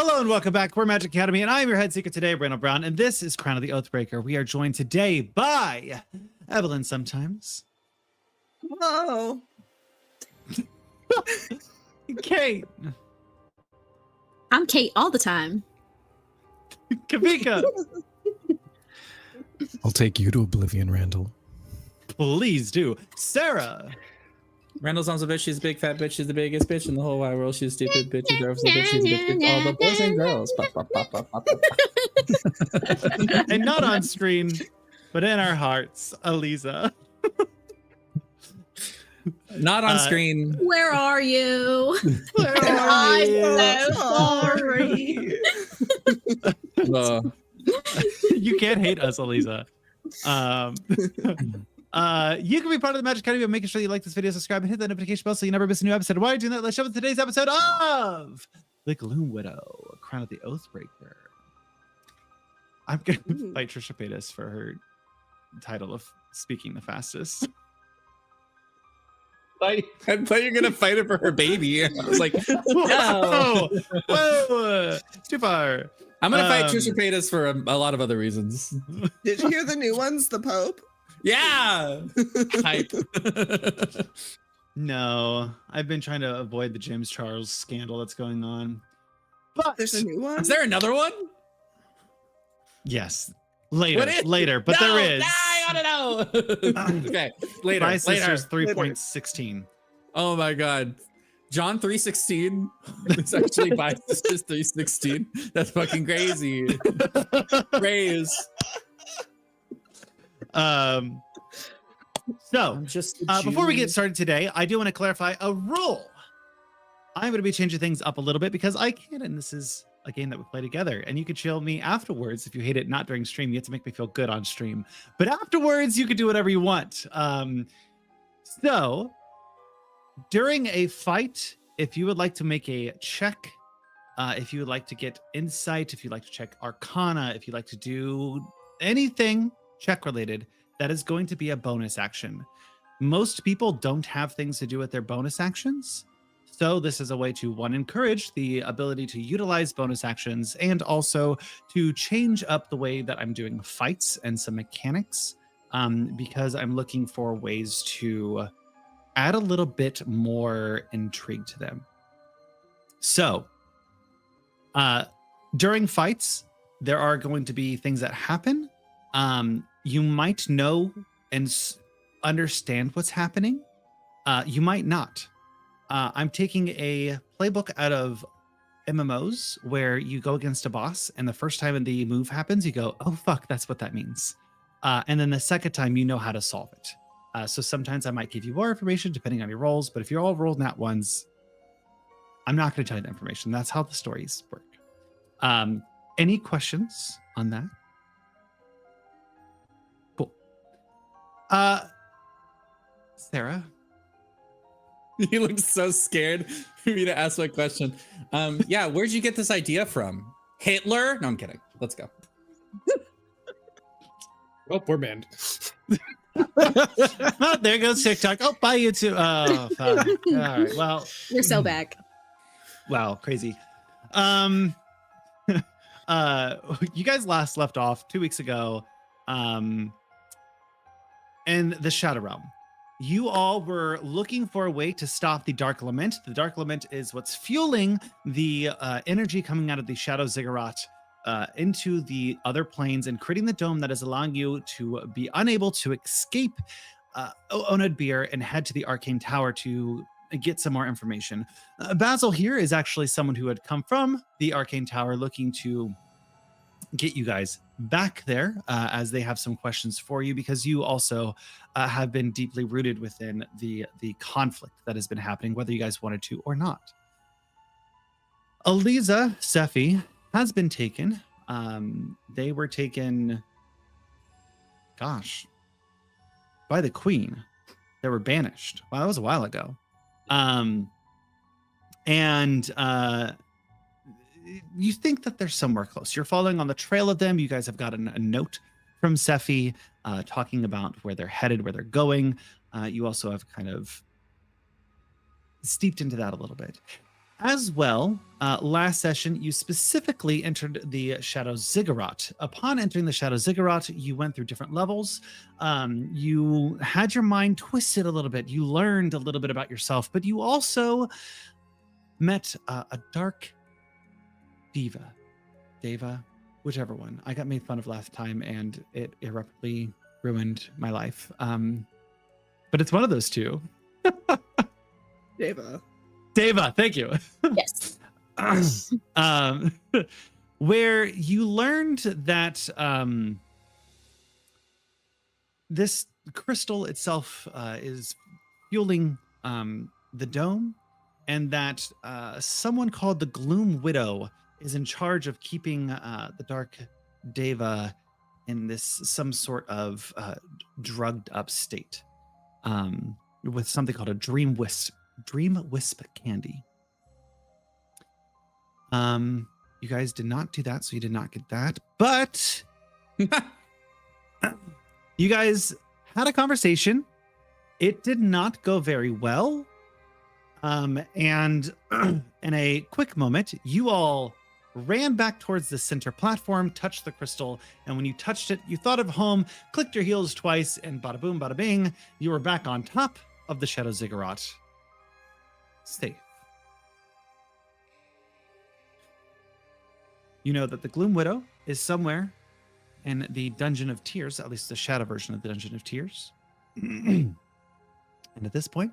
Hello and welcome back. We're Magic Academy, and I'm your head seeker today, Brandon Brown, and this is Crown of the Oathbreaker. We are joined today by Evelyn sometimes. Hello. Kate. I'm Kate all the time. Kavika. I'll take you to oblivion, Randall. Please do. Sarah. Randall's mom's a bitch. She's a big fat bitch. She's the biggest bitch in the whole wide world. She's a stupid bitch. She's a bitch. She's a bitch. All the boys and girls. And not on screen, but in our hearts, Aliza. Not on screen. Where are you? Where I'm you? so sorry. You can't hate us, Aliza. You can be part of the Magic Academy by making sure you like this video, subscribe, and hit that notification bell so you never miss a new episode. While you're doing that, let's jump into today's episode of The Gloom Widow, Crown of the Oathbreaker. I'm going to fight Trisha Paytas for her title of speaking the fastest. I thought you were going to fight her for her baby. I was like, no. Whoa, too far. I'm going to fight Trisha Paytas for a lot of other reasons. Did you hear the new ones? The Pope? Yeah. Hype. No, I've been trying to avoid the James Charles scandal that's going on. But There's a new one? Is there another one? yes, later, but there is. I want to know. Okay, later. My sister's 3.16. Oh my God. John 3:16 is actually my sister's 3:16. That's fucking crazy. Praise. So Just before we get started today, I do want to clarify a rule. I'm going to be changing things up a little bit because I can, and this is a game that we play together, and you could chill me afterwards if you hate it. Not during stream, you have to make me feel good on stream, but afterwards you could do whatever you want. So during a fight, if you would like to make a check, if you would like to get insight, if you'd like to check Arcana, if you'd like to do anything check related, that is going to be a bonus action. Most people don't have things to do with their bonus actions. So this is a way to, one, encourage the ability to utilize bonus actions and also to change up the way that I'm doing fights and some mechanics, because I'm looking for ways to add a little bit more intrigue to them. So during fights, there are going to be things that happen. You might know and understand what's happening. You might not. I'm taking a playbook out of MMOs where you go against a boss, and the first time the move happens, you go, oh, fuck, that's what that means. And then the second time, you know how to solve it. So sometimes I might give you more information depending on your rolls, but if you're all rolled nat ones, I'm not going to tell you the information. That's how the stories work. Any questions on that? Cool. Sarah? You look so scared for me to ask my question. Yeah, where'd you get this idea from? Hitler? No, I'm kidding. Let's go. Oh, we're banned. Oh, there goes TikTok. Oh, bye, YouTube. Oh, fuck. All right. Well, You're so back. wow, crazy. You guys last left off 2 weeks ago, in the Shadow Realm. You all were looking for a way to stop the Dark Lament. The Dark Lament is what's fueling the energy coming out of the Shadow Ziggurat into the other planes and creating the dome that is allowing you to be unable to escape Oathbreaker and head to the Arcane Tower to get some more information. Basil here is actually someone who had come from the Arcane Tower looking to get you guys back there, as they have some questions for you, because you also have been deeply rooted within the conflict that has been happening, whether you guys wanted to or not. Aliza, Sephi has been taken. They were taken, gosh, by the Queen. They were banished. Wow, that was a while ago. You think that they're somewhere close. You're following on the trail of them. You guys have gotten a note from Sephi talking about where they're headed, where they're going. You also have kind of steeped into that a little bit. As well, last session, you specifically entered the Shadow Ziggurat. Upon entering the Shadow Ziggurat, you went through different levels. You had your mind twisted a little bit. You learned a little bit about yourself, but you also met a dark Deva, whichever one. I got made fun of last time, and it irreparably ruined my life. But it's one of those two. Deva, thank you. Yes. Where you learned that this crystal itself is fueling the dome, and that someone called the Gloom Widow is in charge of keeping the Dark Deva in this some sort of drugged up state with something called a Dream Wisp candy. You guys did not do that, so you did not get that. But you guys had a conversation. It did not go very well. And in a quick moment, you all ran back towards the center platform, touched the crystal, and when you touched it, you thought of home, clicked your heels twice, and bada boom, bada bing, you were back on top of the Shadow Ziggurat. Safe. You know that the Gloom Widow is somewhere in the Dungeon of Tears, at least the shadow version of the Dungeon of Tears. And at this point,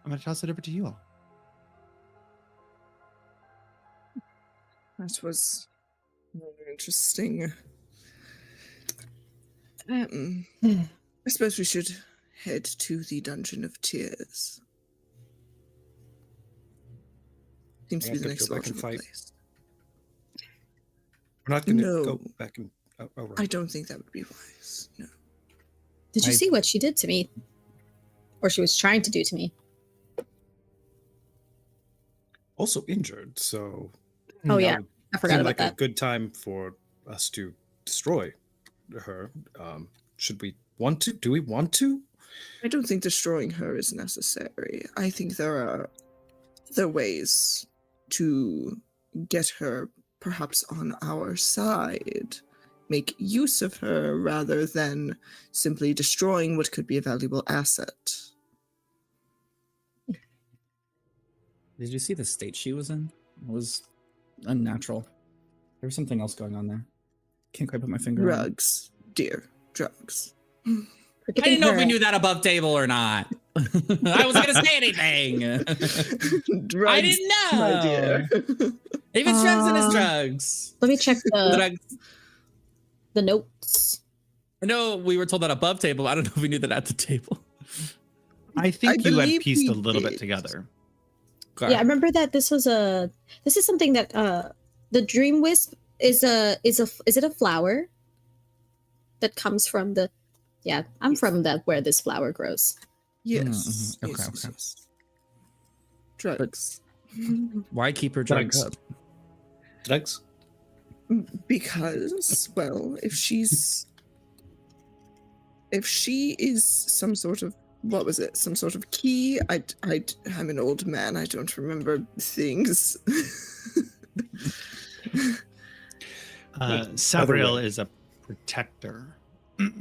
I'm going to toss it over to you all. That was rather interesting. I suppose we should head to the Dungeon of Tears. Seems to be the next logical place. We're not going to No. go back and. Oh, right. I don't think that would be wise. No. Did you see what she did to me? Or she was trying to do to me? Also injured, so. Oh, that yeah. would I forgot seem about like a that. good time for us to destroy her. Should we want to? Do we want to? I don't think destroying her is necessary. I think there are ways to get her perhaps on our side. Make use of her rather than simply destroying what could be a valuable asset. Did you see the state she was in? It was unnatural. There was something else going on there. Can't quite put my finger on it. Drugs, dear. Drugs. I didn't know if we knew that above table or not. I wasn't going to say anything. Drugs, I didn't know. my dear. If it's drugs, then it's drugs. Let me check the Drugs. notes. I know we were told that above table. I don't know if we knew that at the table. I think you had believe pieced a we little bit did. together. Yeah, I remember that this is something that the Dream Wisp is it a flower that comes from the I'm from where this flower grows. Yes. Mhm. Okay, yes, okay. yes. Drugs. Why keep her drugged Drugs. up? Drugs? Because, well, if she is some sort of, what was it? Some sort of key? I'm an old man. I don't remember things. Sabriel is a protector.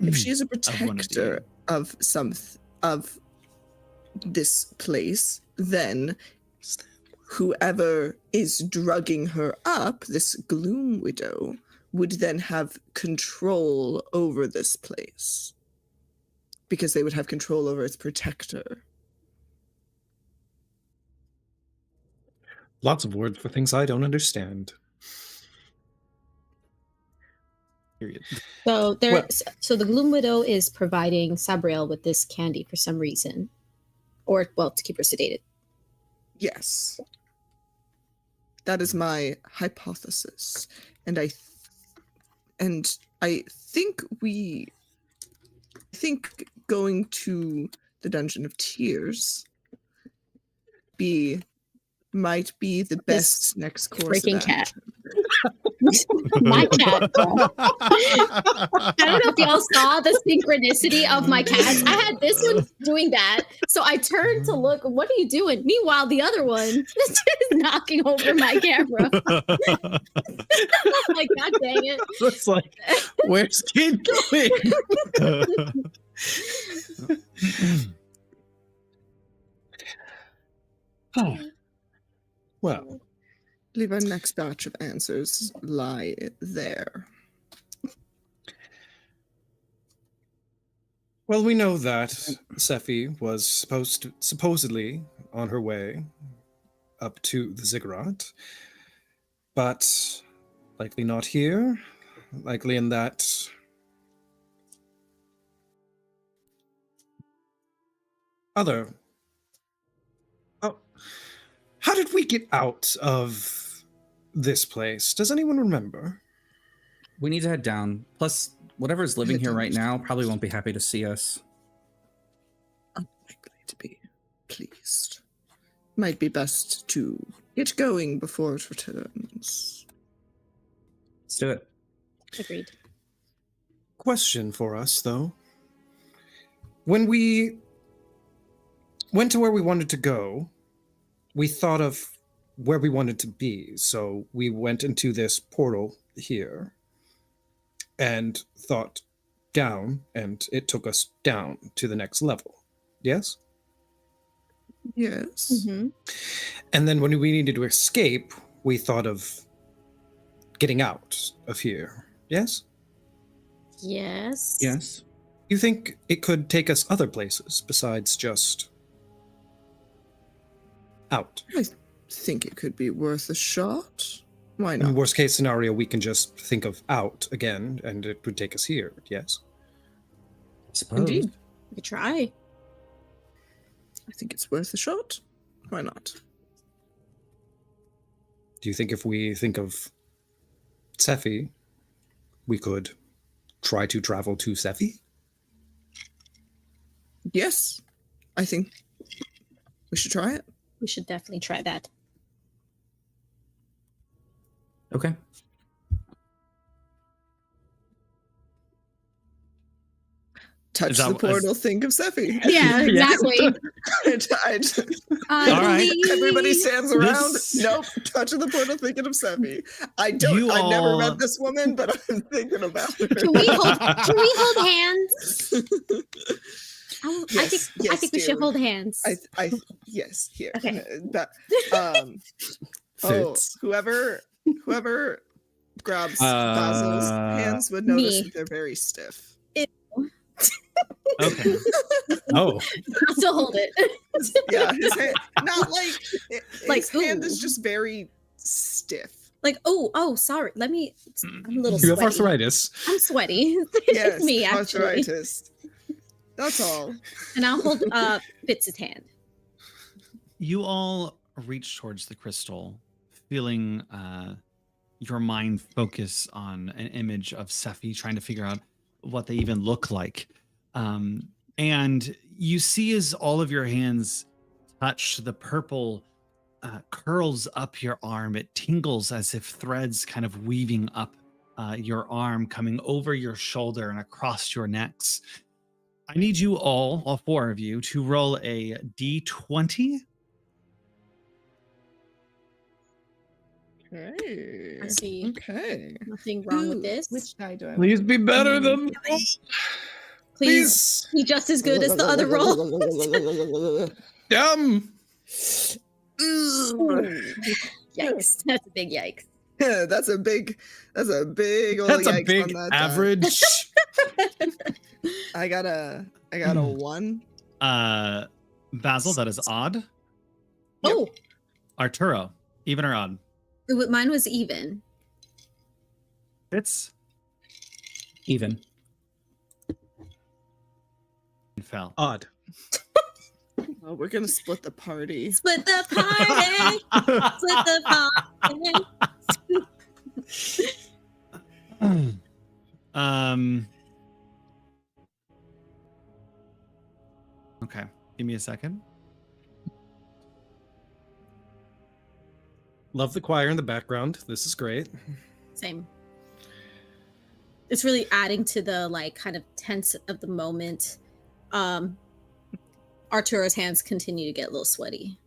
If she is a one of protector of this place, then whoever is drugging her up, this Gloom Widow, would then have control over this place. Because they would have control over its protector. Lots of words for things I don't understand. Period. So Well- so the Gloom Widow is providing Sabriel with this candy for some reason, or to keep her sedated. Yes. That is my hypothesis. And I think going to the Dungeon of Tears might be the best next course freaking of cat. action. My cat. I don't know if y'all saw the synchronicity of my cats. I had this one doing that. So I turned to look, what are you doing? Meanwhile, the other one is just knocking over my camera. I'm like, God dang it. It's like, where's Kid going? Well, I believe our next batch of answers lie there. well, we know that Sephi was supposedly on her way up to the ziggurat, but likely not here. Likely in that other. Oh, how did we get out of this place? Does anyone remember? We need to head down. Plus, whatever's living Head here down. right now probably won't be happy to see us. Unlikely to be pleased. Might be best to get going before it returns. Let's do it. Agreed. Question for us, though. When we went to where we wanted to go, we thought of where we wanted to be. So we went into this portal here and thought down, and it took us down to the next level. Yes? Yes. Mm-hmm. And then when we needed to escape, we thought of getting out of here. Yes? Yes. Yes. You think it could take us other places besides just out? I think it could be worth a shot. Why In the not? worst case scenario, we can just think of out again, and it would take us here. Yes. Suppose. Indeed. We try. I think it's worth a shot. Why not? Do you think if we think of Sephi, we could try to travel to Sephi? Yes. I think we should try it. We should definitely try that. Okay. Touch Is the that- portal, think of Sephi. Yeah, exactly. All right. Everybody stands around. This- Nope. Touching the portal, thinking of Sephi. I You I've never all- met this woman, but I'm thinking about her. Can we hold hands? I Yes, think we should dude. hold hands. Yes, here. Okay. Oh, Fits. whoever grabs Basil's hands would notice Me. that they're very stiff. Okay. Oh, I'll still hold it. Yeah, his hand, not like Like, his hand ooh. is just very stiff. Like, oh, sorry. I'm a little you have sweaty. arthritis. I'm sweaty. Yes, it's me, actually. arthritis. That's all. And I'll hold Fitz's hand. You all reach towards the crystal, feeling your mind focus on an image of Sephi, trying to figure out what they even look like. And you see as all of your hands touch, the purple curls up your arm. It tingles as if threads kind of weaving up your arm, coming over your shoulder and across your necks. I need you all four of you, to roll a d20. Okay. I see. Okay. Nothing wrong with this. Which die do I Please be better than. Please be just as good as the other roll. Yikes. That's a big yikes. Yeah, that's a big old That's a yikes big on that die. average. I got a 1. Basil, that is odd. Oh, Arturo, even or odd? mine was even. Fitz Even. fell. Odd. Well, we're gonna split the party. Split the party. Split the party. Okay, give me a second. Love the choir in the background. This is great. Same. It's really adding to the like kind of tense of the moment. Arturo's hands continue to get a little sweaty.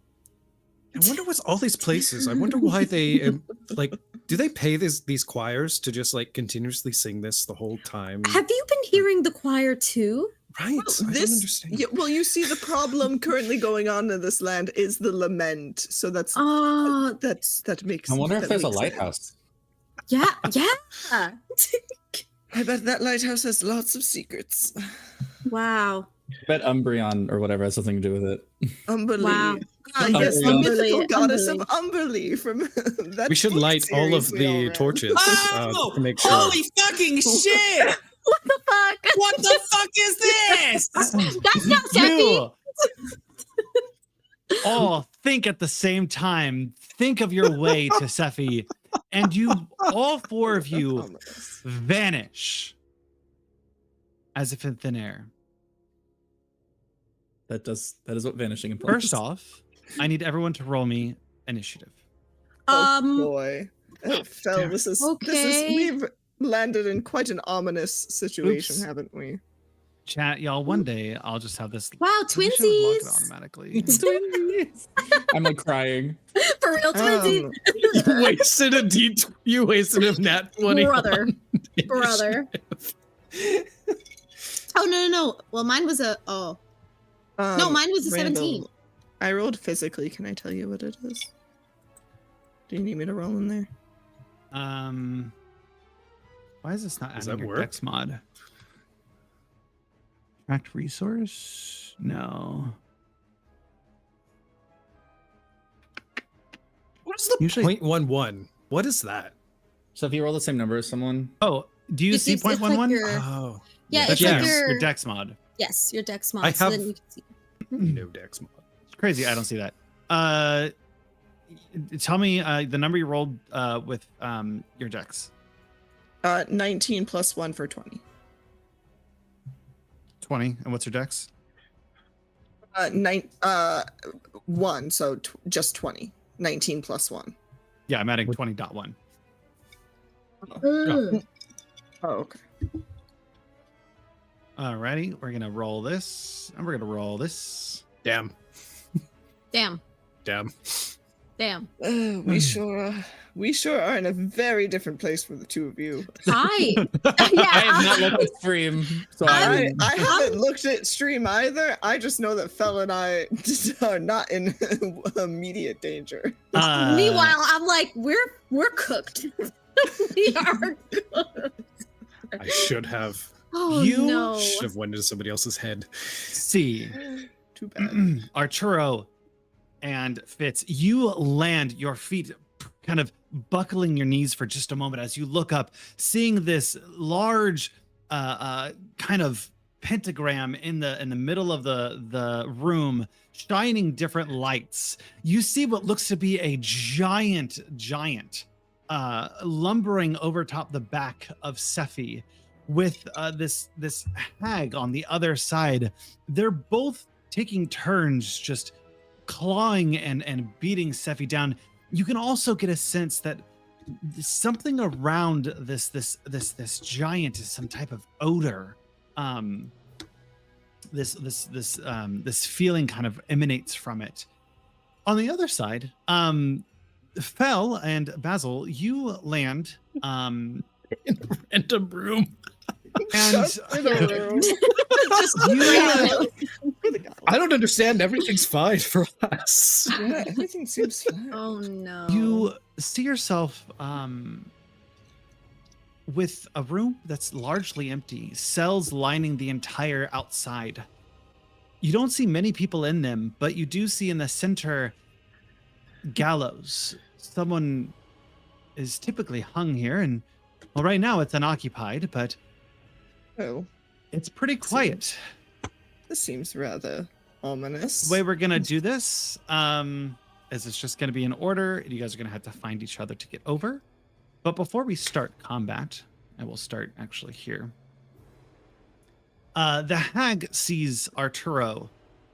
I wonder what's all these places. I wonder why they like. Do they pay these choirs to just like continuously sing this the whole time? Have you been hearing the choir too? Right. Well, I don't understand. Yeah, well, you see, the problem currently going on in this land is the lament. So that makes. I wonder if that there's a makes sense. lighthouse. Yeah. I bet that lighthouse has lots of secrets. Wow. I bet Umbreon or whatever has something to do with it. Umberlee. Wow. Yes, the Umberlee. mythical goddess of Umberlee. Umberlee from that We should book light all series of we all the read. torches to make sure. Holy fucking shit! What the fuck? What the fuck is this? That's not Seppi. You all think at the same time. Think of your way to Sephi, and all four of you, vanish as if in thin air. That is what vanishing implies. First off, I need everyone to roll me initiative. Oh boy. Fel, damn. this is Okay. we've landed in quite an ominous situation, Oops. haven't we? Chat, y'all. One day I'll just have this. Wow, I wish I would lock it twinsies. automatically. I'm like crying. For real, twinsies. You wasted a nat 20. Brother. Oh no. Well, mine was a no, mine was a 17. I rolled physically. Can I tell you what it is? Do you need me to roll in there? Why is this not Does adding that your work? Dex mod? Tracked resource? No. What is the Usually- 0.11? What is that? So if you roll the same number as someone, Oh, do you It's- see it's like 0.11? your- Oh, Yeah, That's it's like your Dex mod. Yes, your dex mod. I so then have- you can see. no dex mod. It's crazy. I don't see that. Tell me the number you rolled with your Dex. 19 plus 1 for 20. 20. And what's your Dex? 1, so just 20. 19 plus 1. Yeah, I'm adding 20.1. Mm. Oh, okay. Alrighty, we're gonna roll this, and we're gonna roll this. Damn. Damn. We sure are in a very different place from the two of you. Hi. I Yeah. have not looked at stream, so I I haven't looked at stream either. I just know that Fel and I are not in immediate danger. Meanwhile, I'm like, we're cooked. We are cooked. I should have Oh You no. went into somebody else's head. see. Too bad. Arturo and Fitz, you land, your feet kind of buckling your knees for just a moment as you look up, seeing this large kind of pentagram in the middle of the room, shining different lights. You see what looks to be a giant lumbering over top the back of Sephi with this hag on the other side. They're both taking turns just clawing and beating Sephi down. You can also get a sense that something around this giant is some type of odor. This feeling kind of emanates from it. On the other side, Fel and Basil, you land In a random room. and Just in a room. I don't understand. Everything's fine for us. Yeah, everything seems fine. Oh no. you see yourself with a room that's largely empty, cells lining the entire outside. You don't see many people in them, but you do see in the center gallows. Someone is typically hung here, and well, right now it's unoccupied, but Oh, it's pretty quiet. this seems rather ominous. The way we're gonna do this is it's just gonna be in order, and you guys are gonna have to find each other to get over. But before we start combat, I will start actually here. The hag sees Arturo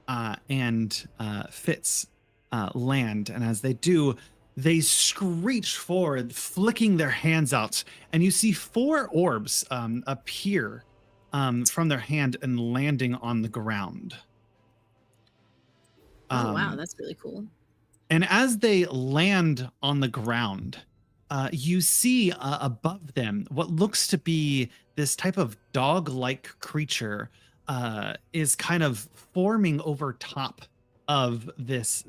and Fitz land, and as they do, they screech forward, flicking their hands out, and you see 4 orbs appear from their hand and landing on the ground. Oh wow, that's really cool. And as they land on the ground, you see above them what looks to be this type of dog-like creature is kind of forming over top of this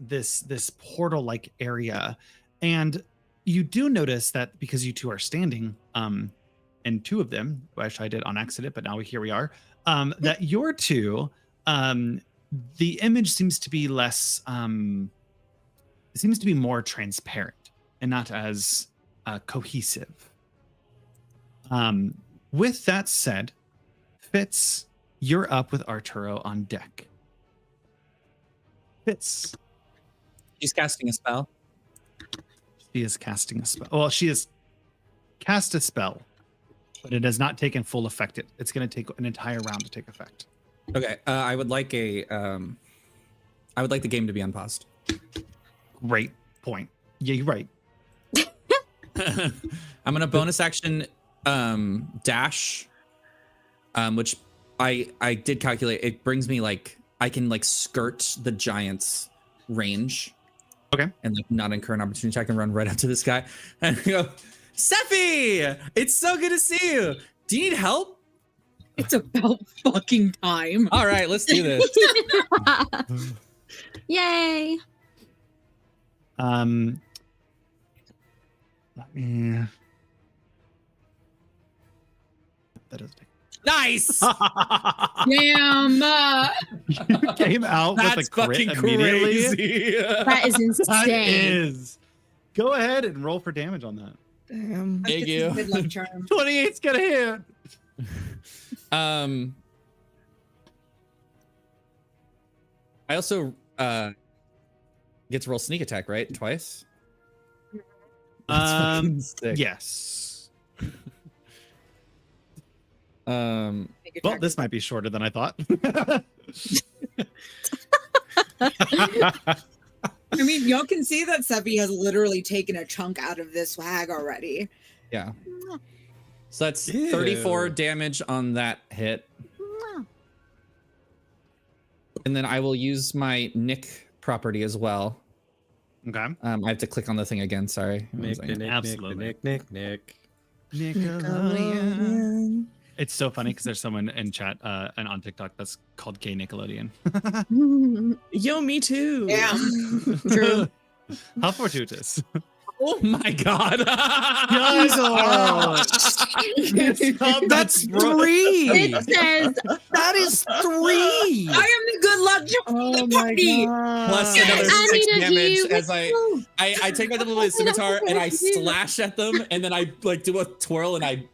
portal-like area. And you do notice that because you two are standing, and 2 of them, which I did on accident, but now here we are, that your two, the image seems to be less, it seems to be more transparent and not as cohesive. With that said, Fitz, you're up with Arturo on deck. Fitz. She's casting a spell. She is casting a spell. Well, she has cast a spell, but it has not taken full effect. It's going to take an entire round to take effect. Okay, I would like the game to be unpaused. Great point. Yeah, you're right. I'm gonna bonus action dash, which I did calculate. It brings me like I can like skirt the giant's range. Okay. And like not incur an opportunity attack and run right up to this guy and go, Sephi, it's so good to see you. Do you need help? It's about fucking time. All right, let's do this. Yay! Let me. That doesn't take. Nice. Damn. You came out with That's a crit fucking immediately. crazy. That is insane. That is. Go ahead and roll for damage on that. Damn. Thank you. Good luck charm. 28's gonna hit. I also get to roll sneak attack, right? Twice. That's fucking sick. Yes. Um, Well, this might be shorter than I thought. I mean, y'all can see that Seppi has literally taken a chunk out of this swag already. yeah. So that's Ew. 34 damage on that hit. And then I will use my Nick property as well. Okay. I have to click on the thing again. Sorry. Absolutely. Nick. Nickelodeon. It's so funny because there's someone in chat and on TikTok that's called Gay Nickelodeon. Yo, me too. Yeah. True. How fortuitous. Oh my god. That's 3. It says That is 3. I am the good luck charm of the party. Plus Yes, another I 6 needed damage you as with I take my little scimitar and I slash at them and then I like do a twirl and I hit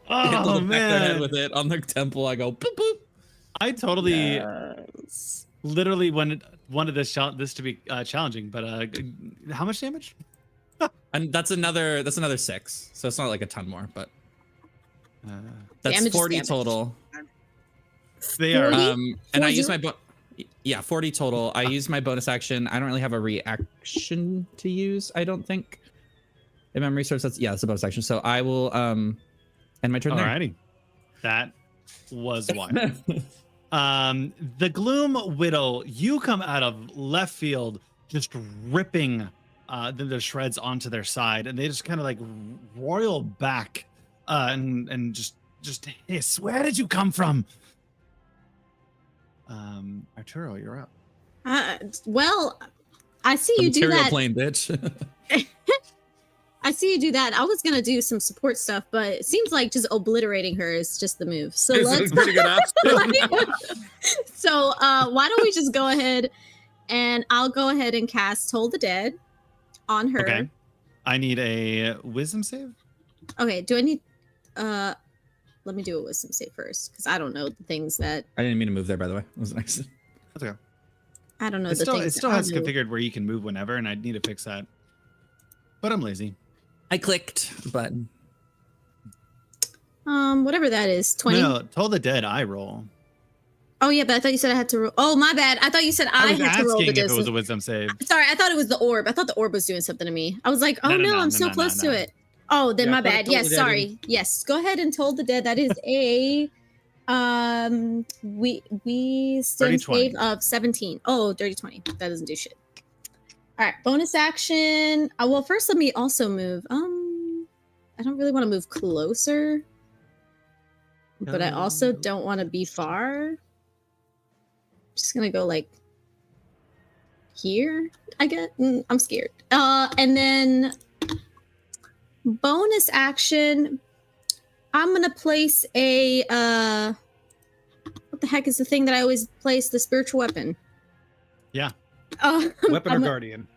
Oh the back of their head man. with it on the temple. I go boop boop. I totally Yes. literally wanted this to be challenging, but how much damage? And that's another 6. So it's not like a ton more, but that's Damage is 40 damage. total. They are. 40? And I use my 40 total. I use my bonus action. I don't really have a reaction to use, I don't think. If memory serves, that's a bonus action. So I will end my turn there. Alrighty. That was wild. The Gloom Widow, you come out of left field, just ripping the shreds onto their side, and they just kind of like roil back and just hiss. Where did you come from? Arturo, you're up. Well, I see The you do material that. plane, bitch. I see you do that. I was gonna do some support stuff, but it seems like just obliterating her is just the move. So It's let's. a pretty good option. So why don't we just go ahead and I'll go ahead and cast Toll the Dead on her. Okay. I need a wisdom save. Okay, do I need let me do a wisdom save first, because I don't know the things that I didn't mean to move there, by the way. It was an accident. That's okay. I don't know It the still, things. it still that has I'll do. configured where you can move whenever, and I need to fix that. But I'm lazy. I clicked, but Whatever that is, 20. No, Toll the Dead, I roll. Oh yeah, but I thought you said I had to roll. Oh my bad. I thought you said I was had to roll the asking if it was distance. a wisdom save. Sorry, I thought it was the orb. I thought the orb was doing something to me. I was like, oh no, I'm so close to it. Oh, then Yeah, my I thought it bad. told Yes, the dead sorry. Yes, go ahead and told the dead. That is a we stand save of 17. Oh, dirty 20. That doesn't do shit. All right, bonus action. Well, first let me also move. I don't really want to move closer, but I also don't want to be far. I'm just gonna go like here. I get. I'm scared. And then bonus action. I'm gonna place a what the heck is the thing that I always place? The spiritual weapon. Yeah. Weapon or guardian?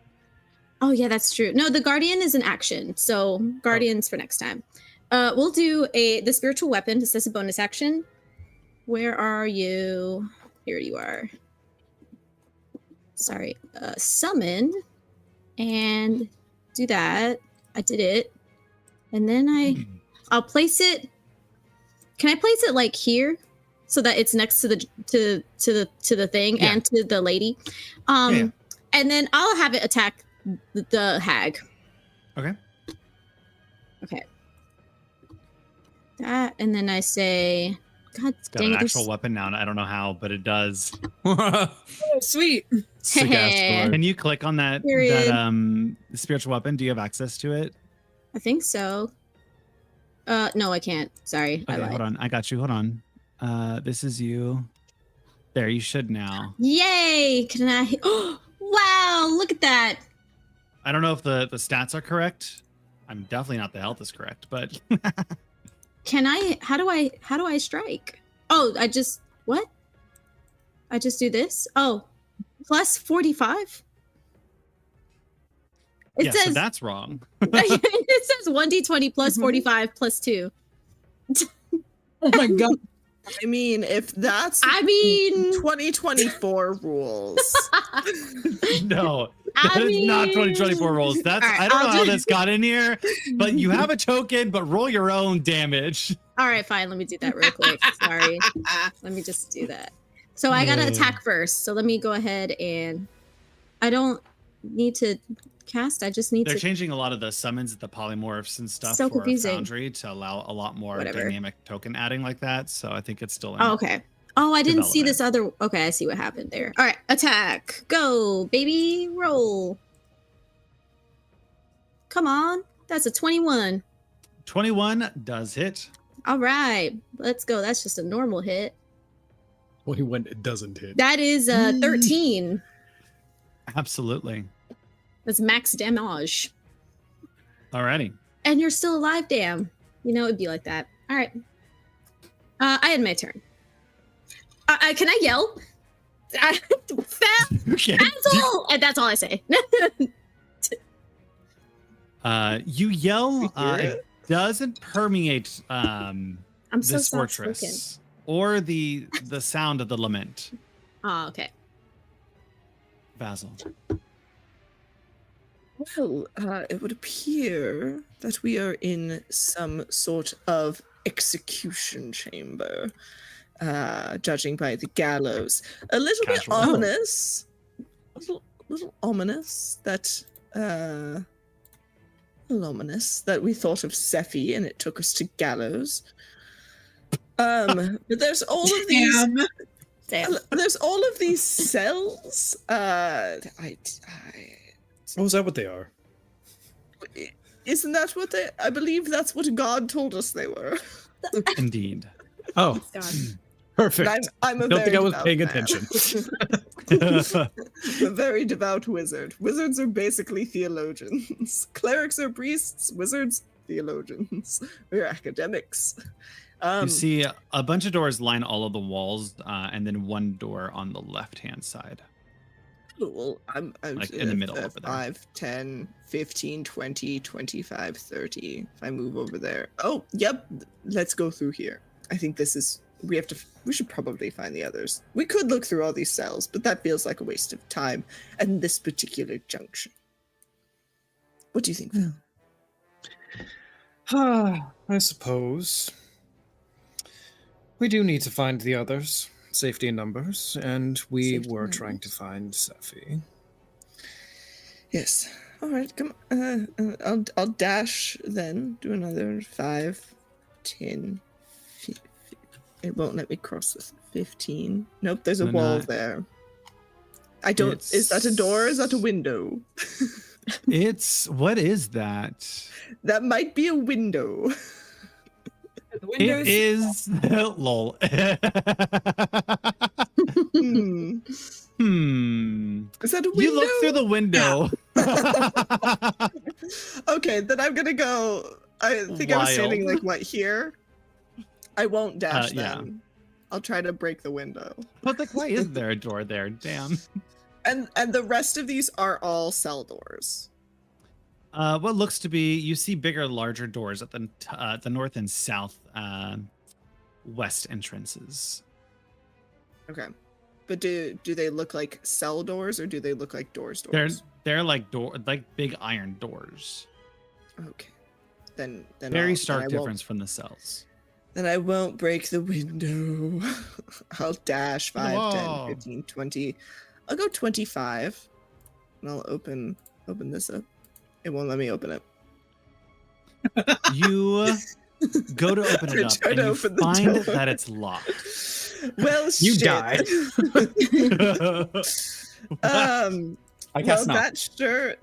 Oh yeah, that's true. No, the guardian is an action, so guardians for next time. We'll do the spiritual weapon. This is a bonus action. Where are you? Here you are. Sorry. Summon and do that. I did it, and then I'll place it. Can I place it like here, so that it's next to the thing and to the lady? And then I'll have it attack the hag. Okay. Okay. That, and then I say, God It's got dang an it, actual weapon now, and I don't know how, but it does. Oh, sweet. Sick ass sword. Can you click on that Period. spiritual weapon? Do you have access to it? I think so. No, I can't. Sorry, I Okay, lied. hold on. I got you. Hold on. This is you. There, you should now. Yay! Can I? Oh, wow! Look at that. I don't know if the stats are correct. I'm definitely not the health is correct, but Can I? How do I strike? Oh, I just what? I just do this. Oh, plus 45. It yeah, so says that's wrong. it says 1d20 plus 45 plus 2. Oh my god. I mean, if that's I mean, 2024 rules, No, I that is not mean- 2024 rolls. That's All right, I don't I'll know how do- this got in here, but you have a token, but roll your own damage. all right, fine. Let me do that real quick. Sorry. Let me just do that. So I gotta attack first. So let me go ahead and I don't need to cast. I just need They're to. changing a lot of the summons, the polymorphs and stuff So for confusing. Foundry to allow a lot more Whatever. dynamic token adding like that. So I think it's still in. Oh, okay. Oh, I didn't see this other. Okay, I see what happened there. All right, attack. Go, baby. Roll. Come on. That's a 21. 21 does hit. All right, let's go. That's just a normal hit. When it doesn't hit. That is 13. Absolutely. That's max damage. Alrighty. And you're still alive, damn. You know, it'd be like that. All right. I had my turn. Can I yell? Okay. Asshole! And that's all I say. You yell. hear It doesn't permeate I'm so this soft-spoken. fortress or the sound of the lament. Oh, okay. Basil. well, it would appear that we are in some sort of execution chamber, judging by the gallows. A little Casual. bit ominous. Little ominous that we thought of Sephi and it took us to gallows. But there's all of these. Damn. Damn. There's all of these cells. Oh, is that what they are? Isn't that what they? I believe that's what God told us they were. Indeed. Oh, God. perfect. I'm a Don't very think I was devout paying man. attention. A very devout wizard. Wizards are basically theologians. Clerics are priests. Wizards, theologians. We're academics. You see a bunch of doors line all of the walls, and then one door on the left-hand side. Cool. I'm Like in the middle over there. 5, 10, 15, 20, 25, 30. If I move over there. Oh, yep. Let's go through here. I think this is. We should probably find the others. We could look through all these cells, but that feels like a waste of time at this particular junction. What do you think, Phil? I suppose. We do need to find the others. safety in numbers, and we Safety were in trying to numbers. find Sephi. Yes. All right. Come. I'll dash then. Do another 5, 10. It won't let me cross this. 15. Nope. There's a No, wall not- there. I don't. Is that a door? Or is that a window? What is that? That might be a window. The windows. It is lol. Hmm. Is that a window? You look through the window. Okay, then I'm gonna go. I think I was standing Wild. like what here. I won't dash yeah. then. I'll try to break the window. But like, why is there a door there? Damn. And the rest of these are all cell doors. What looks to be, you see bigger, larger doors at the north and south west entrances. Okay. But do they look like cell doors or do they look like doors? They're like big iron doors. Okay. Then Very I stark won't- difference from the cells. Then I won't break the window. I'll dash 5, Whoa. 10, 15, 20. I'll go 25. And I'll open this up. It won't let me open it. You go to open I it up try and to you open the find door. that it's locked. Well, You shit. died. I Well, cast not.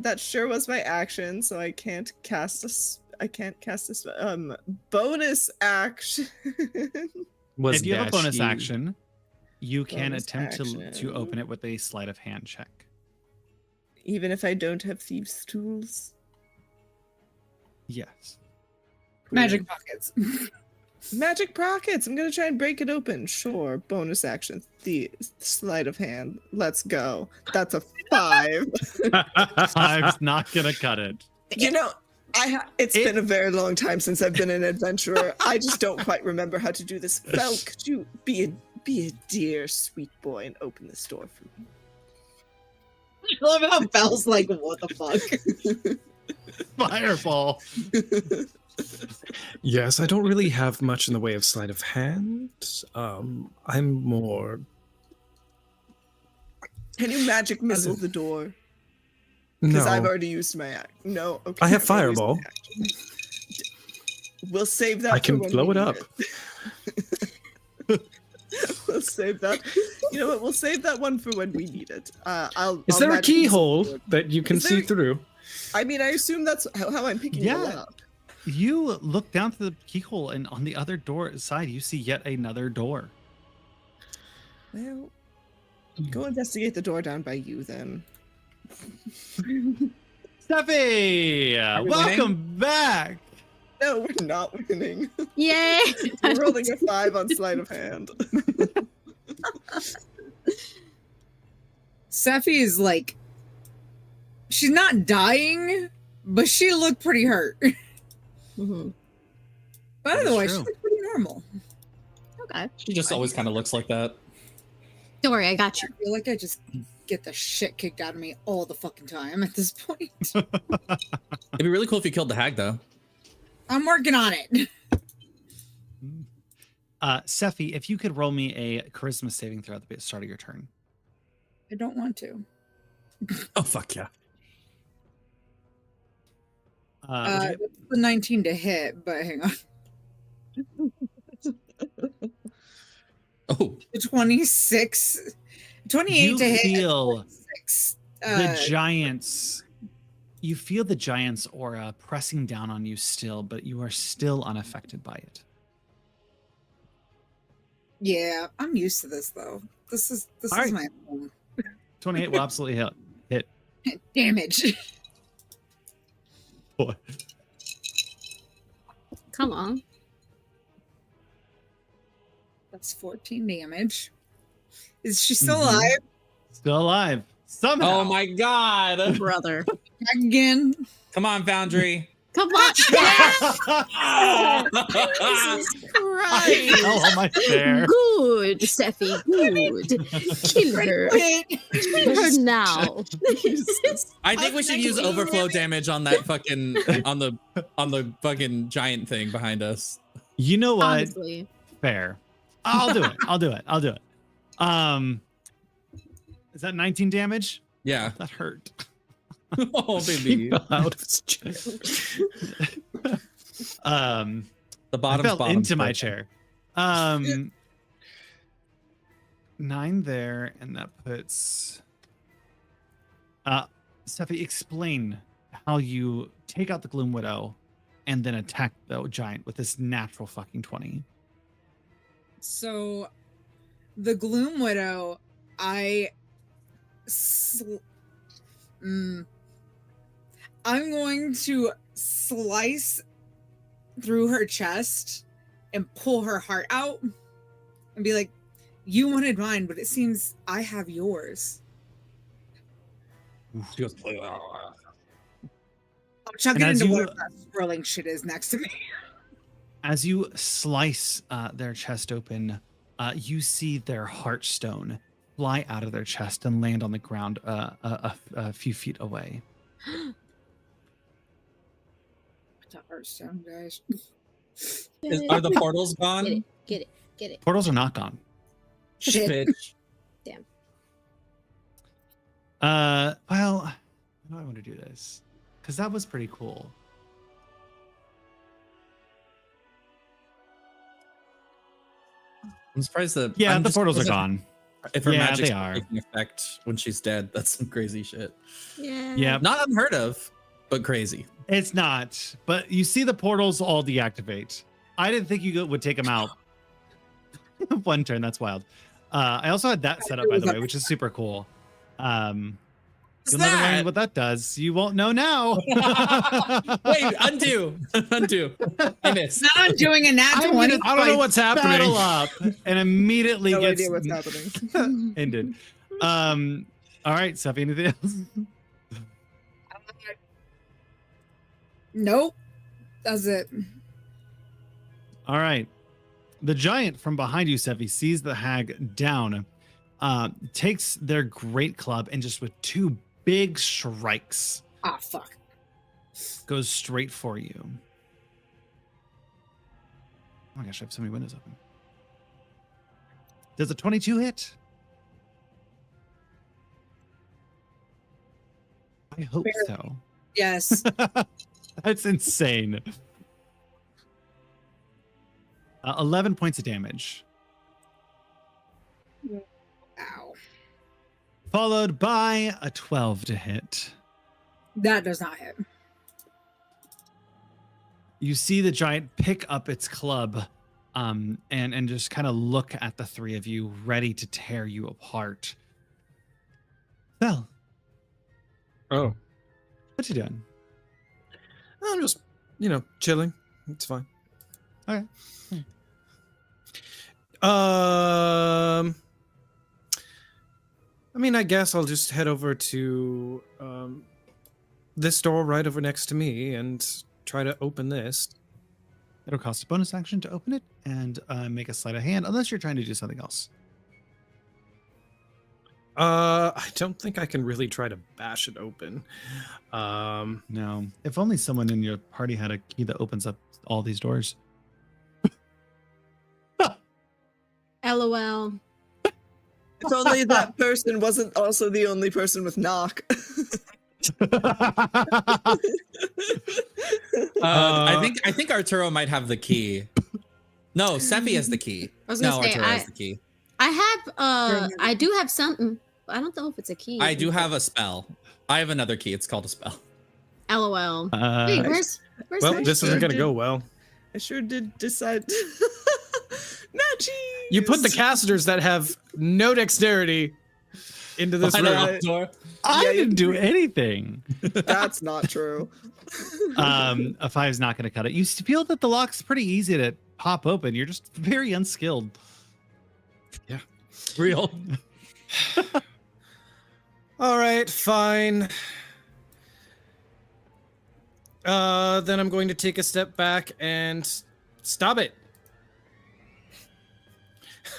that sure was my action, so I can't cast bonus action. Was If you have a dash bonus you- action, you can Bonus attempt to action. open it with a sleight of hand check. Even if I don't have thieves' tools. Yes. Magic pockets. Magic pockets. I'm gonna try and break it open. Sure. Bonus action. The sleight of hand. Let's go. That's a 5. Five's not gonna cut it. You know, it's been a very long time since I've been an adventurer. I just don't quite remember how to do this. Fel, could you be a dear, sweet boy and open this door for me? I love how Belle's like, what the fuck? Fireball. Yes, I don't really have much in the way of sleight of hand. I'm more. Can you magic missile the door? Because No, I've already used my act. No, okay. I have I've already used fireball. my action. We'll save that. I can for when blow we it need up. We'll save that. You know what? We'll save that one for when we need it. Is there a magic missile keyhole the door. that you can Is see there- through? I mean, I assume that's how I'm picking Yeah. it up. You look down to the keyhole, and on the other door side, you see yet another door. Well, go investigate the door down by you then. Steffi, we welcome back. No, we're not winning. Yay! We're rolling a 5 on sleight of hand. Sephi is like, she's not dying, but she looked pretty hurt. Mhm. But That is otherwise, she true. looked pretty normal. Okay. She just always kind of looks like that. Don't worry, I got you. I feel like I just get the shit kicked out of me all the fucking time at this point. It'd be really cool if you killed the hag, though. I'm working on it. Sephi, if you could roll me a charisma saving throw at the start of your turn. I don't want to. Oh, fuck yeah. Would you- It's the 19 to hit, but hang on. Oh, The 26, 28 you to hit. feel 6. the giants. You feel the giant's aura pressing down on you still, but you are still unaffected by it. Yeah, I'm used to this though. This is All right. my home. 28 will absolutely hit. Damage. Boy. Come on. That's 14 damage. Is she still Mhm. alive? Still alive. Somehow. oh my god. Brother. Back again. Come on, Foundry. Come on. Jesus Christ! I fell on my chair. Good, Steffi. Good. Kill her. Kill her now. I think we should use overflow damage on that fucking on the fucking giant thing behind us. You know what? Honestly. Fair. I'll do it. I'll do it. Is that 19 damage? Yeah. That hurt. Oh, baby. Fell out of his chair. The I bottom's fell bottom. into my chair. 9 there, and that puts. Steffi, explain how you take out the Gloom Widow, and then attack the giant with this natural fucking 20. So, the Gloom Widow, I'm going to slice through her chest and pull her heart out and be like, you wanted mine, but it seems I have yours. She goes, I'll chuck And it as into you- whatever that swirling shit is next to me. As you slice their chest open, you see their heartstone fly out of their chest and land on the ground a few feet away. It's a Hearthstone, guys. are the portals gone? Get it. Portals are not gone. Shit. Bitch. Well, how do I want to do this? Because that was pretty cool. I'm surprised that. Yeah, I'm the just portals are surprised gone. If her Yeah, magic's they are. taking effect when she's dead, that's some crazy shit. Yeah. Yeah, Not unheard of, but crazy. it's not. But you see the portals all deactivate. I didn't think you would take them out. One turn. That's wild. I also had that set up, by the way, which is super cool. You'll never learn what that does. You won't know now. Wait, undo. Undo. I missed. Not undoing a nat I'm 20. gonna I don't know what's happening. Battle up and immediately No gets idea what's happening. ended. All right, Sophie, anything else? Nope. That's it. All right. The giant from behind you, Sevi, sees the hag down, takes their great club, and just with 2 big strikes Ah, fuck. goes straight for you. Oh my gosh, I have so many windows open. Does a 22 hit? I hope so. Yes. That's insane. 11 points of damage. Ow. Followed by a 12 to hit. That does not hit. You see the giant pick up its club and just kind of look at the 3 of you, ready to tear you apart. Well, Oh, what you doing? I'm just, chilling. It's fine. Okay. I mean, I guess I'll just head over to this door right over next to me and try to open this. It'll cost a bonus action to open it and make a sleight of hand, unless you're trying to do something else. I don't think I can really try to bash it open. No. If only someone in your party had a key that opens up all these doors. LOL. If only that person wasn't also the only person with knock. I think Arturo might have the key. No, Seppi has the key. I was No, gonna say, Arturo has the key. I have I do have something, but I don't know if it's a key. I do have a spell. I have another key. It's called a spell. LOL. Wait, where's Well, my this shit? isn't going to go well. I sure did decide. Matchies! You put the casters that have no dexterity into this Behind a room. locked door. I Yeah, you- didn't do anything. That's not true. A 5 is not going to cut it. You feel that the lock's pretty easy to pop open. You're just very unskilled. Real. All right, fine. Then I'm going to take a step back and stop it.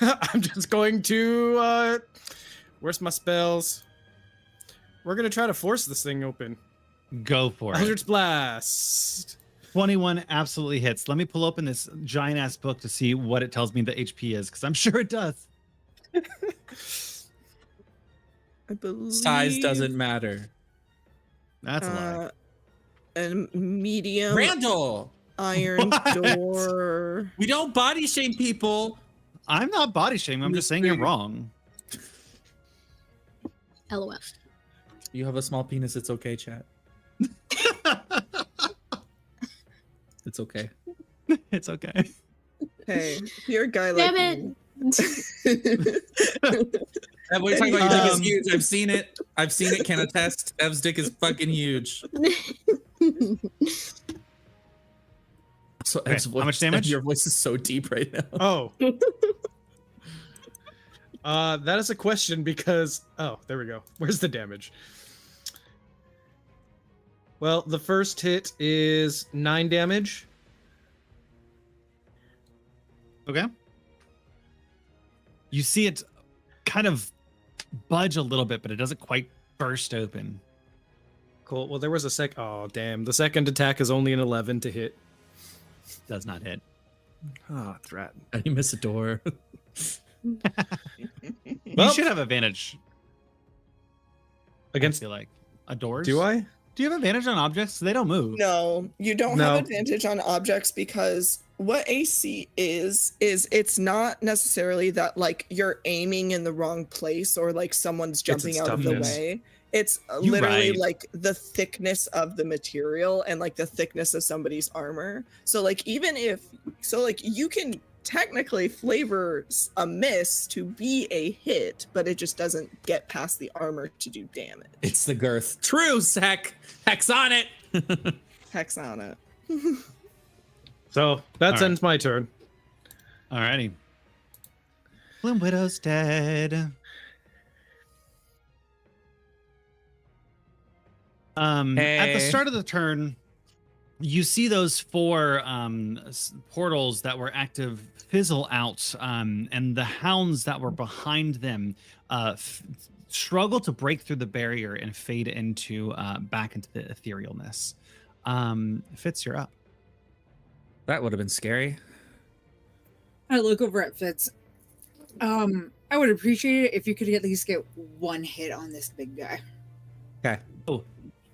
I'm just going to, where's my spells? We're going to try to force this thing open. Go for it. Eldritch Blast. 21 absolutely hits. Let me pull open this giant ass book to see what it tells me the HP is, because I'm sure it does. I believe Size doesn't matter. That's a lie. a medium Randall, iron What? door. we don't body shame people. I'm not body shaming. I'm just saying you're wrong. LOL. You have a small penis. It's okay, chat. It's okay. It's okay. Hey, if you're a guy like Damn me. Ev, what are you talking about? Your dick is huge. I've seen it. I've seen it. Can attest. Ev's dick is fucking huge. So Okay, Ev's how much voice- damage? Your voice is so deep right now. Oh. That is a question because there we go. Where's the damage? Well, the first hit is 9 damage. Okay. You see it kind of budge a little bit, but it doesn't quite burst open. Cool. Well, there was a oh, damn. The second attack is only an 11 to hit. Does not hit. Ah, threat. You miss a door. You Well- should have advantage. Against. I feel like doors. Do I? Do you have advantage on objects? They don't move. No, you don't No. have advantage on objects because what AC is it's not necessarily that like you're aiming in the wrong place or like someone's jumping its out of the toughness. way. It's You're literally right. like the thickness of the material and like the thickness of somebody's armor. So like even if you can technically flavor a miss to be a hit, but it just doesn't get past the armor to do damage. It's the girth. True, Heck. Heck's on it. Hex on it. So that All ends my turn. Alrighty. Bloom Widow's dead. At the Hey. start of the turn, you see those 4 portals that were active fizzle out, and the hounds that were behind them struggle to break through the barrier and fade into back into the etherealness. Fitz, you're up. That would have been scary. I look over at Fitz. I would appreciate it if you could at least get one hit on this big guy. Okay.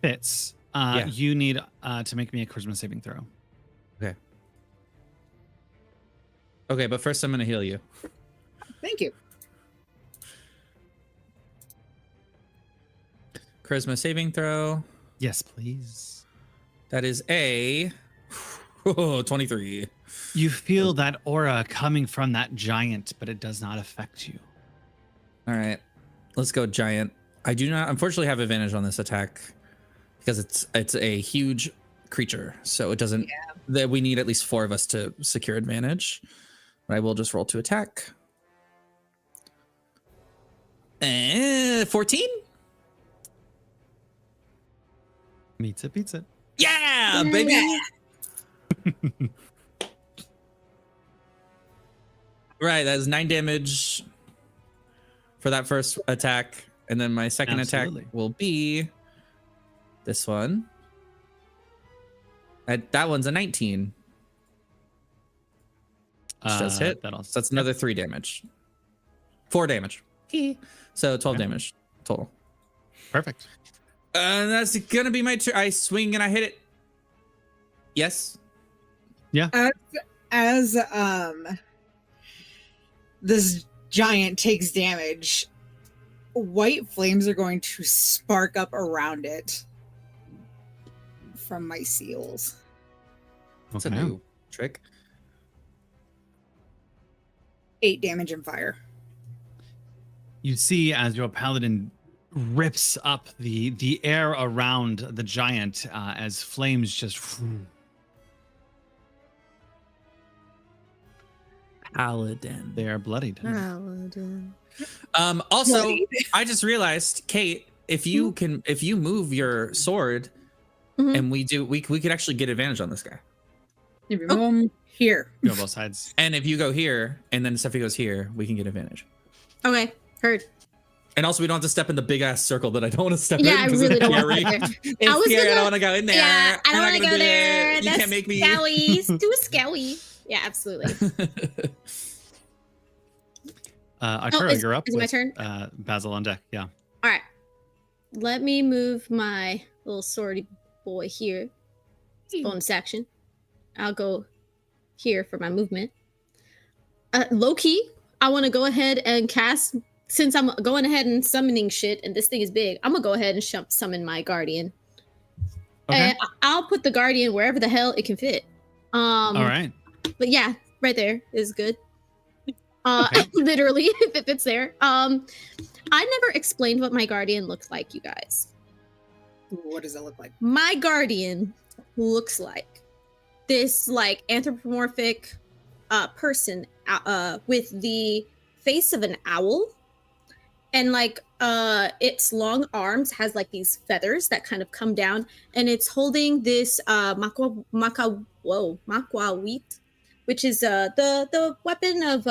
Fitz, Yeah. you need to make me a charisma saving throw. Okay, but first I'm gonna heal you. Thank you. Charisma saving throw. Yes, please. That is a 23. You feel that aura coming from that giant, but it does not affect you. All right, let's go giant. I do not unfortunately have advantage on this attack because it's a huge creature, so it doesn't. That we need at least 4 of us to secure advantage. But I will just roll to attack. 14. Meets it, beats it. Yeah, baby. Right, that is 9 damage for that first attack, and then my second Absolutely. attack will be this one. That one's a 19. Which does hit. That also, So that's another 3 damage. 4 damage. So 12 Okay. damage total. perfect. And that's gonna be my turn. I swing and I hit it. Yes. As this giant takes damage, white flames are going to spark up around it from my seals. That's Okay. a new trick. 8 damage and fire. You see as your paladin rips up the air around the giant as flames just Paladin. they are bloodied. Paladin. Also, Bloodied. I just realized, Kate, if you move your sword Mhm. and we could actually get advantage on this guy. If you move them here. Go both sides. And if you go here and then Steffi goes here, we can get advantage. Okay, heard. And also, we don't have to step in the big ass circle that I don't want to step in. Yeah, I 'cause really it's don't want to scary. go there. It's I was scary. I gonna- don't want to go in there. Yeah, I I'm don't not want to gonna go do there. it. You That's can't make me. scary. Do a scary. Yeah, absolutely. Arturo, you're up is it my with turn? Basil on deck. Yeah. All right. Let me move my little swordy boy here. Bonus action. I'll go here for my movement. Low key, I want to go ahead and cast. Since I'm going ahead and summoning shit, and this thing is big, I'm gonna go ahead and summon my guardian. Okay. And I'll put the guardian wherever the hell it can fit. All right. But yeah, right there is good. Okay. Literally, if it fits there. I never explained what my guardian looks like, you guys. What does it look like? My guardian looks like this like anthropomorphic person with the face of an owl, and like its long arms has like these feathers that kind of come down, and it's holding this makwawit, which is the weapon of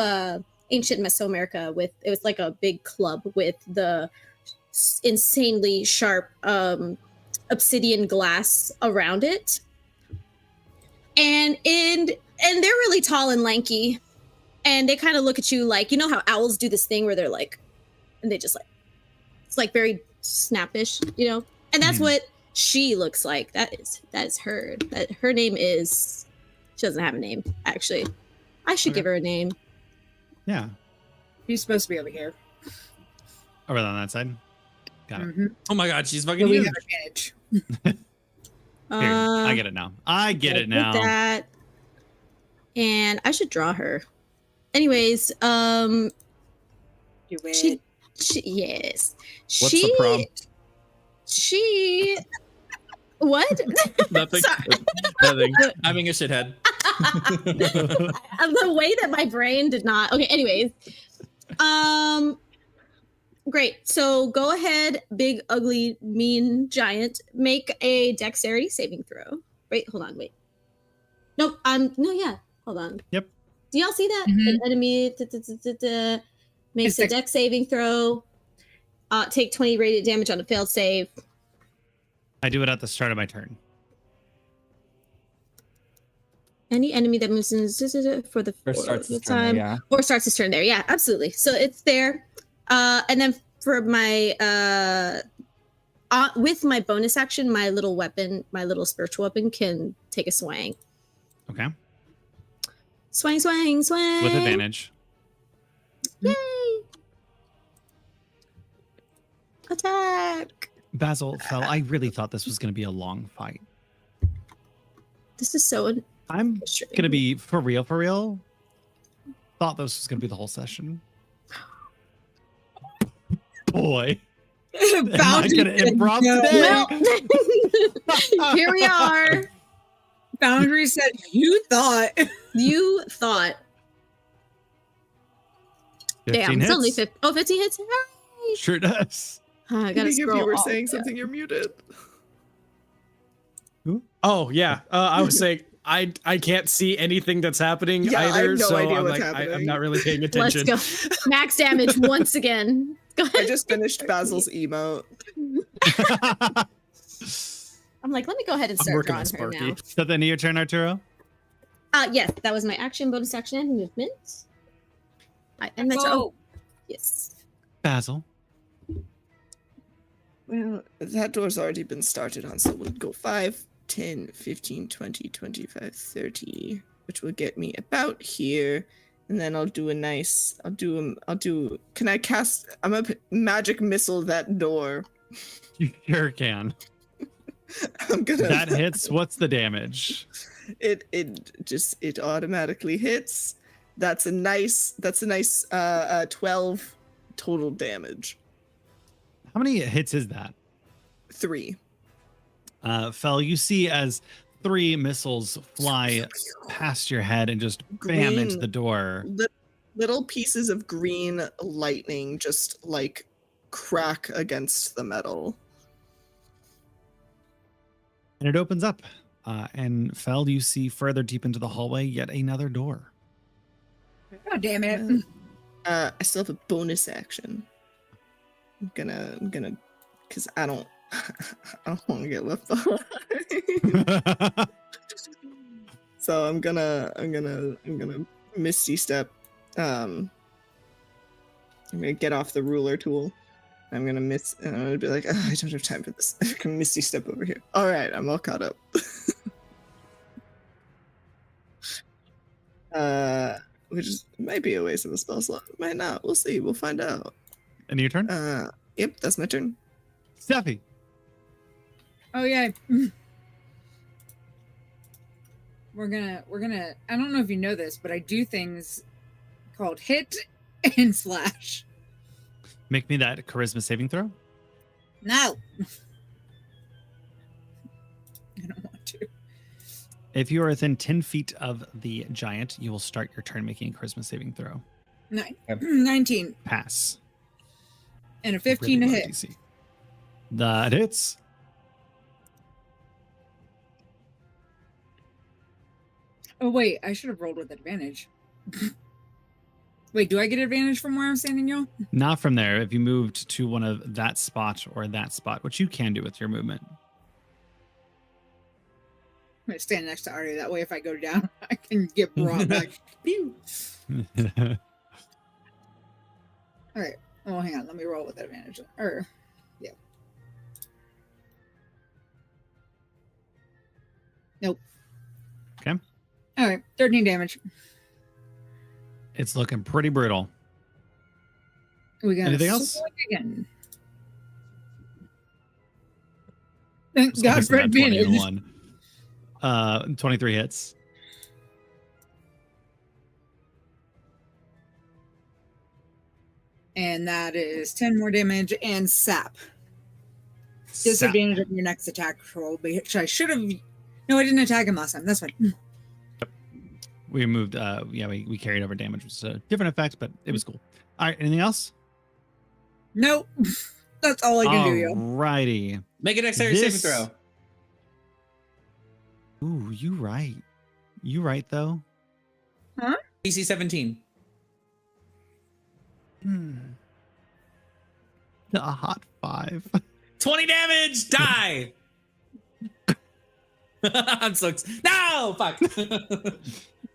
ancient Mesoamerica. With it was like a big club with the insanely sharp obsidian glass around it, and they're really tall and lanky, and they kind of look at you like, you know how owls do this thing where they're like, and they just like, it's like very snappish, you know. And that's what she looks like. That is her. That her name is. She doesn't have a name, actually. I should give her a name. Yeah. He's supposed to be over here. Over on that side. Got it. Mm-hmm. Oh my god, she's fucking We huge. have advantage. Here, I get it now. I get it now. That, and I should draw her. Anyways, Do it. she yes. What's the prompt? She what? Nothing. Sorry. Nothing. Having a shithead. The way that my brain did not. Okay, anyways. Great. So go ahead, big, ugly, mean giant. Make a dexterity saving throw. Wait, hold on, wait. Nope. No, yeah. Hold on. Yep. Do y'all see that? Mhm. An enemy makes a It's dex saving throw. Take 20 radiant damage on a failed save. I do it at the start of my turn. Any enemy that moves for the First starts the this turn, yeah. or starts his turn there. Yeah, absolutely. So it's there. And then for my with my bonus action, my little weapon, my little spiritual weapon can take a swing. Okay. Swing, swing, swing. With advantage. Yay! Attack. Basil fell. I really thought this was going to be a long fight. This is so I'm frustrating. going to be for real. Thought this was going to be the whole session. Boy. Am I going to improv today? Well, here we are. Boundary said, "You thought." You thought. 15 Damn, hits. it's only 15. Oh, 15 hits. Hooray! Sure does. I gotta If scroll. you were all- saying something, you're muted. Oh yeah, I was saying I can't see anything that's happening Yeah, I either, have no so idea I'm what's like I'm happening. not really paying Let's attention. go. Max damage once again. Go I ahead. just finished Basil's emote. I'm like, let me go ahead and I'm start working drawing on her Sparky. now. Is that the end of your turn, Arturo? Yes, that was my action, bonus action, and movement. And my turn. Oh, yes. Basil. Well, that door's already been started on, so we'll go 5, 10, 15, 20, 25, 30, which will get me about here. And then I'll do a nice, can I cast, I'm a magic missile that door. You sure can. I'm gonna. That hits. What's the damage? It automatically hits. That's a nice 12 total damage. How many hits is that? 3. Fel, you see as 3 missiles fly past your head and just bam into Green. the door. Little pieces of green lightning just like crack against the metal. And it opens up. And Fel, you see further deep into the hallway yet another door. Oh, damn it. I still have a bonus action. I'm gonna, because I don't want to get left behind. So I'm gonna Misty Step, I'm gonna get off the ruler tool. I'm gonna and I'm gonna be like, I don't have time for this. I'm gonna misty step over here. All right, I'm all caught up. Which might be a waste of a spell slot. Might not. We'll see. We'll find out. And your turn? Yep, that's my turn. Steffi. Oh yeah. We're gonna I don't know if you know this, but I do things called hit and slash. Make me that charisma saving throw. No. I don't want to. If you are within 10 feet of the giant, you will start your turn making a charisma saving throw. 19. Pass. And a 15 Really to low hit. DC. That hits. Oh wait, I should have rolled with advantage. Wait, do I get advantage from where I'm standing, y'all? Not from there. If you moved to one of that spot or that spot, which you can do with your movement. I'm gonna stand next to Artie. That way, if I go down, I can get brought back. Pew! All right. Oh, hang on. Let me roll with advantage. Yeah. Nope. Okay. All right. 13 damage. It's looking pretty brutal. We got Anything else? Again. Thank Just God focus for on that 20 and advantage. 1. 23 hits. And that is 10 more damage and sap. Sap. Disadvantage of your next attack roll, which I should have. No, I didn't attack him last time. That's fine. We moved, we carried over damage. It was a different effect, but it was cool. All right, anything else? Nope. That's all I can do, yo. Alrighty. Make a dexterity saving This- throw. Ooh, you right. You right, though. DC 17. A hot 5. 20 damage. Die. I'm so no fuck. Damn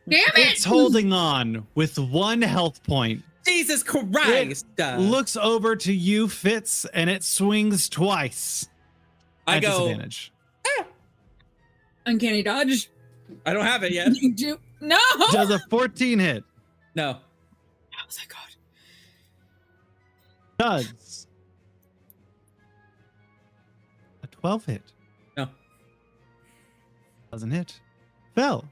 it! It's holding on with 1 health point. Jesus Christ. Looks over to you, Fitz, and it swings twice. I At go. disadvantage. Uncanny dodge. I don't have it yet. No! Does a 14 hit? No. Oh my God. Does a 12 hit? No. Doesn't hit. Fell.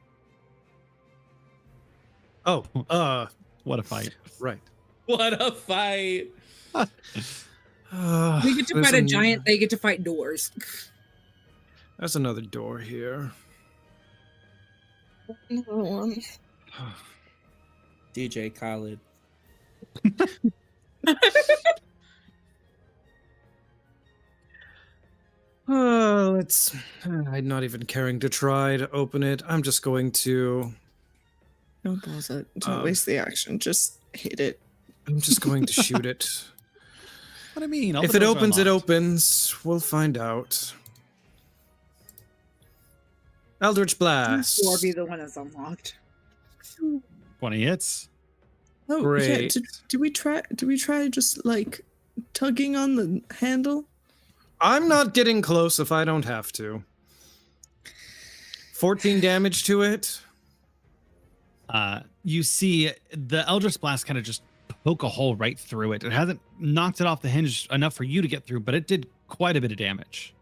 Oh, What a fight. right. What a fight. We get to There's fight a giant, they get to fight doors. There's another door here. Another one. DJ Khaled. I'm not even caring to try to open it. I'm just going to. Don't pause it. Don't waste the action. Just hit it. I'm just going to shoot it. What do I mean? All If the it doors are opens, it unlocked. opens. We'll find out. Eldritch Blast. Door be the one that's unlocked. 20 hits. Oh, yeah. Great. Do we try just like tugging on the handle? I'm not getting close if I don't have to. 14 damage to it. You see the Eldritch Blast kind of just poke a hole right through it. It hasn't knocked it off the hinge enough for you to get through, but it did quite a bit of damage.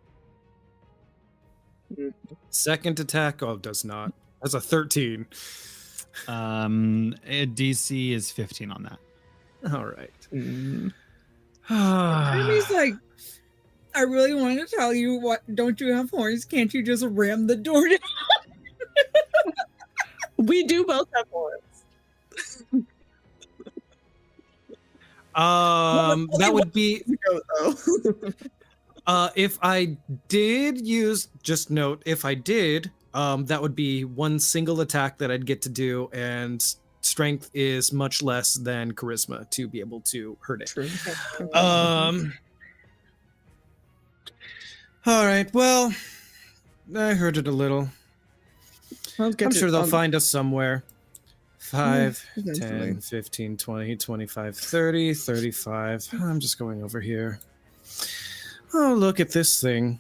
Second attack. Oh, it does not. That's a 13. DC is 15 on that. All right. He's like, I really wanted to tell you what. Don't you have horns? Can't you just ram the door down? We do both have horns. That would be Go, though. if I did use. Just note, if I did, that would be one single attack that I'd get to do, and strength is much less than charisma to be able to hurt it. True. All right. Well, I heard it a little. I'll get I'm it sure they'll on- find us somewhere. 5, Eventually. 10, 15, 20, 25, 30, 35. I'm just going over here. Oh, look at this thing.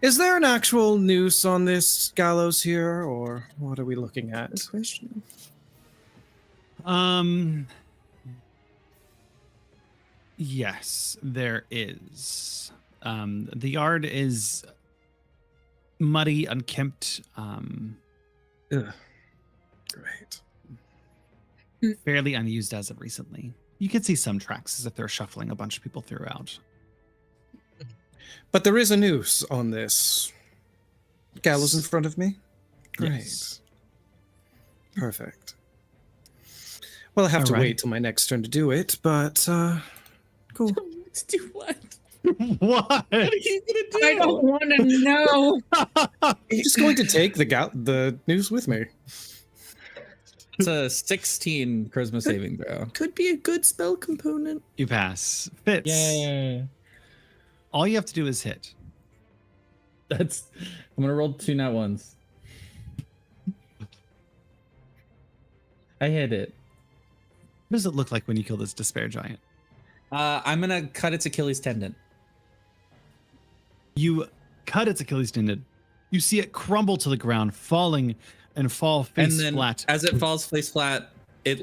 Is there an actual noose on this gallows here, or what are we looking at? Good question. Yes, there is. The yard is muddy, unkempt, Ugh. Great. fairly unused as of recently. You can see some tracks as if they're shuffling a bunch of people throughout. But there is a noose on this gallows in front of me? Great. Yes. Perfect. Well, I have to All right. wait till my next turn to do it, but cool. Let's do what? What? What are you gonna do? I don't want to know. I'm just going to take the noose with me. It's a 16 charisma saving throw. Could be a good spell component. You pass. Fitz. Yay. All you have to do is hit. I'm gonna roll 2 nat ones. I hit it. What does it look like when you kill this despair giant? I'm gonna cut its Achilles tendon. You cut its Achilles tendon. You see it crumble to the ground, falling and fall face And then flat. as it falls face flat, I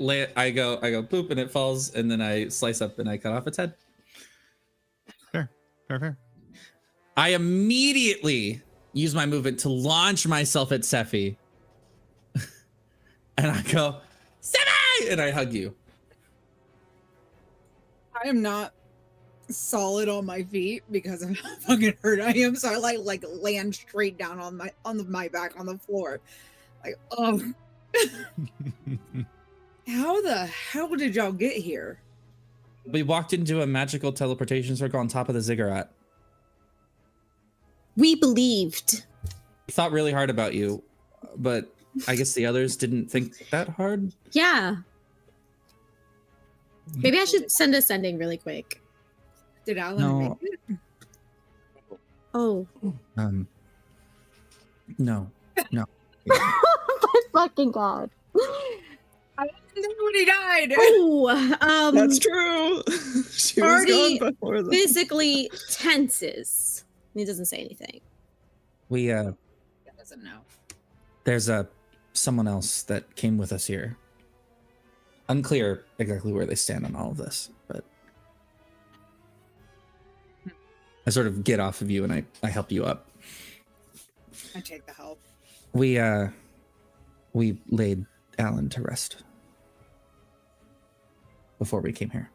go boop, and it falls, and then I slice up and I cut off its head. Fair. I immediately use my movement to launch myself at Sephi. And I go, Sephi! And I hug you. I am not solid on my feet because of how fucking hurt I am. So I like land straight down on my back on the floor. Like, oh, how the hell did y'all get here? We walked into a magical teleportation circle on top of the ziggurat. We believed. We thought really hard about you, but I guess the others didn't think that hard. Yeah. Maybe I should send a sending really quick. Did Alan No. make it? Oh. No. My fucking god. Nobody died. Oh, That's true. She was already gone before that. physically tenses. He doesn't say anything. We That doesn't know. there's someone else that came with us here. Unclear exactly where they stand on all of this, but I sort of get off of you and I help you up. I take the help. We laid Alan to rest before we came here.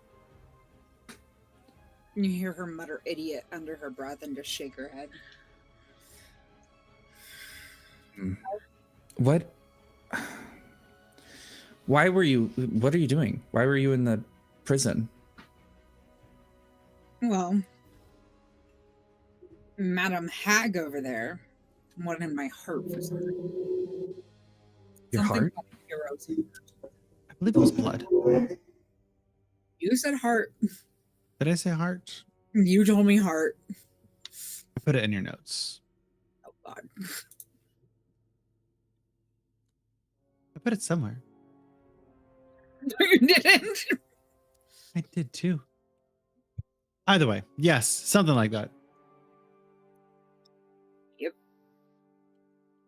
You hear her mutter "idiot" under her breath and just shake her head. What? Why were you? What are you doing? Why were you in the prison? Well, Madam Hag over there wanted my heart for something. Your Something heart? called Heroes. I believe it was blood. You said heart. Did I say heart? You told me heart. I put it in your notes. Oh God. I put it somewhere. You didn't. I did too. Either way, yes, something like that.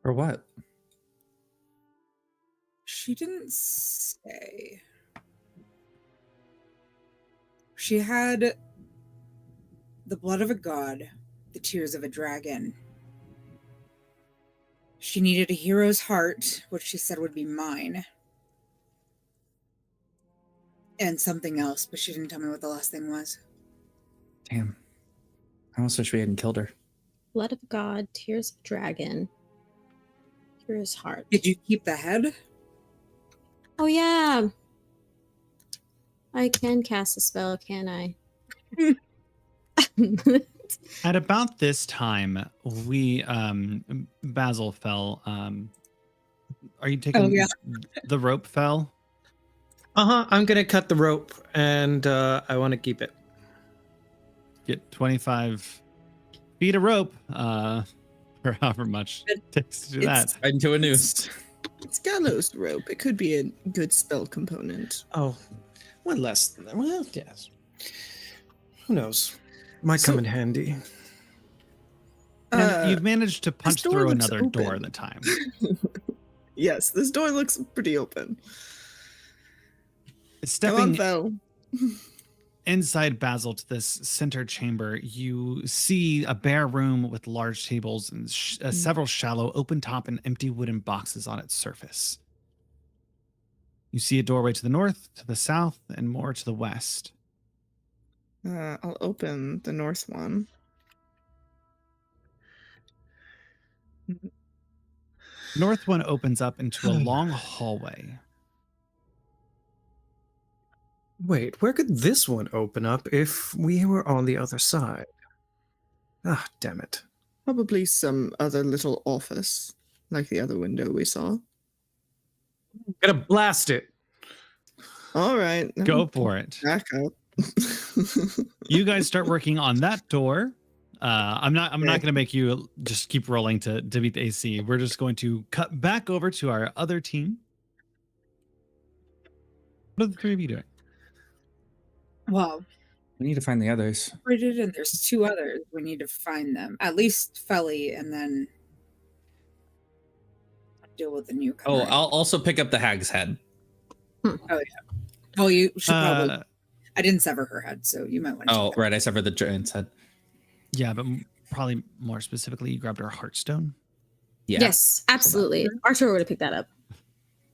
Or what? She didn't say. She had the blood of a god, the tears of a dragon. She needed a hero's heart, which she said would be mine. And something else, but she didn't tell me what the last thing was. Damn. I almost wish we hadn't killed her. Blood of God, tears of dragon. Here's heart. Did you keep the head? Oh yeah. I can cast a spell, can I? At about this time, we Basil fell. Are you taking the rope fell? I'm gonna cut the rope, and I want to keep it. Get 25 feet of rope, or however much it takes to do that. Into a noose. It's gallows rope. It could be a good spell component. Oh, one less. Well, yes. Who knows? Might come in handy. And you've managed to punch door through looks another door open. at the time. Yes, this door looks pretty open. Come on, Stepping Vel. inside Basil to this center chamber, you see a bare room with large tables and several shallow, open top and empty wooden boxes on its surface. You see a doorway to the north, to the south, and more to the west. I'll open the north one. North one opens up into a long hallway. Wait, where could this one open up if we were on the other side? Ah, damn it. Probably some other little office, like the other window we saw. Gotta blast it. All right. Go for it. Back up. You guys start working on that door. I'm not going to make you just keep rolling to beat the AC. We're just going to cut back over to our other team. What are the three of you doing? Well, We need to find the others. separated, and there's two others. We need to find them. At least Felly, and then deal with the newcomer. Oh, I'll also pick up the hag's head. Well, you should probably. Uh, I didn't sever her head, so you might want to. Oh, right. I severed the giant's head. yeah, but probably more specifically, you grabbed our heartstone. Yeah. Yes, absolutely. Arturo would have picked that up.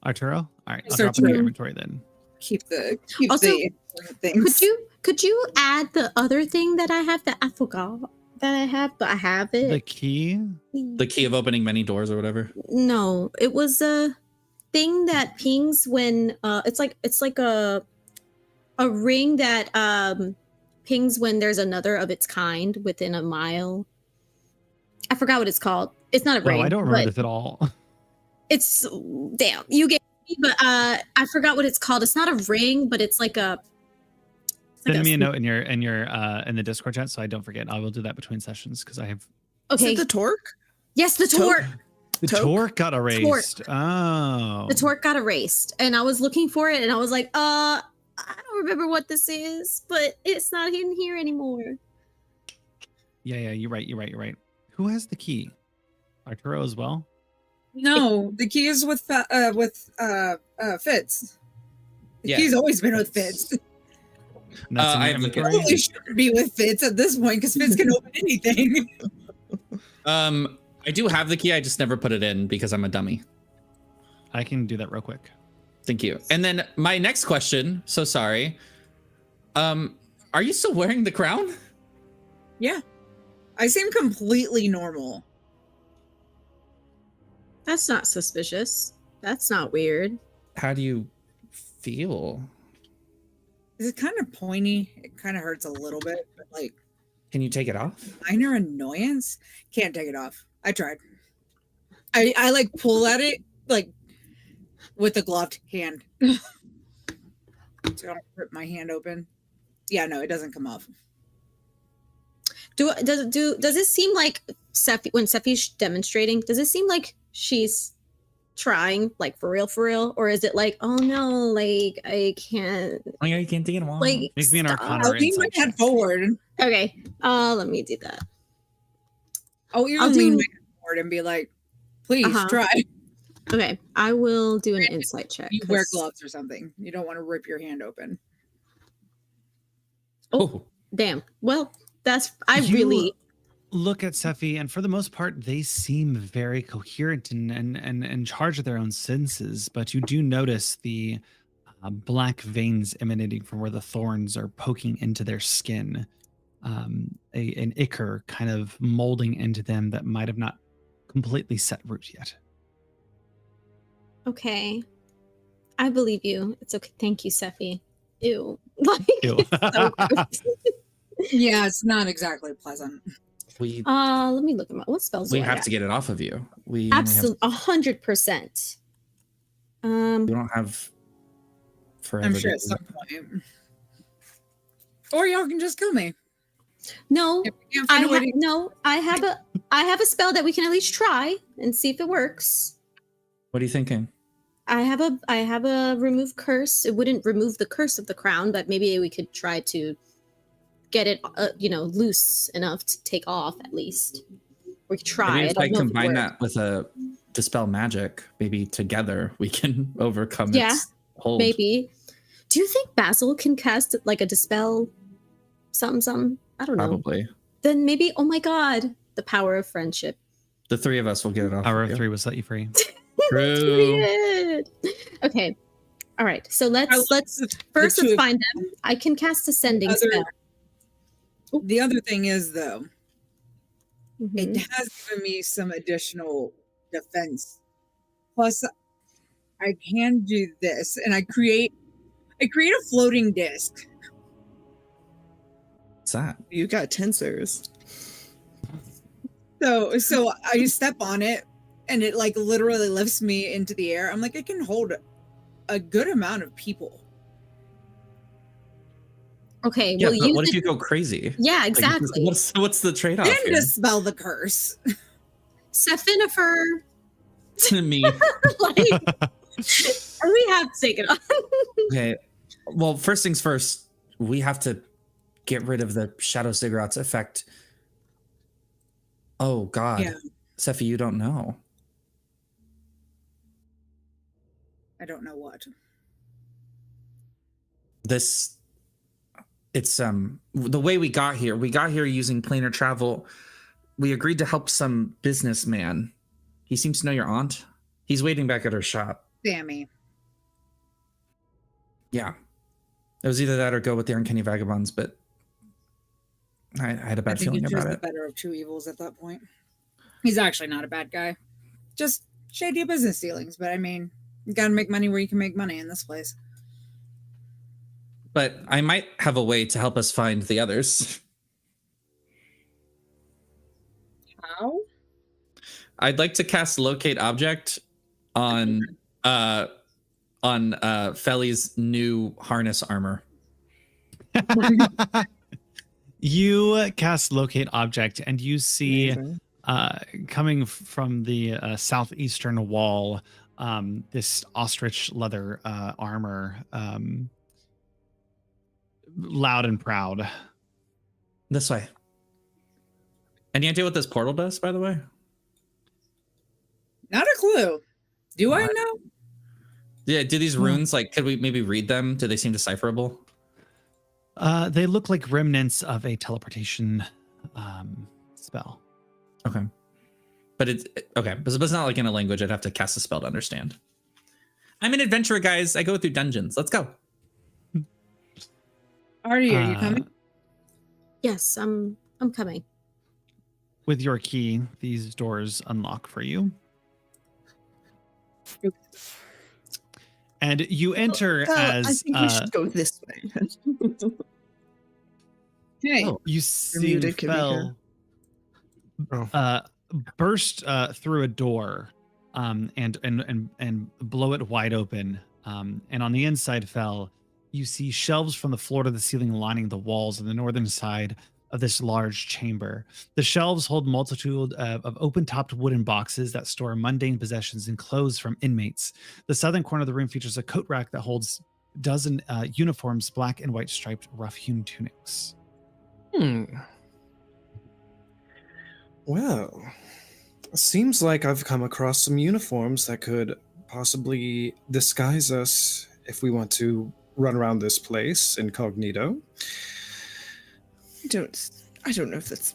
Arturo? All right, I'll Sir, drop it in your true. inventory then. keep the Also, important things. Could you add the other thing that I have that I forgot that I have, but I have The it? key? The key of opening many doors or whatever. No, it was a thing that pings when it's like a ring that pings when there's another of its kind within a mile. I forgot what it's called. It's not a ring. Well, I don't remember but this at all. It's damn. You gave me, but I forgot what it's called. It's not a ring, but it's like a. Send me a note in the Discord chat so I don't forget. I will do that between sessions because I have Is Okay. it the torque? Yes, the torque. the Toke? torque got erased. Oh, The torque got erased, and I was looking for it, and I was like, I don't remember what this is, but it's not in here anymore. Yeah, you're right. Who has the key? Arturo as well. No, the key is with Fitz. The Yeah. key's always been with Fitz. And that's in I your have the key. inventory? Probably shouldn't be with Fitz at this point because Fitz can open anything. I do have the key. I just never put it in because I'm a dummy. I can do that real quick. Thank you. And then my next question. So sorry. Are you still wearing the crown? Yeah, I seem completely normal. That's not suspicious. That's not weird. How do you feel? Is it kind of pointy? It kind of hurts a little bit, but like Can you take it off? minor annoyance. Can't take it off. I tried. I like pull at it like with a gloved hand. So I don't rip my hand open. Yeah, no, it doesn't come off. Does it seem like when Sephi's demonstrating? Does it seem like she's trying, like for real, or is it like, oh no, like I can't, Oh yeah, you can't take it off. like Make me an stop. Arcana I'll or lean my insight head check. forward. Okay, let me do that. I'll even I'll lean do- my head forward and be like, please Uh-huh. try. Okay, I will do an insight check. You wear 'cause- gloves or something. You don't want to rip your hand open. Oh, Damn. Well, I You really. look at Sephi, and for the most part, they seem very coherent and in charge of their own senses. But you do notice the black veins emanating from where the thorns are poking into their skin. An ichor kind of molding into them that might have not completely set root yet. Okay. I believe you. It's okay. Thank you, Sephi. Ew. Like, Ew. it's so gross. Yeah, it's not exactly pleasant. we Let me look at what spells we do I have to get it off of you. We Absolutely, 100%. we don't have forever. I'm to sure at do some that. point. Or y'all can just kill me. No, If we can't find a way to- I have a spell that we can at least try and see if it works. What are you thinking? I have a remove curse. It wouldn't remove the curse of the crown, but maybe we could try to get it, loose enough to take off at least. We could try. Maybe I if don't I know if it combine works. that with a dispel magic, maybe together we can overcome Yeah, its hold. Maybe. Do you think Basil can cast like a dispel something? I don't know. Probably. Then maybe, oh my god, the power of friendship. The three of us will get it off. Power of of you. 3 will set you free. True. Period. Okay. All right. So I like let's the first two let's of- find them. I can cast ascending spell. The other thing is, though, Mhm. it has given me some additional defense. Plus, I can do this, and I create a floating disc. What's that? You got tensors. So I step on it, and it like literally lifts me into the air. I'm like, it can hold a good amount of people. Okay. Yeah, Well, but use what if it. you go crazy? Yeah, Like, exactly. what's the trade-off Then here? dispel the curse. Sephinifer. Me. Like, and we have to take it off. Okay. Well, first things first, we have to get rid of the Shadow Ziggurat's effect. Oh God. Yeah. Sephi, you don't know. I don't know what. It's the way we got here using planar travel. We agreed to help some businessman. He seems to know your aunt. He's waiting back at her shop. Sammy. Yeah. It was either that or go with the Uncanny Vagabonds, but I had a I bad think feeling you chose about the it. better of two evils at that point. He's actually not a bad guy. Just shady business dealings. But I mean, you gotta make money where you can make money in this place. But I might have a way to help us find the others. How? I'd like to cast Locate Object on Feli's new harness armor. You cast Locate Object, and you see Amazing. coming from the southeastern wall this ostrich leather armor, loud and proud. This way. Any idea what this portal does, by the way? Not a clue. Do I What? know? Yeah, do these runes, like, could we maybe read them? Do they seem decipherable? They look like remnants of a teleportation spell. Okay. But it's not like in a language I'd have to cast a spell to understand. I'm an adventurer, guys. I go through dungeons. Let's go. Artie, are you coming? Yes, I'm coming. With your key, these doors unlock for you. And you enter I as think we should go this way. Hey, you see muted, Kimiko. Fel burst through a door and blow it wide open. And on the inside, Fel, you see shelves from the floor to the ceiling lining the walls on the northern side of this large chamber. The shelves hold multitude of open-topped wooden boxes that store mundane possessions and clothes from inmates. The southern corner of the room features a coat rack that holds a dozen uniforms, black and white striped rough-hewn tunics. Well, seems like I've come across some uniforms that could possibly disguise us if we want to run around this place incognito. I don't know if that's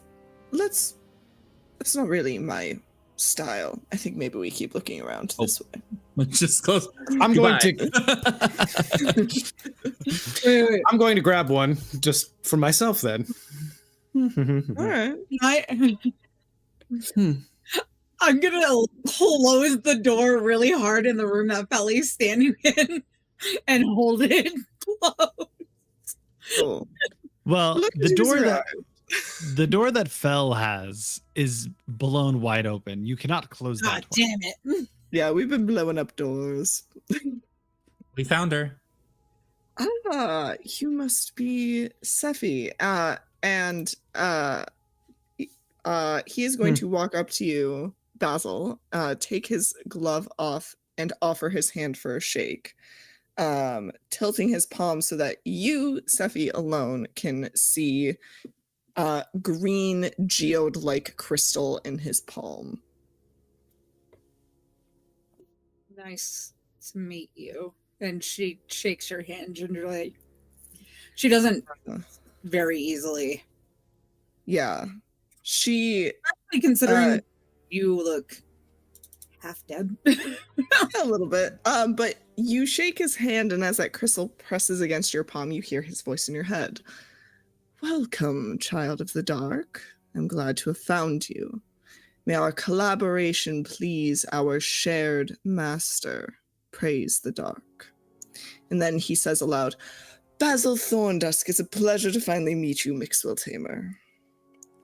not really my style. I think maybe we keep looking around this way. Let's just close. I'm going to wait. I'm going to grab one just for myself then. All right. I'm gonna close the door really hard in the room that Felly's standing in and hold it closed. Cool. Well, Look the who's door that arrived. the door that Fel has is blown wide open. You cannot close God that one. damn it. Yeah, we've been blowing up doors. We found her. You must be Sephi. And he is going to walk up to you, Basil, take his glove off and offer his hand for a shake, tilting his palm so that you, Sephi, alone can see green geode-like crystal in his palm. Nice to meet you. And she shakes your hand gingerly. She doesn't very easily. Yeah. She, considering you look half dead. a little bit, but you shake his hand, and as that crystal presses against your palm, you hear his voice in your head. Welcome, child of the dark. I'm glad to have found you. May our collaboration please our shared master. Praise the dark. And then he says aloud, Basil Thorndusk, it's a pleasure to finally meet you, Mixwell Tamer.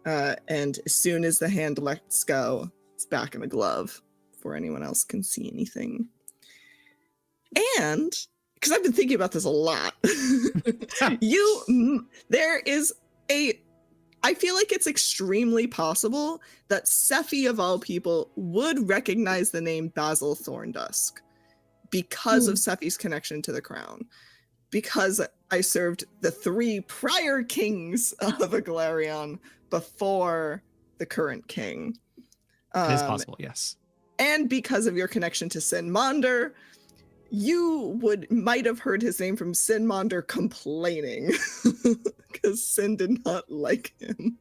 And as soon as the hand lets go, it's back in the glove before anyone else can see anything. And, because I've been thinking about this a lot, I feel like it's extremely possible that Sephi, of all people, would recognize the name Basil Thorndusk because of Sephi's connection to the crown. Because I served the 3 prior kings of Aglarion before the current king. It is possible, yes. And because of your connection to Sinmander, you might have heard his name from Sinmander complaining because Sin did not like him.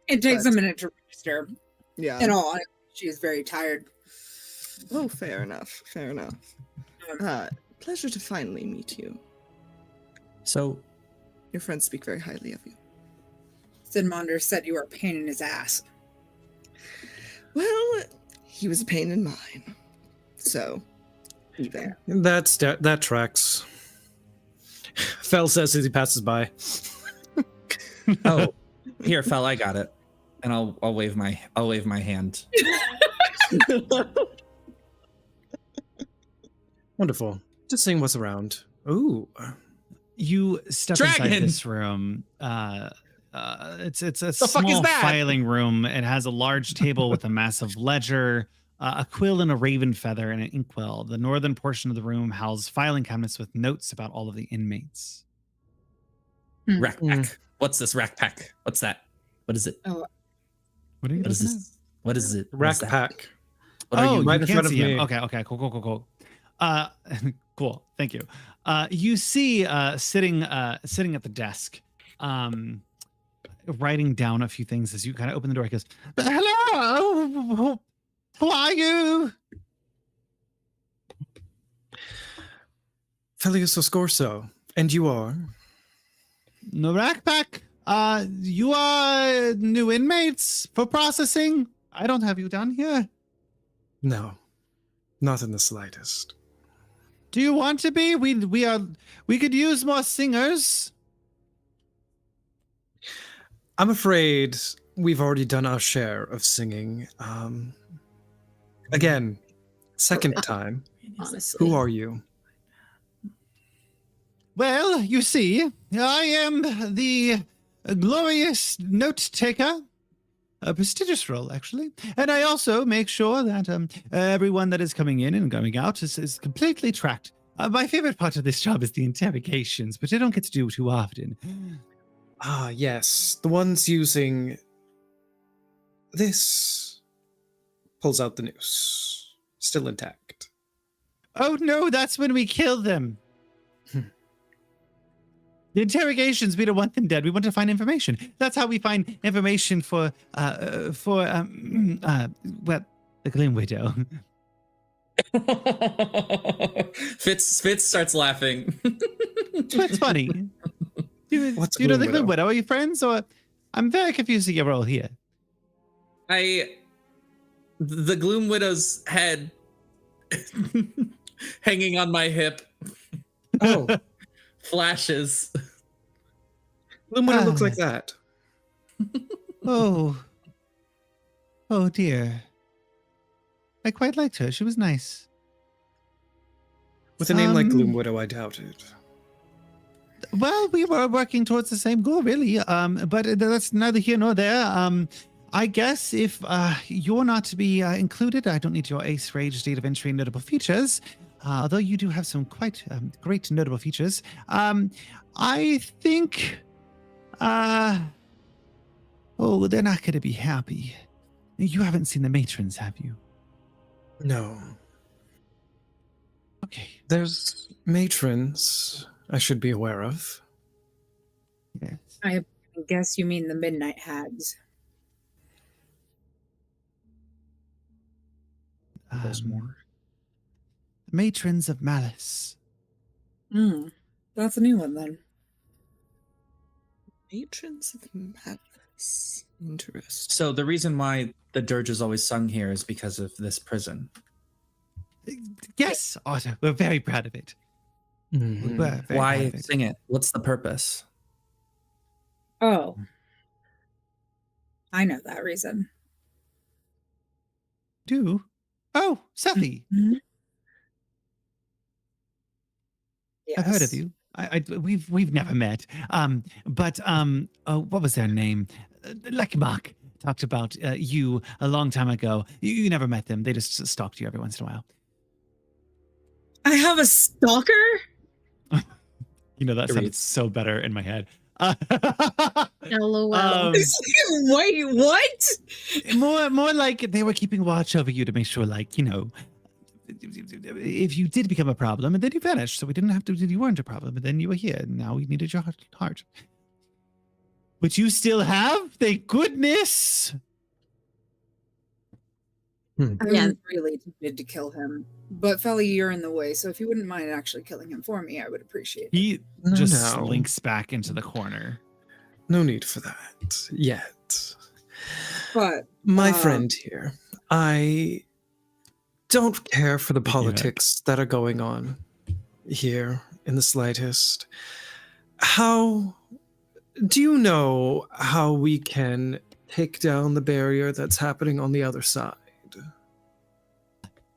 It takes a minute to register. Yeah. And all, she is very tired. Oh, fair enough. Fair enough. Pleasure to finally meet you. So, Your friends speak very highly of you. Sinmander said you were a pain in his ass. Well, he was a pain in mine. So, even. That tracks. Fel says as he passes by. oh, here, Fel, I got it, and I'll wave my hand. Wonderful. Just seeing what's around. Ooh. You step Dragon! inside this room. It's a The fuck is small that? filing room. It has a large table with a massive ledger, a quill and a raven feather, and an inkwell. The northern portion of the room houses filing cabinets with notes about all of the inmates. Rack pack. What's this rack pack? What's that? What is it? Oh, What are you What is looking this? What is it? What Rack is that? pack. What are Oh, you? right you in can't front of see him. me. Okay, cool. Cool. Thank you. You see sitting at the desk, writing down a few things as you kind of open the door. He goes, "Hello, who are you?" Felius Oscorso. And you are? No backpack. You are new inmates for processing. I don't have you down here. No. Not in the slightest. Do you want to be? We could use more singers. I'm afraid we've already done our share of singing. Again, second time. Honestly. Who are you? Well, you see, I am the glorious note taker. A prestigious role, actually. And I also make sure that everyone that is coming in and going out is completely tracked. My favorite part of this job is the interrogations, but I don't get to do it too often. Ah, yes. The ones using this pulls out the noose. Still intact. Oh no, that's when we kill them. The interrogations, we don't want them dead. We want to find information. That's how we find information for the Gloom Widow. Fitz starts laughing. It's funny. Do What's you know the Gloom Gloom Widow? Widow? Are you friends? Or I'm very confused at your role here. The Gloom Widow's head hanging on my hip Oh, flashes. Gloom Widow looks like that. Oh dear. I quite liked her. She was nice. With a name like Um, Gloom Widow, I doubt it. Well, we were working towards the same goal, really. But that's neither here nor there. I guess if you're not to be included, I don't need your ace, rage, date of entry, notable features. Although you do have some quite great notable features. I think. Oh, they're not going to be happy. You haven't seen the matrons, have you? No. Okay. There's matrons I should be aware of. Yes. I guess you mean the Midnight Hags. There's more. Matrons of Malice. That's a new one then. Matrons of Madness. Interesting. So the reason why the dirge is always sung here is because of this prison. Yes, Otto. We're very proud of it. Mhm. We're very proud Why of it. sing it? What's the purpose? Oh. I know that reason. Do? Oh, Sethi. Yes. I've heard of you. We've never met. But what was their name? Lucky Mark talked about you a long time ago. You never met them. They just stalked you every once in a while. I have a stalker? You know, that Agreed. sounded so better in my head. LOL. Wait, what? More like they were keeping watch over you to make sure, like, you know, if you did become a problem and then you vanished, so we didn't have to, you weren't a problem, and then you were here, and now we needed your heart. Which you still have, thank goodness. I Yeah. was really tempted to kill him. But Felly, you're in the way, so if you wouldn't mind actually killing him for me, I would appreciate it. He No, just no. slinks back into the corner. No need for that yet. But My friend here, I don't care for the politics that are going on here in the slightest. How do you know how we can take down the barrier that's happening on the other side?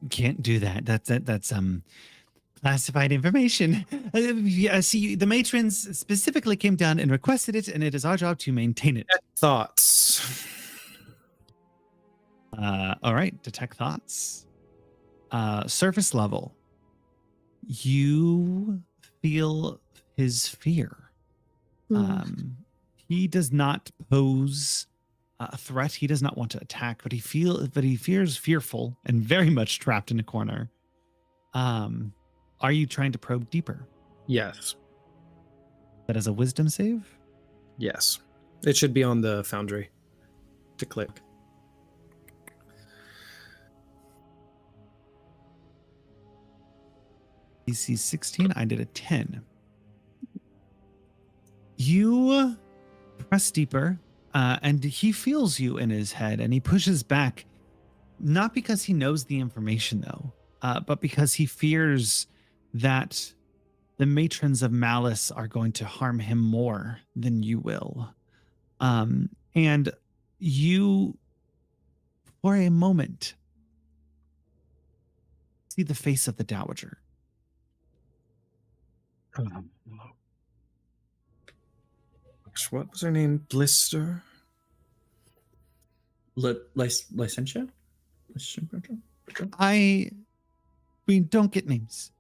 Can't do that. That's classified information. See, the matrons specifically came down and requested it, and it is our job to maintain it. Thoughts? All right, detect thoughts. Surface level. You feel his fear. He does not pose a threat. He does not want to attack, but he fears fearful and very much trapped in a corner. Are you trying to probe deeper? Yes. That is a wisdom save? Yes. It should be on the foundry to click. DC 16. I did a 10. You press deeper, and he feels you in his head, and he pushes back, not because he knows the information, though, but because he fears that the matrons of Malice are going to harm him more than you will. And you, for a moment, see the face of the Dowager. What was her name? Blister? Licentia? We don't get names.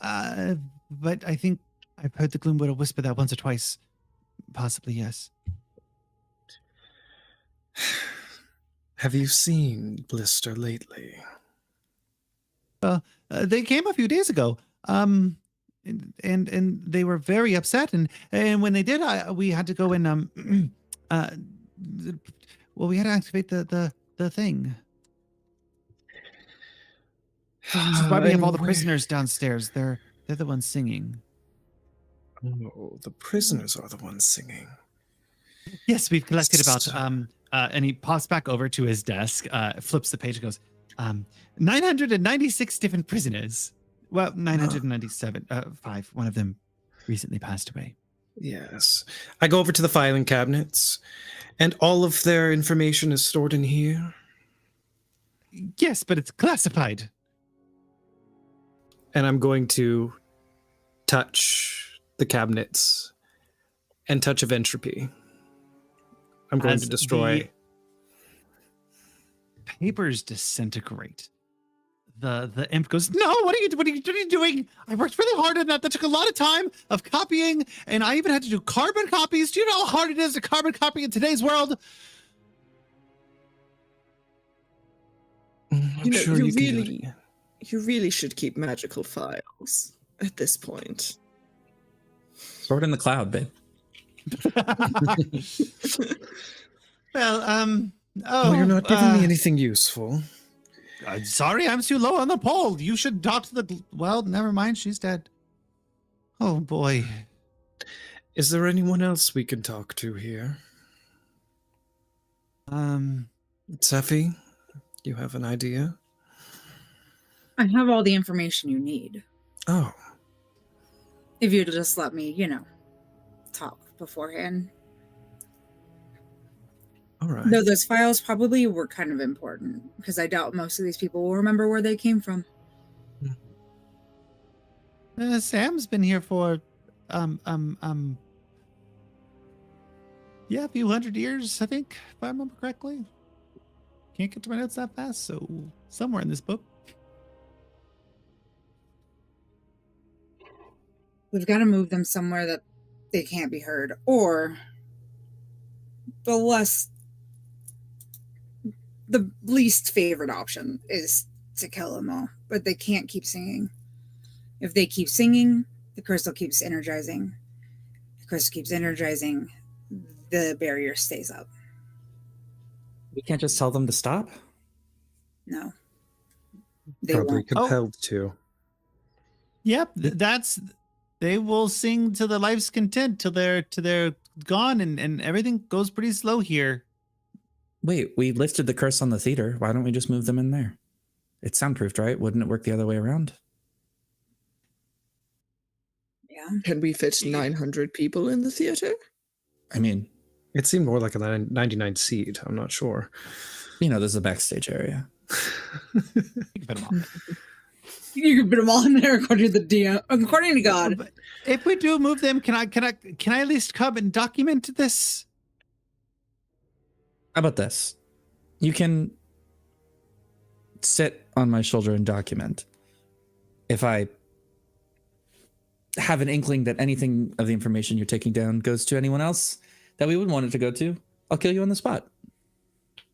But I think I've heard the Gloom Widow whisper that once or twice. Possibly, yes. Have you seen Blister lately? They came a few days ago. And they were very upset. And when they did, we had to go and we had to activate the thing. Which is why we have all the prisoners downstairs. They're the ones singing. Oh, the prisoners are the ones singing. Yes, we've collected about and he pops back over to his desk, flips the page and goes, 996 different prisoners. Well, 997. 5. One of them recently passed away. Yes. I go over to the filing cabinets, and all of their information is stored in here. Yes, but it's classified. And I'm going to touch the cabinets and touch of entropy. I'm going As to destroy. papers disintegrate. The imp goes, no, what are you doing? I worked really hard on that. That took a lot of time of copying, and I even had to do carbon copies. Do you know how hard it is to carbon copy in today's world? I'm sure you can do it. You really should keep magical files at this point. Store it in the cloud, babe. Well, Well, you're not giving me anything useful. Sorry, I'm too low on the pole. You should talk to the. Well, never mind. She's dead. Oh boy. Is there anyone else we can talk to here? Seffi, you have an idea? I have all the information you need. Oh, If you'd just let me, talk beforehand. all right. Though those files probably were kind of important, because I doubt most of these people will remember where they came from. Sam's been here for, yeah, a few hundred years, I think, if I remember correctly. Can't get to my notes that fast, so somewhere in this book. We've got to move them somewhere that they can't be heard, or the least favorite option is to kill them all, but they can't keep singing. If they keep singing, the crystal keeps energizing. The crystal keeps energizing, the barrier stays up. We can't just tell them to stop? No. They Probably won't. compelled to. Yep, they will sing to their life's content till they're gone, and everything goes pretty slow here. Wait, we lifted the curse on the theater. Why don't we just move them in there? It's soundproofed, right? Wouldn't it work the other way around? Yeah. Can we fit 900 people in the theater? I mean, It seemed more like a 99 seat. I'm not sure. there's a backstage area. You can fit 'em all. You can put them all in there according to the DM, according to God. But if we do move them, can I at least come and document this? How about this? You can sit on my shoulder and document. If I have an inkling that anything of the information you're taking down goes to anyone else that we would want it to go to, I'll kill you on the spot.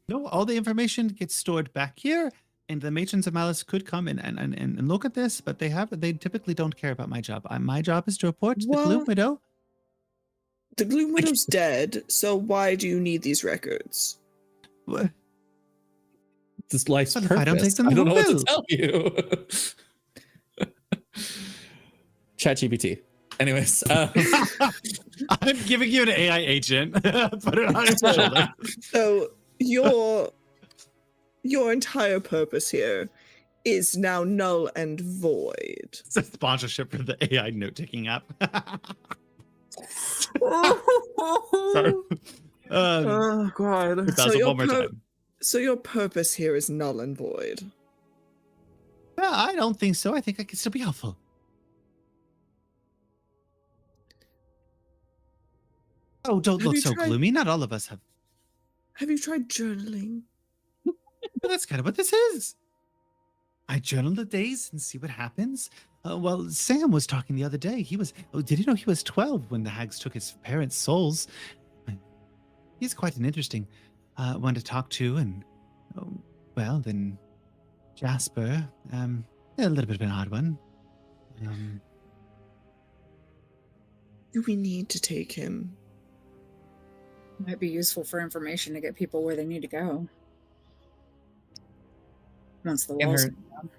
No, all the information gets stored back here, and the matrons of malice could come and look at this, but they typically don't care about my job. My job is to report to the Gloom What? Widow. The Gloom Widow's dead, so why do you need these records? What? This life's But if purpose. I don't take them, I don't who know what will? to tell you. ChatGPT. Anyways, I'm giving you an AI agent. Put it on your shoulder. So your entire purpose here is now null and void. It's a sponsorship for the AI note-taking app. Sorry. Oh, God. Basil, one more time. So your purpose here is null and void. No, I don't think so. I think I can still be helpful. Oh, don't Have look you so tried- gloomy. Not all of us have. Have you tried journaling? But that's kind of what this is. I journal the days and see what happens. Well, Sam was talking the other day. Did you know he was 12 when the hags took his parents' souls? He's quite an interesting one to talk to. And, well, then Jasper, a little bit of an odd one. Do we need to take him? Might be useful for information to get people where they need to go. Once the Can't walls hurt. come down.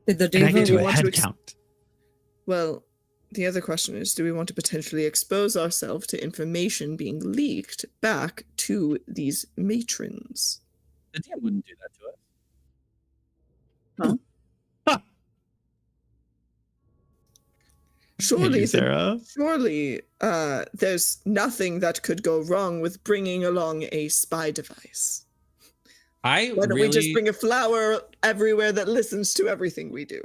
Did the Can I get do to you a want to head ex- count? Well, the other question is, do we want to potentially expose ourselves to information being leaked back to these matrons? the DM wouldn't do that to us. Surely, Sarah. there's nothing that could go wrong with bringing along a spy device. I Why don't really, we just bring a flower everywhere that listens to everything we do?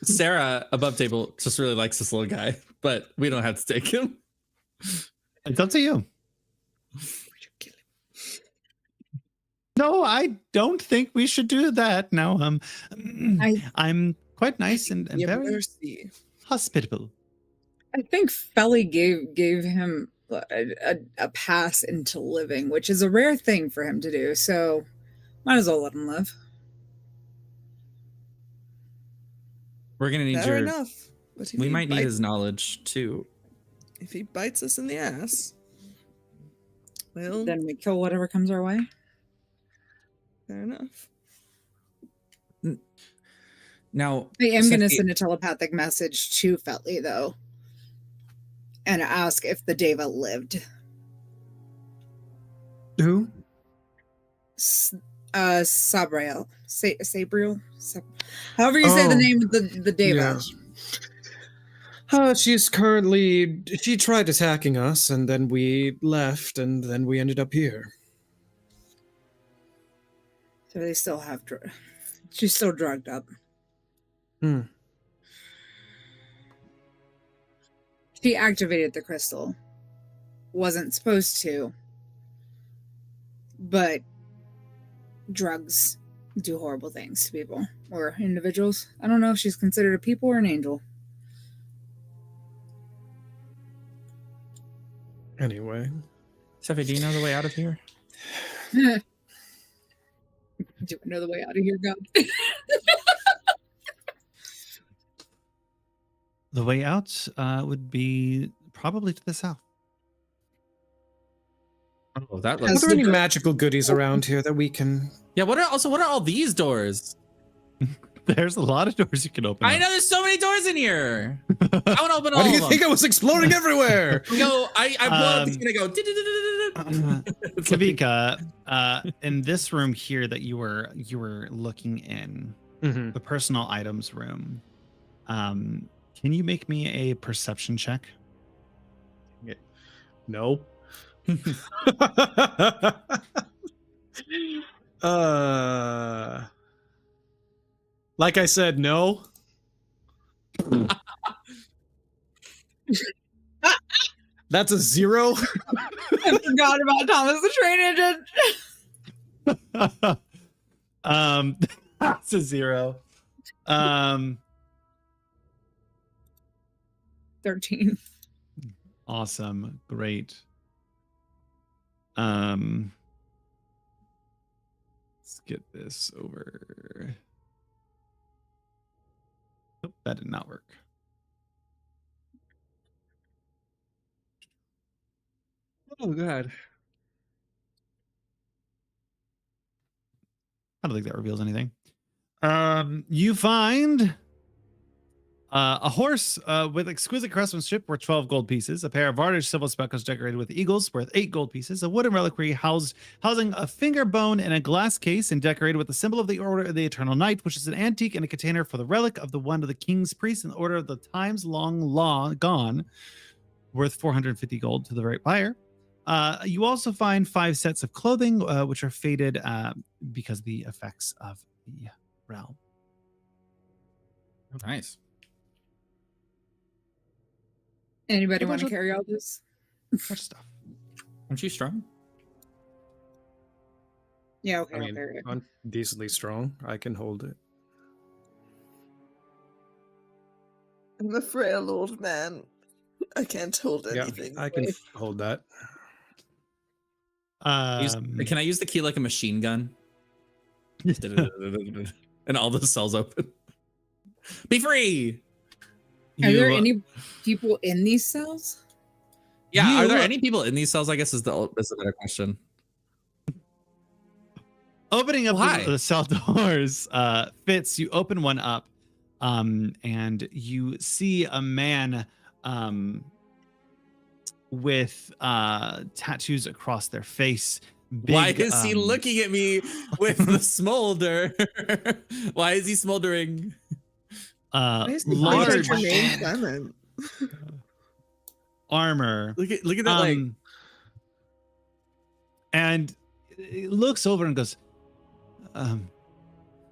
Sarah above table just really likes this little guy. but we don't have to take him. It's up to you. We should kill him. No, I don't think we should do that. No, I- I'm quite nice and Your very mercy. hospitable. I think Felly gave him a pass into living, which is a rare thing for him to do. So might as well let him live. We're gonna need Fair your. enough. But if We he might need bites- his knowledge too. If he bites us in the ass, well, Then we kill whatever comes our way. fair enough. Now I am going to Seki- send a telepathic message to Felly, though, and ask if the Deva lived. Who? Sabriel. Sabriel? However you say the Oh, name of the Deva. Yeah. She tried attacking us, and then we left, and then we ended up here. So they still have... She's still drugged up. Hmm. She activated the crystal. Wasn't supposed to. But drugs do horrible things to people or individuals. I don't know if she's considered a people or an angel. Anyway. Seffi, do you know the way out of here? Do I know the way out of here, God? The way out would be probably to the south. Oh, that Are looks. there any magical goodies around here that we can... Yeah. What are all these doors? There's a lot of doors you can open. I up. know there's so many doors in here. I want to open all Why do of you them. think I was exploding everywhere? No, I pull out the key and I go. It's like- Kavika, in this room here that you were looking in, Mhm. the personal items room, can you make me a perception check? No. Like I said, no. That's a 0. I forgot about Thomas the Train Agent. That's a 0. 13. Awesome, great. Let's get this over. Nope, that did not work. Oh, God. I don't think that reveals anything. You find a horse with exquisite craftsmanship worth 12 gold pieces, a pair of varnished silver speckles decorated with eagles worth 8 gold pieces, a wooden reliquary housing a finger bone in a glass case and decorated with the symbol of the Order of the Eternal Night, which is an antique in a container for the relic of the one of the king's priests in the Order of the Times Long Gone, worth 450 gold to the right buyer. You also find 5 sets of clothing, which are faded because of the effects of the realm. Nice. Anybody A want bunch to of- carry all this? Much stuff. Aren't you strong? Yeah, okay, I I'll mean, carry it. I'm decently strong. I can hold it. I'm a frail old man. I can't hold Yeah, anything. I can hold that. Can I use the key like a machine gun? And all the cells open. Be free. Are there You, any people in these cells? Yeah. Are there You- any people in these cells? I guess is the better question. opening up Why? the cell doors, Fitz, you open one up, and you see a man with tattoos across their face. Why Big, is he looking at me with the smolder? Why is he smoldering? Why is he large calling your name Clement? armor. Look at that like. And he looks over and goes, what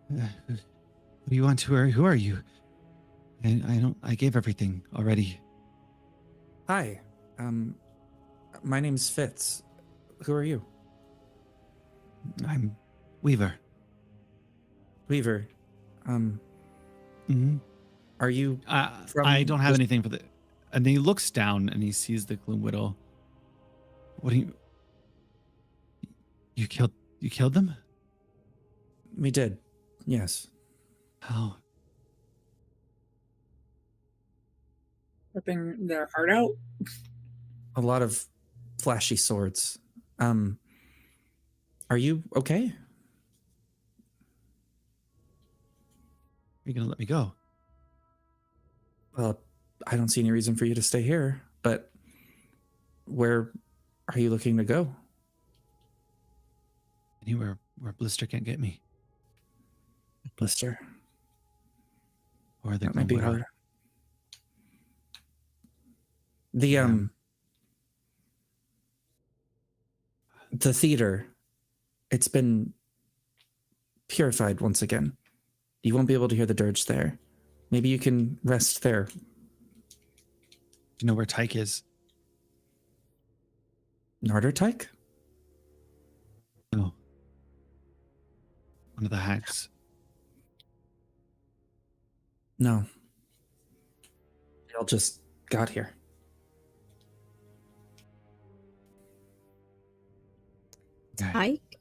do you want to? Who are you? And I gave everything already. Hi. My name's Fitz. Who are you? I'm Weaver. Weaver. Mm-hmm. Are you from I don't have the- anything for the. And then he looks down and he sees the Gloom Widow. What do you? You killed them? We did. Yes. How? Ripping their heart out. A lot of flashy swords. Are you okay? Are you gonna let me go? Well, I don't see any reason for you to stay here, but where are you looking to go? Anywhere where Blister can't get me, Blister. or the That Gloom might be Widow. hard. The Yeah. the theater, it's been purified once again. You won't be able to hear the dirge there. Maybe you can rest there. You know where Tyke is? Nardertyke? No. One of the hags. No. They all just got here. Okay. Tyke?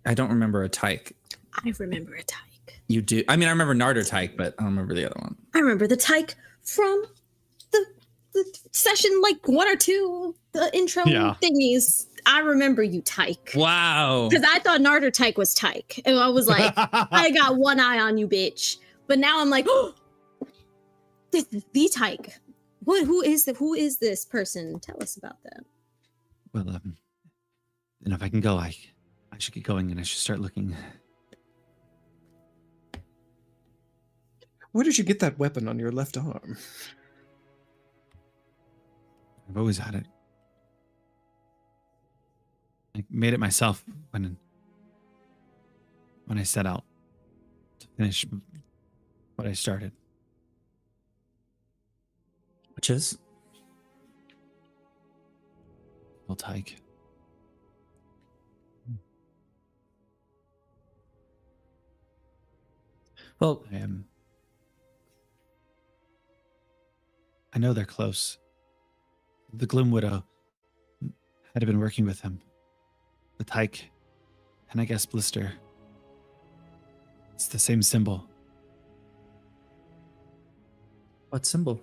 I don't remember a tyke. I remember a Tyke. You do. I mean, I remember Nardertyke, but I don't remember the other one. I remember the Tyke from the session, like 1 or 2, the intro Yeah. thingies. I remember you, Tyke. Wow. Because I thought Narder Tyke was Tyke. And I was like, I got one eye on you, bitch. But now I'm like, oh, this is the Tyke. Who is this person? Tell us about them. Well, if I can go, I should get going and I should start looking. Where did you get that weapon on your left arm? I've always had it. I made it myself when I set out to finish what I started. Which is? Well, Tyke. Well, I know they're close. The Gloom Widow had been working with him. The Tyke, and I guess Blister. It's the same symbol. what symbol?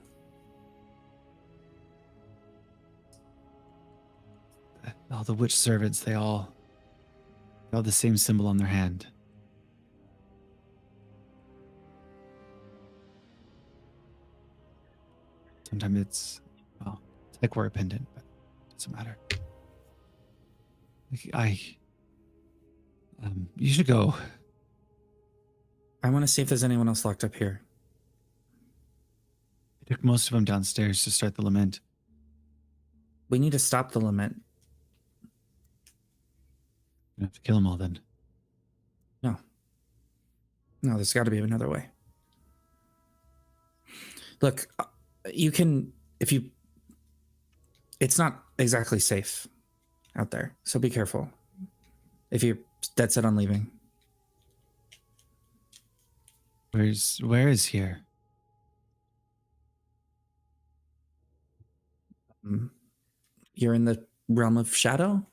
All the witch servants, they all have the same symbol on their hand. Sometimes it's like we're a pendant, but it doesn't matter. You should go. I want to see if there's anyone else locked up here. I took most of them downstairs to start the lament. We need to stop the lament. You have to kill them all then. No, there's got to be another way. Look, you can, if you, it's not exactly safe out there, so be careful if you're dead set on leaving. Where is here? You're in the realm of shadow.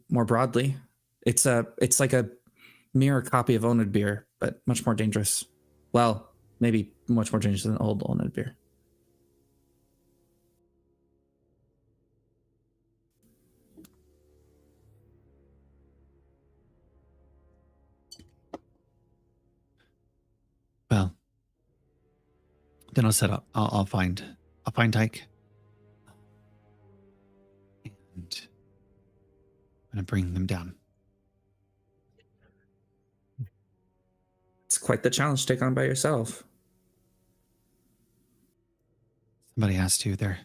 More broadly, it's like a mirror copy of Oathbreaker, but much more dangerous. Well, maybe much more dangerous than old Oathbreaker. Well, then I'll set up. I'll find Tyke. And I'm gonna bring them down. It's quite the challenge to take on by yourself. Somebody has to. They're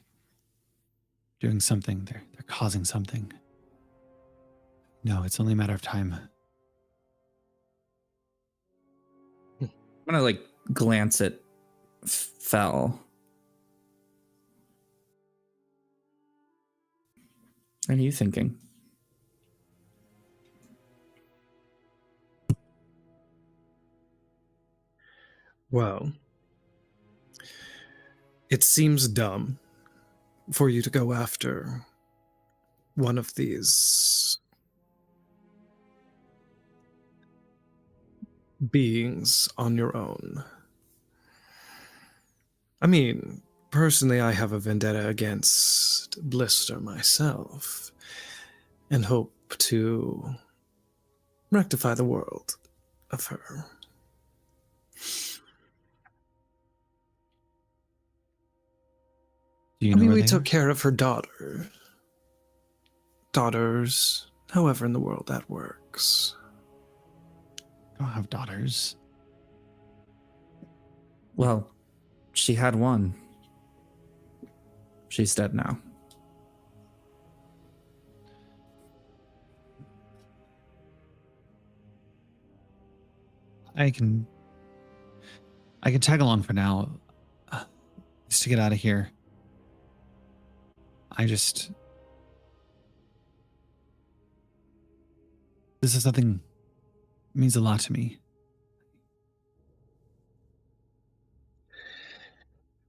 doing something. They're causing something. No, it's only a matter of time. I'm gonna glance at Fel. What are you thinking? Well, it seems dumb for you to go after one of these beings on your own. I mean, personally, I have a vendetta against Blister myself and hope to rectify the world of her. Do you I know mean, where we they took are? care of her daughters, however in the world that works. I don't have daughters. Well, she had one. She's dead now. I can tag along for now, just to get out of here. This is something that means a lot to me.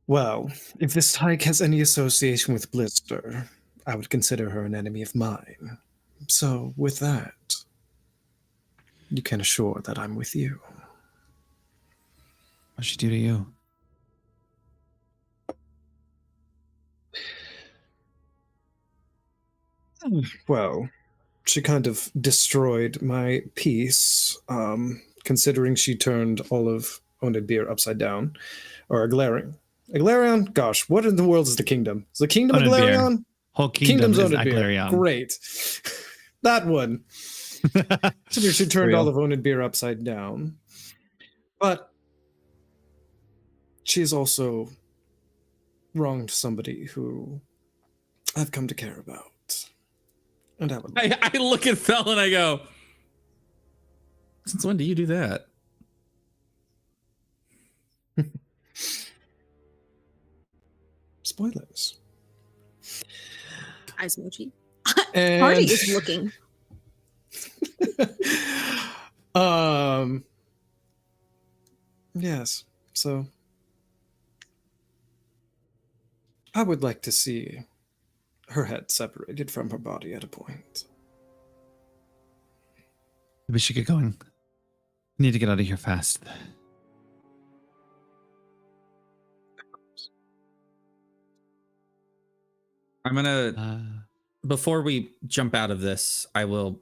Well, if this hike has any association with Blister, I would consider her an enemy of mine. So, with that, you can assure that I'm with you. What'd she do to you? Well, she kind of destroyed my peace, considering she turned all of Onedbeer upside down. Or Aglarion. Aglarion? Gosh, what in the world is the kingdom? Is the kingdom Onedbeer. Aglarion? Whole kingdom Kingdom's is Onedbeer. Aglarion. Great. That one. Considering she turned Real. all of Onedbeer upside down. But she's also wronged somebody who I've come to care about. And I would I look at Fel and I go, since when do you do that? spoilers. Eyes emoji. And Party is looking. Yes. So I would like to see her head separated from her body at a point. We should get going. We need to get out of here fast. I'm gonna before we jump out of this, I will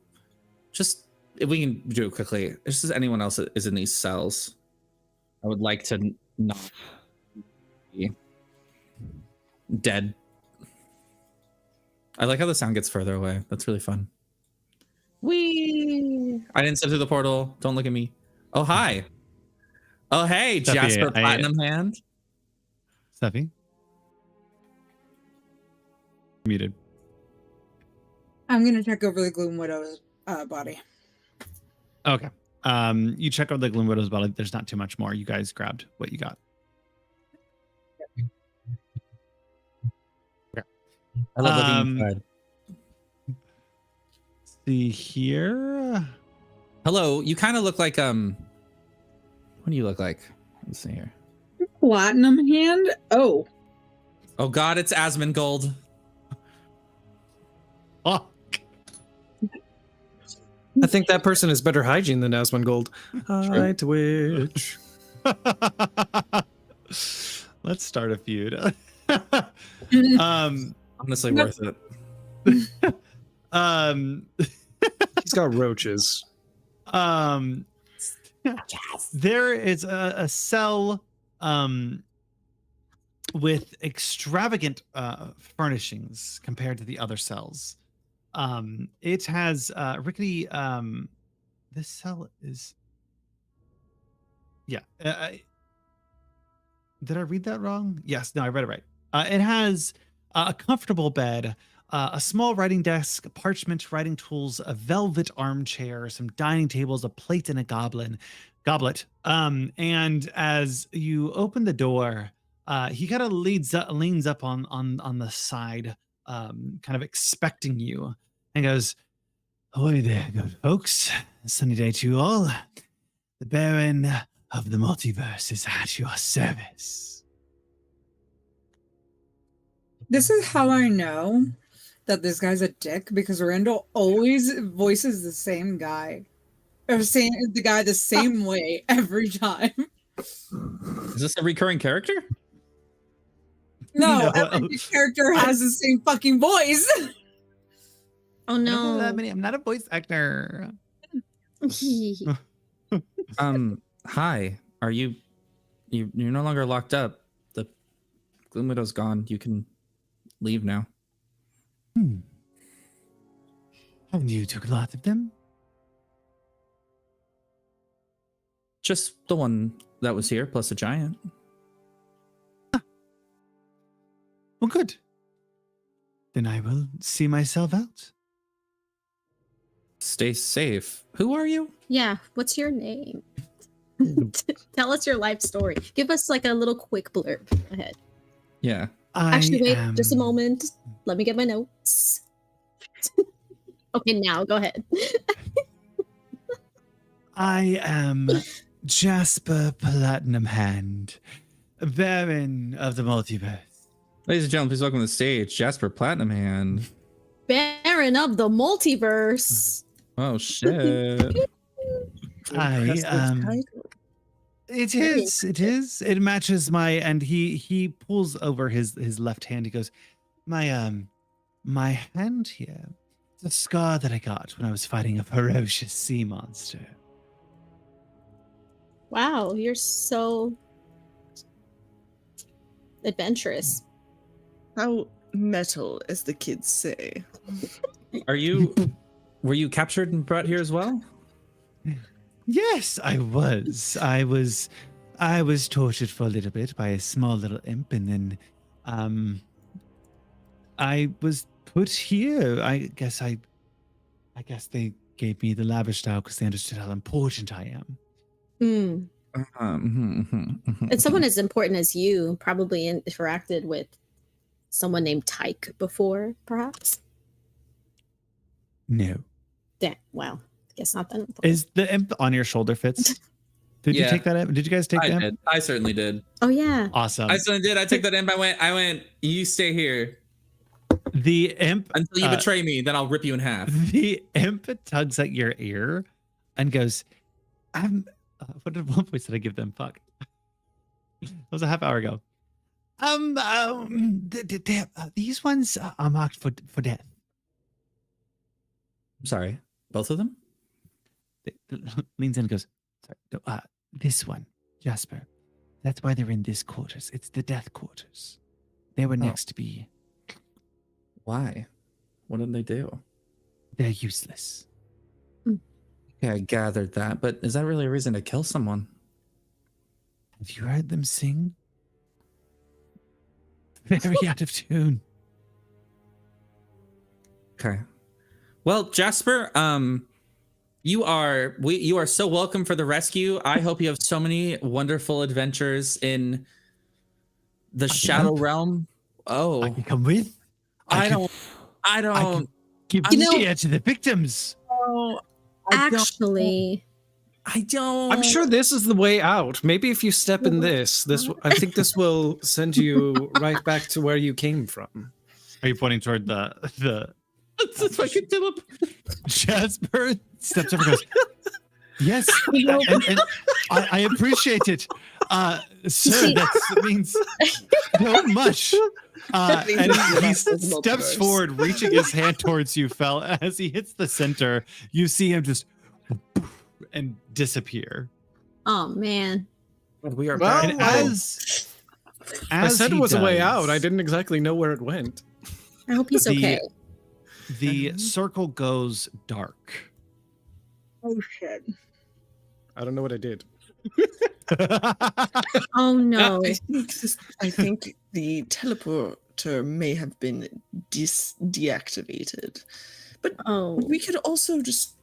just, if we can do it quickly, just as anyone else is in these cells, I would like to not be dead. I like how the sound gets further away. That's really fun. Whee! I didn't step through the portal. Don't look at me. Oh, hi. Oh, hey, Steffi, Jasper Platinum Hand. Steffi? Muted. I'm gonna check over the Gloom Widow's body. Okay. You check out the Gloom Widow's body. There's not too much more. You guys grabbed what you got. Okay. I love looking inside. See here. Hello, you kind of look like what do you look like? Let's see here. Platinum Hand? Oh. Oh God, it's Asmongold. Oh, I think that person has better hygiene than Asmongold. Hi, Twitch. let's start a feud. Honestly, worth it. He's got roaches. There is a cell with extravagant furnishings compared to the other cells. It has rickety. This cell is. Yeah. Did I read that wrong? Yes. No, I read it right. It has a comfortable bed, a small writing desk, parchment, writing tools, a velvet armchair, some dining tables, a plate, and a goblet. And as you open the door, he kind of leans up on the side kind of expecting you, and goes, "Ahoy there, good folks! Sunny day to you all. The Baron of the Multiverse is at your service." This is how I know that this guy's a dick, because Randall always voices the same guy. Or saying the guy the same way every time. Is this a recurring character? No, No. every character has the same fucking voice. Oh I don't know no. that many. I'm not a voice actor. Hi. Are you're no longer locked up. The Gloom Widow's gone. You can leave now. And you took a lot of them? Just the one that was here, plus a giant. Well, good. Then I will see myself out. Stay safe. Who are you? Yeah, what's your name? Tell us your life story. Give us like a little quick blurb. Go ahead. Yeah. Actually, wait just a moment. Let me get my notes. Okay, now go ahead. I am Jasper Platinum Hand, Baron of the Multiverse. Ladies and gentlemen, please welcome to the stage Jasper Platinum Hand. Baron of the Multiverse. Oh shit. It is. It matches my, and he pulls over his left hand. He goes, my hand here. It's a scar that I got when I was fighting a ferocious sea monster. Wow, you're so adventurous. How metal, as the kids say. Were you captured and brought here as well? Yes, I was. I was tortured for a little bit by a small little imp, and then I was put here. I guess they gave me the lavish style because they understood how important I am. Mm. And someone as important as you probably interacted with someone named Tyke before, perhaps? No. Yeah, well, I guess not then. Is the imp on your shoulder, Fitz? Did you Yeah. take that imp? Did you guys take I that? did. I certainly did. Oh, yeah. Awesome. I certainly did. I took that imp. I went, you stay here The imp until you betray me, then I'll rip you in half. The imp tugs at your ear and goes, what voice did I give them? Fuck. That was a half hour ago. These ones are marked for death. I'm sorry. Both of them? Leans in and goes, sorry, no, this one, Jasper. That's why they're in this quarters. It's the death quarters. They were next to be. Why? What did they do? They're useless. Yeah, I gathered that, but is that really a reason to kill someone? Have you heard them sing? Very out of tune. Okay. Well, Jasper, you are so welcome for the rescue. I hope you have so many wonderful adventures in the Shadow Realm. Oh, I can come with. I don't give cheer to the victims. Actually, I don't. I'm sure this is the way out. Maybe if you step in this, I think this will send you right back to where you came from. Are you pointing toward the It's like a Philip. Jasper steps over and goes, yes, and I appreciate it. Sir, that means so much. And he steps forward, reaching his hand towards you, Fel. As he hits the center, you see him just and disappear. oh man. We are Well, back. And as I said he it was a way does, out. I didn't exactly know where it went. I hope he's The- okay. The circle goes dark. Oh shit. I don't know what I did. Oh no. I think the teleporter may have been deactivated. But Oh. we could also just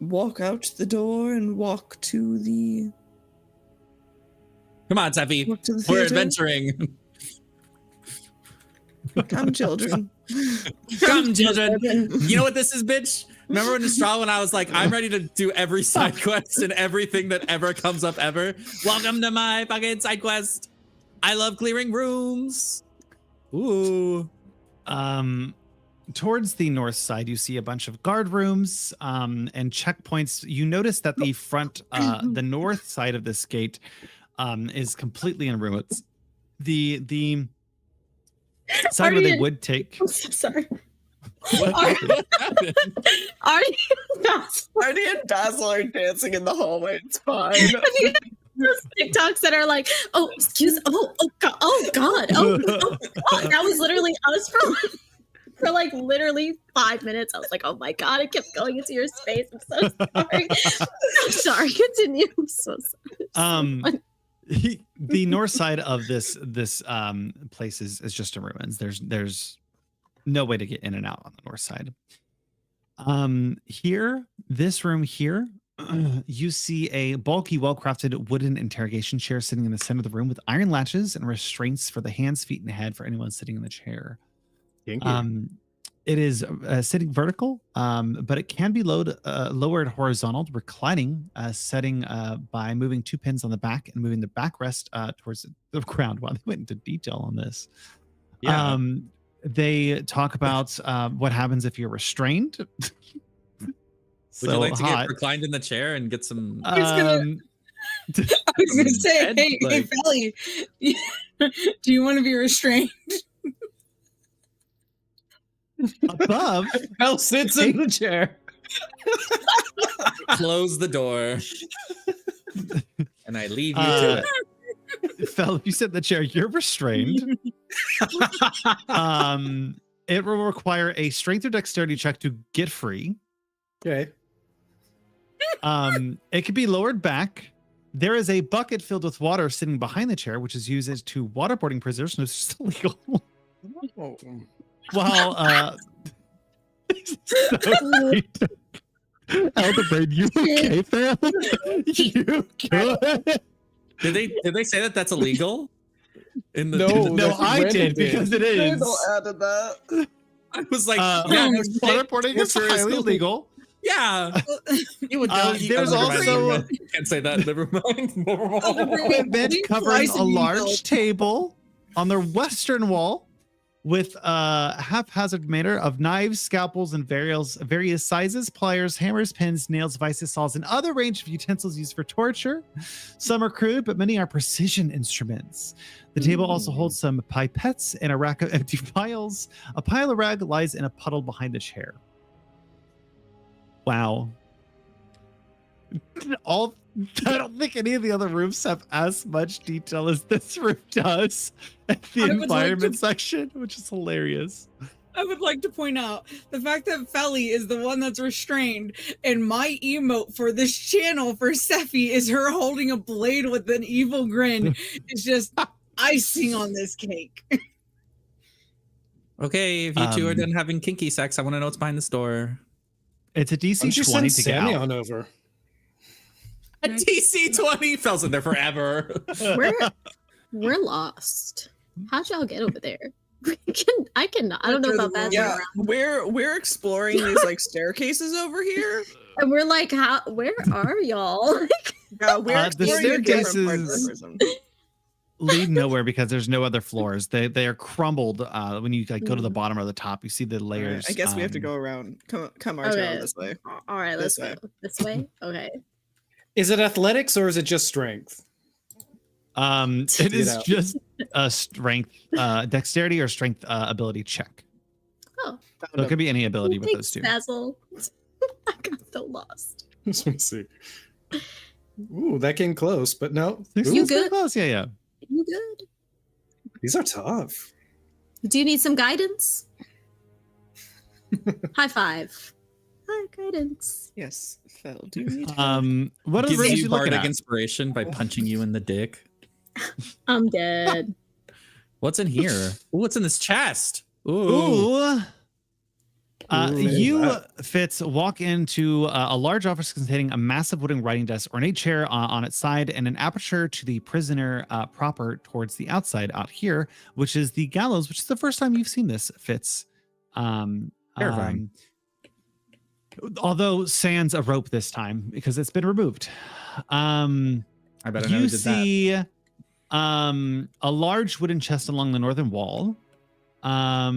walk out the door and walk to the Come on, Taffy. walk to the We're theater. adventuring. Come, children. Come, children. You know what this is, bitch? Remember when I was like, I'm ready to do every side quest and everything that ever comes up ever? Welcome to my fucking side quest. I love clearing rooms. Ooh. Towards the north side, you see a bunch of guard rooms and checkpoints. You notice that the front, the north side of this gate is completely in ruins. The side where they would take. I'm so sorry. What happened? Artie Artie and Dazzle are dancing in the hallway. It's fine. those TikToks that are like, oh, excuse, oh god, that was literally us for like literally 5 minutes. I was like, oh my god, I kept going into your space. I'm so sorry. I'm sorry. Continue. I'm so sorry. The north side of this place is just in ruins. There's no way to get in and out on the north side. Here, this room here, you see a bulky, well-crafted wooden interrogation chair sitting in the center of the room with iron latches and restraints for the hands, feet, and head for anyone sitting in the chair. It is sitting vertical, but it can be lowered horizontal, reclining, setting by moving 2 pins on the back and moving the backrest towards the ground. Wow, they went into detail on this. Yeah. They talk about what happens if you're restrained. Would you like to get reclined in the chair and get some? I was gonna say, Ed, hey, like- Felly, do you want to be restrained? above? Hell sits in the chair. Close the door, and I leave you to it. Fell, if you sit in the chair, you're restrained. It will require a strength or dexterity check to get free. Okay. It can be lowered back. There is a bucket filled with water sitting behind the chair, which is used as to waterboarding prisoners. No, it's just illegal. Oh. Well, Elderbrain, you okay, fam? You good? Did they say that that's illegal? In the, No, in the- No, that's I Brandon did did. because it is. Randall added that. I was like, Yeah, no, waterboarding is torture is highly illegal. illegal. Yeah, you would know. There's Never mind, also- never mind. Can't say that. Never mind. Never mind. Equipment These covering flies a in you, large table on the western wall with a haphazard manner of knives, scalpels, and various sizes, pliers, hammers, pins, nails, vices, saws, and other range of utensils used for torture. Some are crude, but many are precision instruments. The table also holds some pipettes and a rack of empty vials. A pile of rag lies in a puddle behind the chair. Wow. I don't think any of the other rooms have as much detail as this room does at the I would like environment to- section, which is hilarious. I would like to point out the fact that Felly is the one that's restrained, and my emote for this channel for Sephi is her holding a blade with an evil grin. It's just icing on this cake. Okay, if you two are Um, done having kinky sex, I want to know what's behind this door. It's a Why don't DC you 20 send to get Sammy out. on over? A DC 20 fells in there forever. We're lost. How'd y'all get over there? I don't know about that. Yeah, we're exploring these like staircases over here. And we're like, where are y'all? Yeah, we're The exploring a different part of the staircases- prison. Lead nowhere because there's no other floors. They are crumbled when you like go to the bottom or the top. You see the All layers. right, I guess we have to go around. Come Arturo, Okay. this way. All right, let's This way. go this way. Okay. Is it athletics or is it just strength? It Get is out. just a strength, dexterity or strength ability check. Oh, So it could be any ability with those thanks, two. Basil. I got so lost. Let me see. Ooh, that came close, but no. Six You is pretty good? close. Yeah. You good? These are tough. Do you need some guidance? High five. Hi, guidance. Yes, Phil. Do you need? What are the Gives rooms you you looking bardic at? inspiration by punching you in the dick. I'm dead. What's in here? Ooh, what's in this chest? Ooh. Ooh. Ooh, You, wow. Fitz, walk into a large office containing a massive wooden writing desk, ornate chair on its side, and an aperture to the prisoner proper towards the outside out here, which is the gallows, which is the first time you've seen this, Fitz. Terrifying. Although sans a rope this time because it's been removed. I bet I know You who did see a large wooden chest along the northern wall. I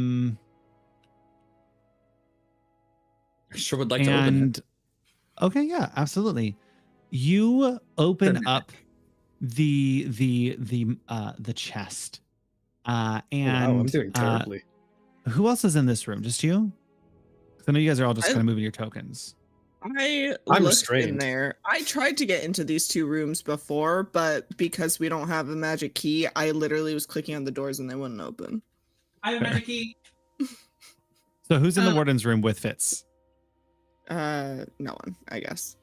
sure would like to open it. Okay, yeah, absolutely. You open Sure. up the chest. And wow, I'm doing terribly. who else is in this room? Just you? 'Cause I know you guys are all just I- kind of moving your tokens. I I'm looked in restrained. there. I tried to get into these two rooms before, but because we don't have a magic key, I literally was clicking on the doors and they wouldn't open. I have a magic key. So who's in the warden's room with Fitz? No one, I guess.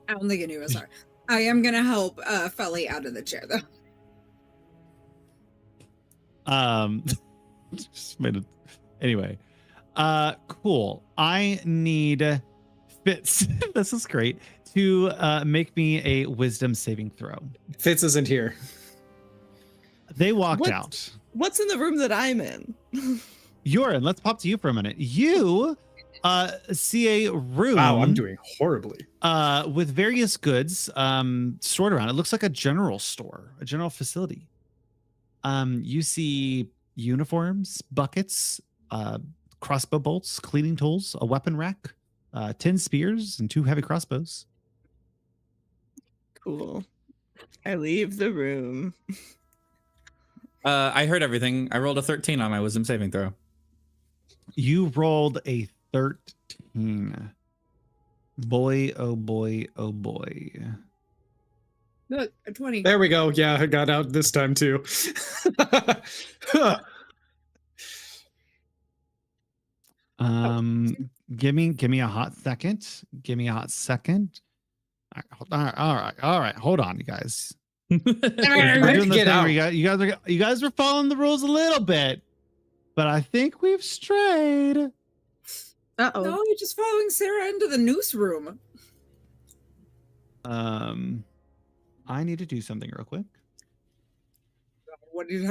I don't think any of us are. I am gonna help Felly out of the chair though. Just made it. Anyway, cool. I need Fitz. This is great to make me a wisdom saving throw. Fitz isn't here. They walked What? out. What's in the room that I'm in? You're in. Let's pop to you for a minute. You see a room. Wow, I'm doing horribly. With various goods stored around. It looks like a general store, a general facility. You see uniforms, buckets, crossbow bolts, cleaning tools, a weapon rack, 10 spears, and 2 heavy crossbows. Cool. I leave the room. I heard everything. I rolled a 13 on my wisdom saving throw. You rolled a 13. Boy, oh boy, oh boy. Look, a 20. There we go. Yeah, I got out this time too. Give me a hot second. Give me a hot second. All right. Hold on, you guys. We're doing the Get thing out. where you guys are following the rules a little bit, but I think we've strayed. Uh-oh. No, you're just following Sarah into the noose room. I need to do something real quick.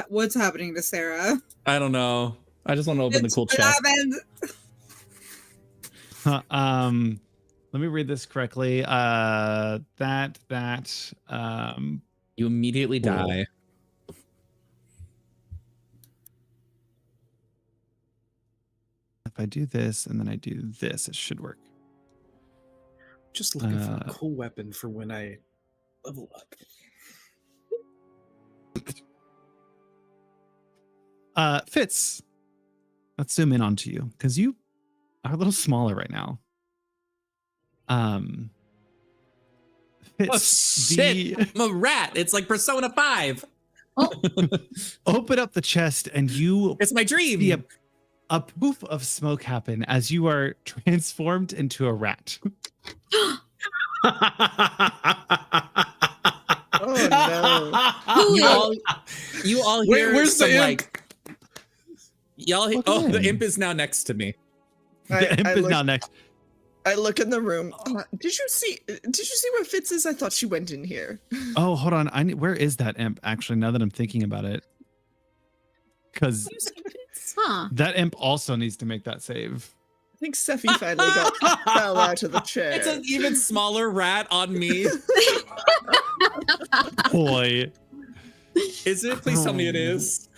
What's happening to Sarah? I don't know. I just want to open the cool What chest. happened? Let me read this correctly. You immediately Cool. die. If I do this and then I do this, it should work. Just looking for a cool weapon for when I level up. Fitz, let's zoom in onto you because you are a little smaller right now. Fitz, Oh, shit. I'm a rat. It's like Persona 5. open up the chest and you It's my dream. see a poof of smoke happen as you are transformed into a rat. Oh You all Wait, hear where's the some imp? like y'all Look oh, the in. imp is now next to me. no! The imp is now next. I look in the room. Did you see where Fitz is? I thought she went in here. Oh, hold on. Where is that imp? Actually, now that I'm thinking about it, because Huh. that imp also needs to make that save. I think Sephi finally fell out of the chair. It's an even smaller rat on me. Boy, Is it? Please tell me it is.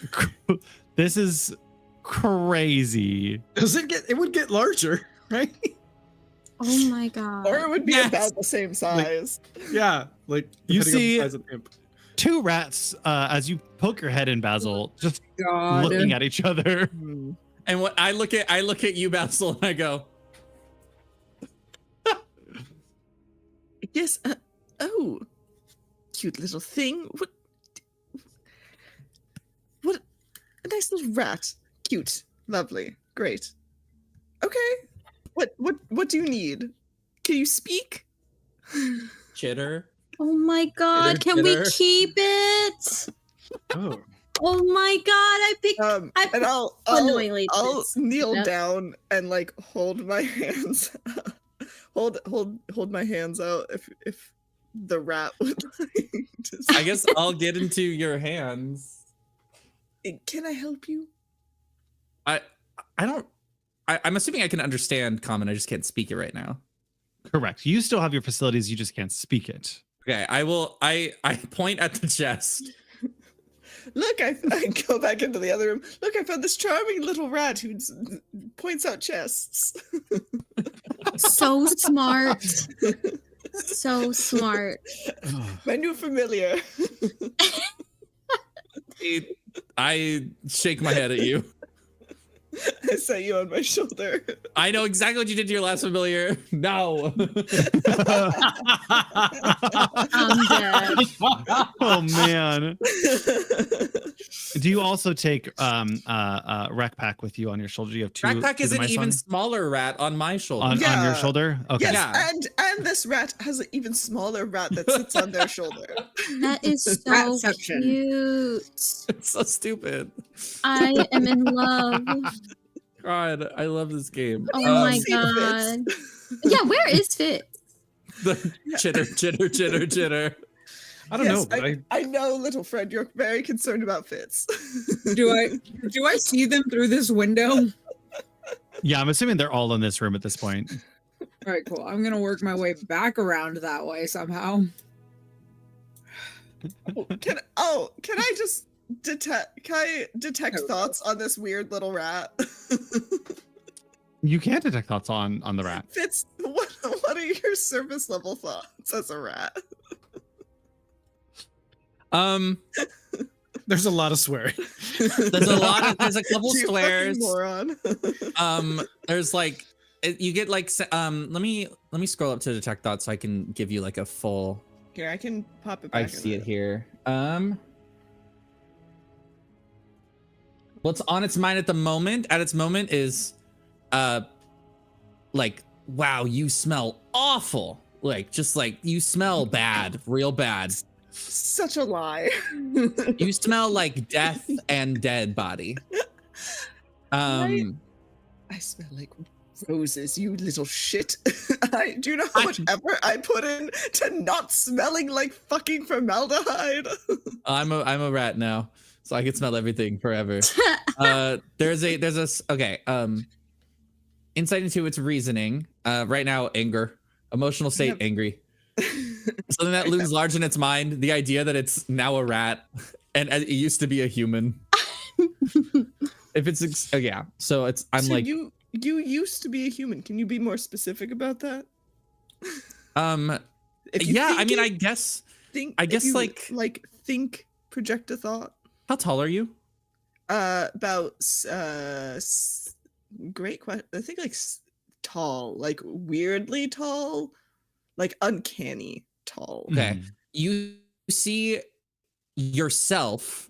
this is crazy. Does it get? It would get larger, right? Oh my god. Or it would be Yes. about the same size. Yeah, like You depending on see- the size of the imp. 2 rats as you poke your head in, Basil, just God. looking at each other. And what I look at you, Basil, and I go, Yes. Oh, cute little thing. What? A nice little rat. Cute. Lovely. Great. Okay. What do you need? Can you speak? chitter. Oh my god. Can we Bitter. keep it? Oh, Oh my god. I picked And I'll Annoyingly, I'll it's- kneel Yep. down and like hold my hands, hold my hands out if the rat would like to. I guess I'll get into your hands. Can I help you? I don't I'm assuming I can understand common. I just can't speak it right now. Correct. You still have your facilities. You just can't speak it. Okay, I will. I point at the chest. Look, I go back into the other room. Look, I found this charming little rat who points out chests. So smart. So smart. My new familiar. I shake my head at you. I set you on my shoulder. I know exactly what you did to your last familiar. No. I'm dead. Oh man. Do you also take Rack Pack with you on your shoulder? You have two. Backpack is an mice even on? smaller rat on my shoulder. On Yeah. your shoulder? Okay. Yes, Yeah. and this rat has an even smaller rat that sits on their shoulder. That is so Ratception. cute. It's so stupid. I am in love. God, I love this game. Oh my see the god. Fitz. Yeah, where is Fit? The chitter, chitter, chitter, chitter. I don't know, but I know, little friend, you're very concerned about Fitz. Do I see them through this window? Yeah, I'm assuming they're all in this room at this point. All right, cool. I'm gonna work my way back around that way somehow. Can I just detect thoughts on this weird little rat? You can't detect thoughts on the rat. Fitz, what are your surface level thoughts as a rat? there's a lot of swearing. There's a couple You fucking squares. moron. There's like you get like let me scroll up to detect thoughts so I can give you like a full. Here, I can pop it back. I in see there. it here. What's on its mind at the moment? At its moment is, like, wow, you smell awful. Like, just like you smell bad, real bad. Such a lie. You smell like death and dead body. I smell like roses, you little shit. Do you know how much effort I put in to not smelling like fucking formaldehyde? I'm a rat now, so I can smell everything forever. Okay. Insight into its reasoning. Right now, anger, emotional state, Yep. angry. Something that looms large in its mind. The idea that it's now a rat and it used to be a human. If it's yeah, so it's I'm So like you used to be a human. Can you be more specific about that? If you yeah. I think mean, it- I guess if you, like think, project a thought. how tall are you? About great question. I think tall, like weirdly tall, like uncanny tall. Okay. You see yourself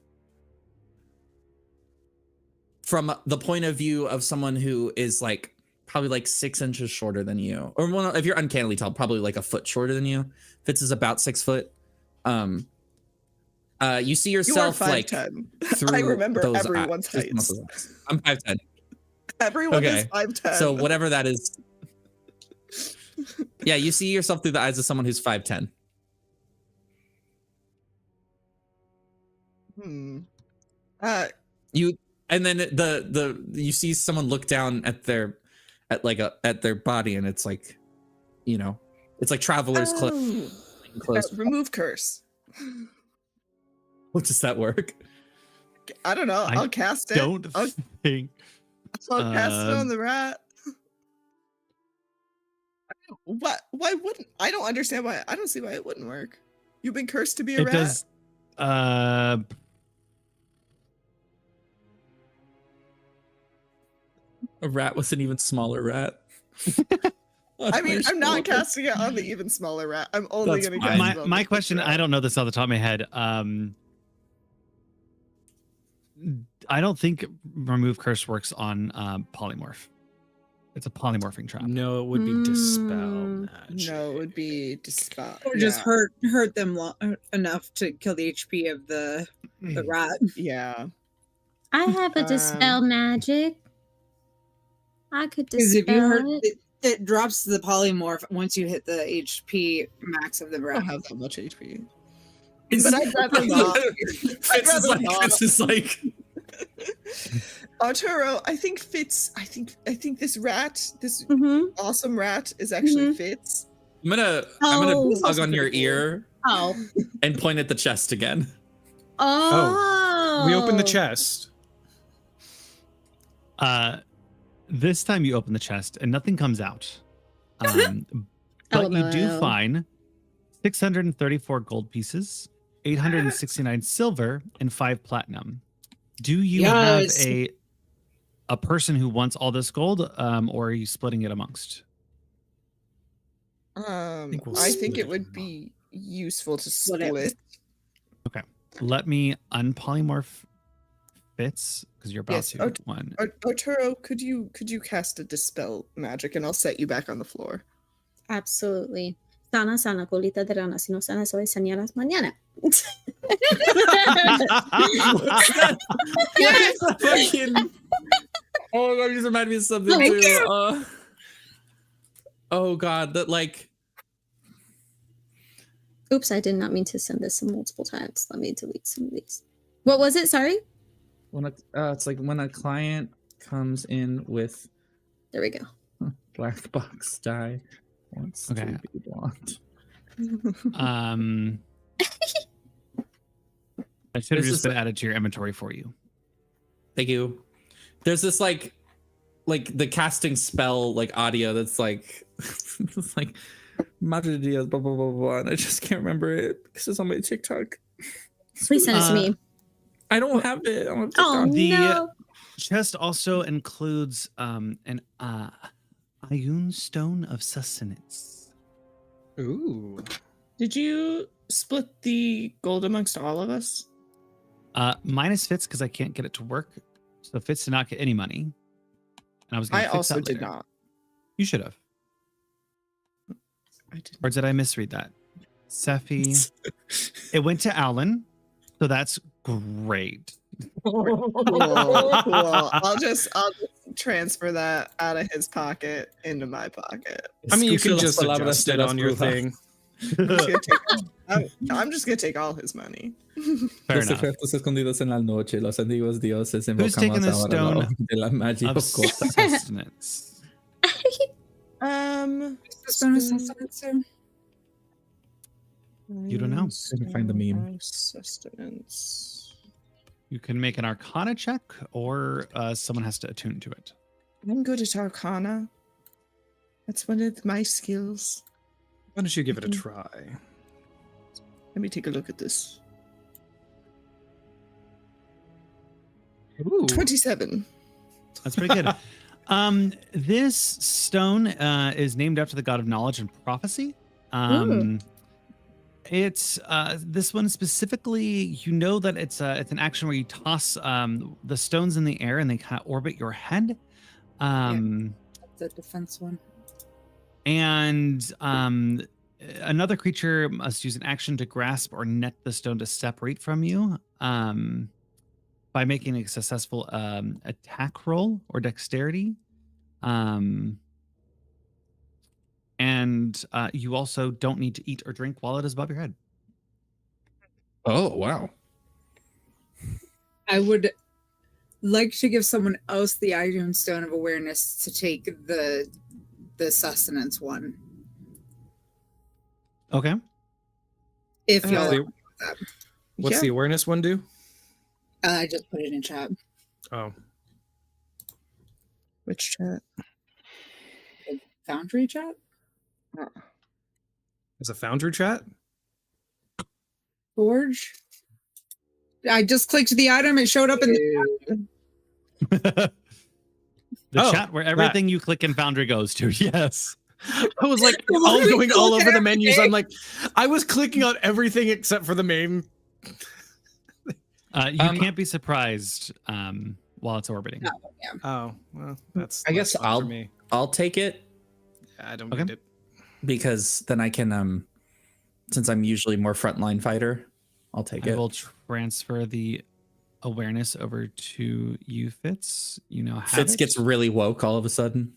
from the point of view of someone who is like probably like 6 inches shorter than you, or well, if you're uncannily tall, probably like a foot shorter than you. Fitz is about 6 foot. You see You are yourself like 5'10". through I remember those everyone's eyes. heights. I'm 5'10". Everyone is Okay. 5'10". So whatever that is. Yeah, you see yourself through the eyes of someone who's 5'10". You and then you see someone look down at their body, and it's like, you know, it's like traveler's clothes. Remove curse. What does that work? I don't know. I I'll cast it. Don't think. I'll cast it on um, the rat. What? Why wouldn't? I don't understand why. I don't see why it wouldn't work. You've been cursed to be a It rat. does. A rat with an even smaller rat. I mean, I'm not casting it on the even smaller rat. I'm only That's going to fine. cast it on My the question. rat. I don't know this off the top of my head. I don't think remove curse works on polymorph. It's a polymorphing trap. No, it would be dispel Mm. magic. No, it would be dispel. Or just hurt them enough to kill the HP of the rat. Yeah. I have a dispel magic. I could Because if you dispel hurt it. it drops the polymorph once you hit the HP max of the I rat. don't have that much HP. It's- But I'd rather not. Fitz is like Arturo, I think Fitz. I think this rat, this Mhm. awesome rat, is actually Mhm. Fitz. I'm gonna Oh. tug on your Pretty cool. ear Oh. and point at the chest again. Oh. We open the chest. This time you open the chest and nothing comes out. But you do LMAO. find 634 gold pieces, 869 silver, and 5 platinum. Do you Yes. have a person who wants all this gold, or are you splitting it amongst? I think we'll think split it it would among- be useful to Split it. split. Let me unpolymorph Fitz because you're about Yes, to. Art- One. Arturo, could you cast a dispel magic, and I'll set you back on the floor. Absolutely. Sana, sana, colita de rana. Si no sanas hoy, sañarás mañana. Fucking. Oh god, you just reminded me of something Thank too. Oh god, that like. Oops, I did not mean to send this multiple times. Let me delete some of these. What was it? Sorry. When it's like when a client comes in with There we go. black box die wants Okay. to be blonde. I should have This just is been added to your inventory for you. Thank you. There's this like the casting spell like audio that's like it's like Madre de Dios, blah blah blah blah, and I just can't remember it because it's on my TikTok. Please send it to me. I don't have it on my Oh TikTok. The- no. Chest also includes an Ioun stone of sustenance. Ooh. Did you split the gold amongst all of us? Minus Fitz because I can't get it to work. So Fitz did not get any money. And I was going I to fix also that did later. not. You should have. I did. Or did I misread that? Sephi. It went to Alan. So that's great. Cool, cool. I'll just transfer that out of his pocket into my pocket. I mean, you can Escucho las just palabras adjust de it las on your brujas. thing. I'm just gonna take all his money. Fair Los enough. secretos escondidos en la noche, los antiguos dioses Who's taking invocamos the ahora stone la de la magia Of oculta. sustenance. Stone of sustenance, sir? You don't know. Couldn't find the meme. Sustenance. You can make an Arcana check, or someone has to attune to it. I'm good at Arcana. That's one of my skills. Why don't you give it a try? Let me take a look at this. Ooh. 27. That's pretty good. This stone is named after the god of knowledge and prophecy. It's this one specifically. You know that it's an action where you toss the stones in the air and they kind of orbit your head. The defense one. And another creature must use an action to grasp or net the stone to separate from you by making a successful attack roll or dexterity. And you also don't need to eat or drink while it is above your head. Oh wow! I would like to give someone else the Ioun Stone of Awareness to take the sustenance one. Okay. If Uh, y'all the- want that. What's Yeah. the awareness one do? I just put it in chat. Oh, Which chat? Foundry chat? is a Foundry chat? Forge? I just clicked the item, it showed up in the The Oh, chat where everything you click in Foundry goes to. Yes. I was like all going all over the menus. I'm like, I was clicking on everything except for the main. You can't be surprised while it's orbiting. No. Oh, well, that's. I guess less fun for I'll- me. I'll take it Yeah, I don't Okay. need it. because then I can since I'm usually more frontline fighter, I'll take I it. will transfer the awareness over to you, Fitz. You know, have Fitz it. gets really woke all of a sudden.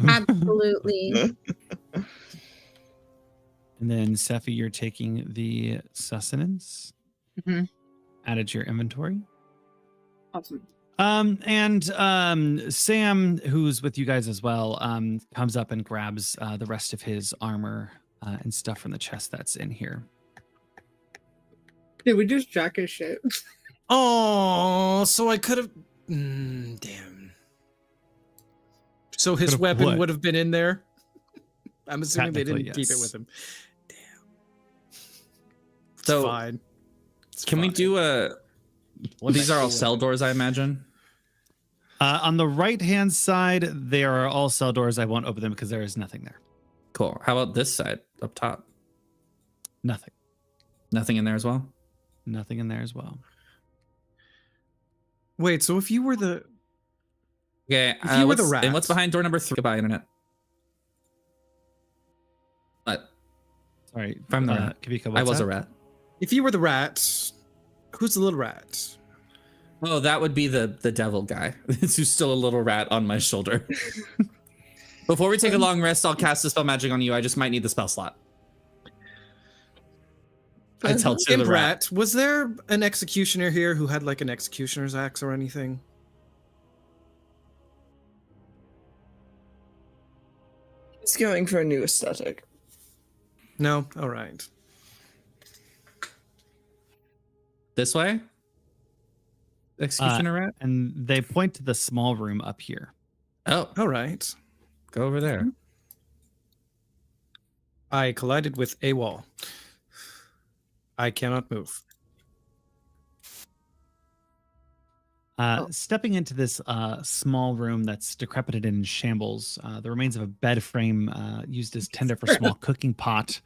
Absolutely. And then Sephi, you're taking the sustenance Mhm. added to your inventory. Awesome. Sam, who's with you guys as well, comes up and grabs the rest of his armor and stuff from the chest that's in here. Did we just jack his shit? Oh, so I could have. Damn. So his Could've weapon what? would have been in there. I'm assuming they Technically, didn't keep it yes. with him. Damn. It's So, fine. It's Can we fine. do a? These are all cell doors, I imagine. On the right-hand side, they are all cell doors. I won't open them because there is nothing there. Cool. How about this side up top? Nothing. Nothing in there as well. Nothing in there as well. Wait, so if you were the. Okay. If you were the And what's rats- behind door number 3? Goodbye, internet. What? Sorry, If I'm the rat. Kavika, I what's was that? a rat. If you were the rat, who's the little rat? Oh, that would be the devil guy. Who's still a little rat on my shoulder. Before we take a long rest, I'll cast a spell magic on you. I just might need the spell slot. I tell to the Imp rat. rat, was there an executioner here who had like an executioner's axe or anything? He's going for a new aesthetic. No? All right. This way? Executioner rat? And they point to the small room up here. Oh, All right. go over there. I collided with a wall. I cannot move. Stepping into this small room that's decrepit and in shambles, the remains of a bed frame used as tinder for small cooking pot.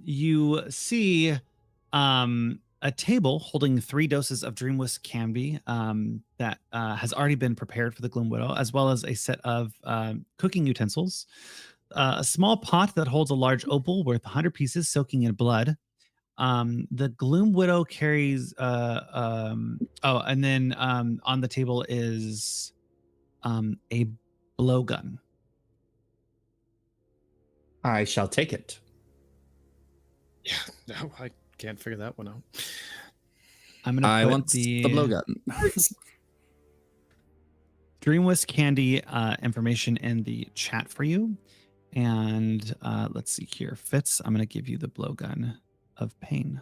You see a table holding 3 doses of Dreamwist candy that has already been prepared for the Gloom Widow, as well as a set of cooking utensils, a small pot that holds a large opal worth 100 pieces soaking in blood. The Gloom Widow carries and then on the table is a blowgun. I shall take it. Yeah, no, I can't figure that one out. I'm gonna I put want the blowgun. Dreamwist candy information in the chat for you. And let's see here. Fitz, I'm gonna give you the blowgun of pain.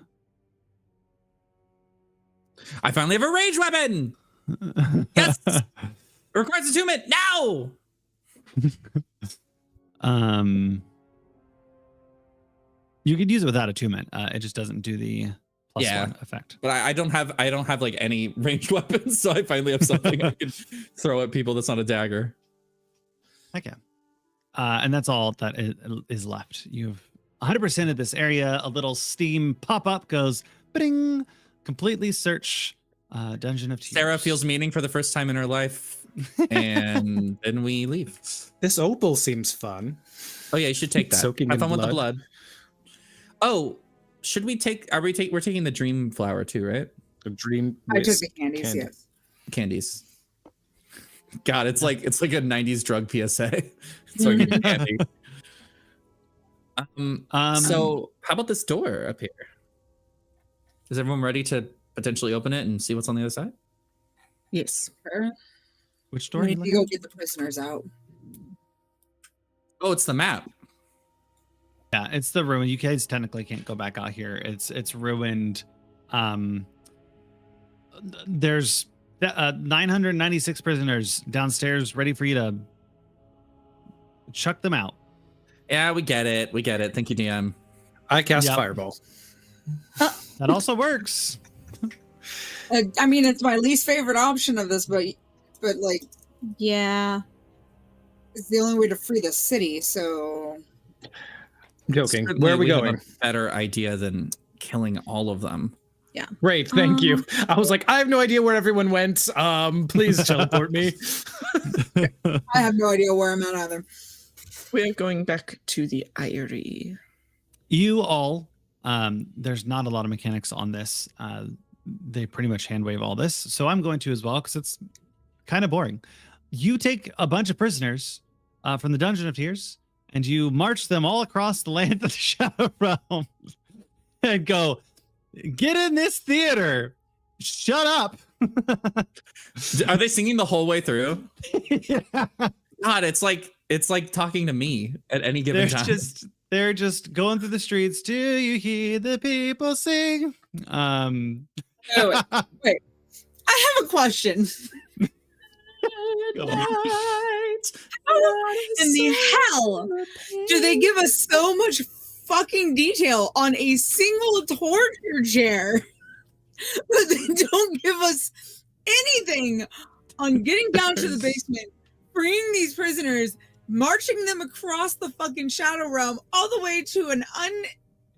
I finally have a ranged weapon. Yes. Requires attunement now. You could use it without attunement. It just doesn't do the +1 effect. But I don't have like any ranged weapons, so I finally have something I can throw at people that's not a dagger. Okay. And that's all that is left. You've 100% of this area. A little steam pop-up goes, bing, completely search Dungeon of Tears. Sarah feels meaning for the first time in her life, and then we leave. This opal seems fun. Oh yeah, you should take that. Soaking Have in fun with the blood. blood. Oh, should we take? We're taking the dream flower too, right? The dream. I took whisk the candies, candy. yes. Candies. God, it's like a '90s drug PSA. So I get candy. So how about this door up here? Is everyone ready to potentially open it and see what's on the other side? Yes. Sure. Which door? We are you need to looking go at? get the prisoners out. Oh, it's the map. Yeah, it's the ruin. You guys technically can't go back out here. It's ruined. There's 996 prisoners downstairs ready for you to chuck them out. Yeah, we get it. We get it. Thank you, DM. I cast Yep. fireball. That also works. I mean, it's my least favorite option of this, but like, Yeah. it's the only way to free the city. So I'm joking. Certainly Where are we have going? a better idea than killing all of them. Great, thank you. I was like, I have no idea where everyone went. Please teleport me. I have no idea where I'm at either. We're going back to the Eyrie. You all, there's not a lot of mechanics on this. They pretty much hand wave all this. So I'm going to as well because it's kind of boring. You take a bunch of prisoners from the Dungeon of Tears and you march them all across the land of the Shadow Realm and go, get in this theater, shut up, Are they singing the whole way through? Yeah. God, it's like talking to me at any given time. They're just going through the streets. Do you hear the people sing? Oh, wait. I have a question. Go on. How in the hell do they give us so much fucking detail on a single torture chair, but they don't give us anything on getting down to the basement, freeing these prisoners, marching them across the fucking shadow realm all the way to an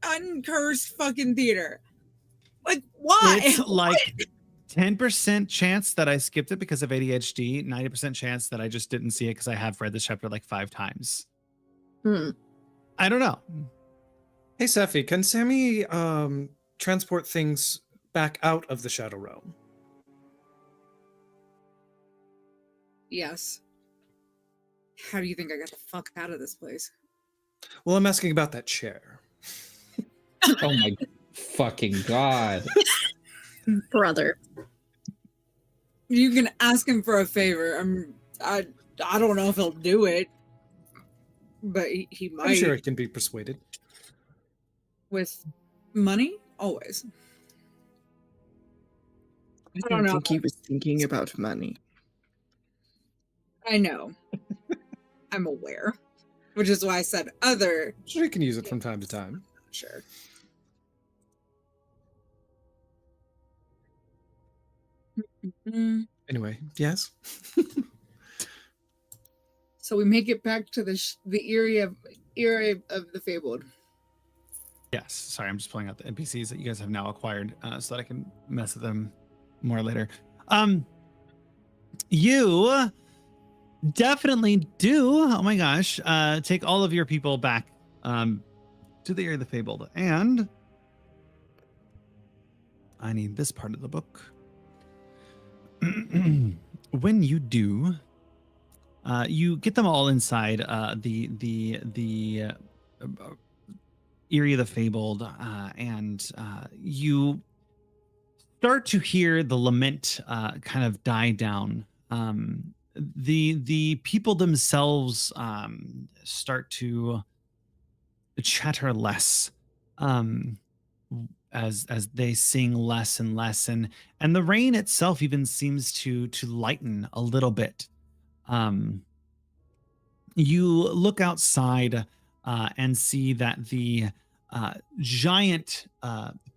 uncursed fucking theater? Like, why? It's like 10% chance that I skipped it because of ADHD, 90% chance that I just didn't see it because I have read this chapter like 5 times. I don't know. Hey, Sephi, can Sammy transport things back out of the Shadow Realm? Yes. How do you think I got the fuck out of this place? Well, I'm asking about that chair. Oh my fucking God. Brother. You can ask him for a favor. I don't know if he'll do it, but he might. I'm sure it can be persuaded. With money, always. I don't don't know. think he was thinking about money. I know. I'm aware, which is why I said other. Sure, you can use it from time to time. Sure. Anyway, yes. So we make it back to the area of the fabled. Yes. Sorry, I'm just pulling out the NPCs that you guys have now acquired so that I can mess with them more later. You definitely do. Oh my gosh. Take all of your people back to the area of the fabled. And I need this part of the book. When you do, you get them all inside the area of the fabled, and you start to hear the lament kind of die down. The people themselves start to chatter less. As they sing less and less, and the rain itself even seems to lighten a little bit. You look outside and see that the giant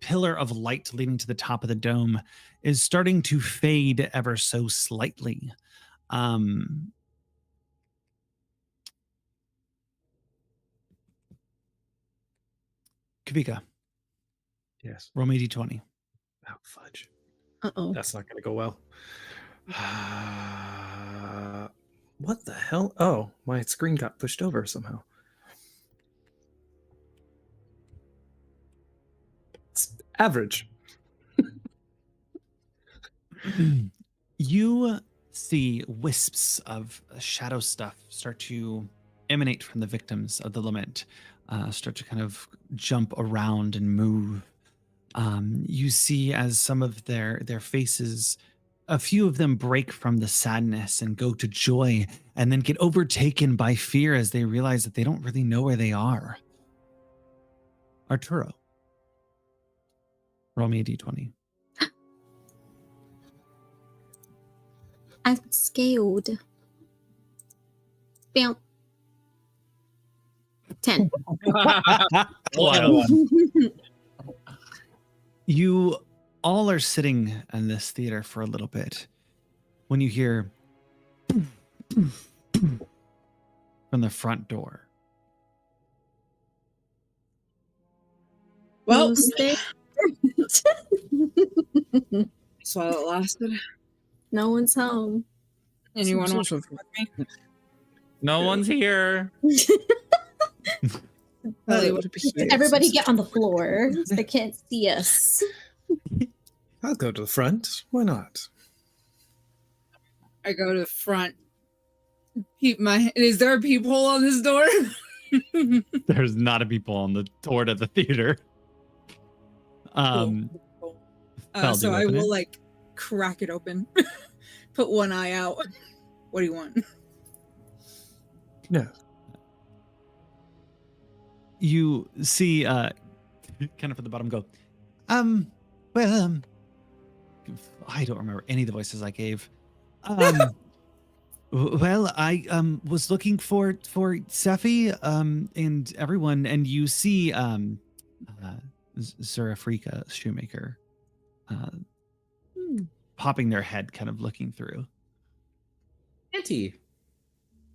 pillar of light leading to the top of the dome is starting to fade ever so slightly. Kavika. Yes. Roll me d20. Oh, fudge. Uh-oh. That's not going to go well. What the hell? Oh, my screen got pushed over somehow. It's average. You see wisps of shadow stuff start to emanate from the victims of the lament, start to kind of jump around and move. You see as some of their faces, a few of them break from the sadness and go to joy, and then get overtaken by fear as they realize that they don't really know where they are. Arturo, roll me a d20. I'm scared. Bam. 10. You all are sitting in this theater for a little bit when you hear from the front door. Well, Who's there? that's why it lasted. No one's home. Anyone want Some to sort fuck me? No one's here. Everybody get on the floor. They can't see us. I'll go to the front. Why not? I go to the front. Keep my. Is there a peephole on this door? There's not a people on the door to the theater. Cool. Fel, do So you I open will it? like crack it open. Put one eye out. What do you want? Yeah. You see, kind of at the bottom, go, well, I don't remember any of the voices I gave. Well, I was looking for Sephi and everyone, and you see Zurafrika Shoemaker popping their head, kind of looking through. Auntie.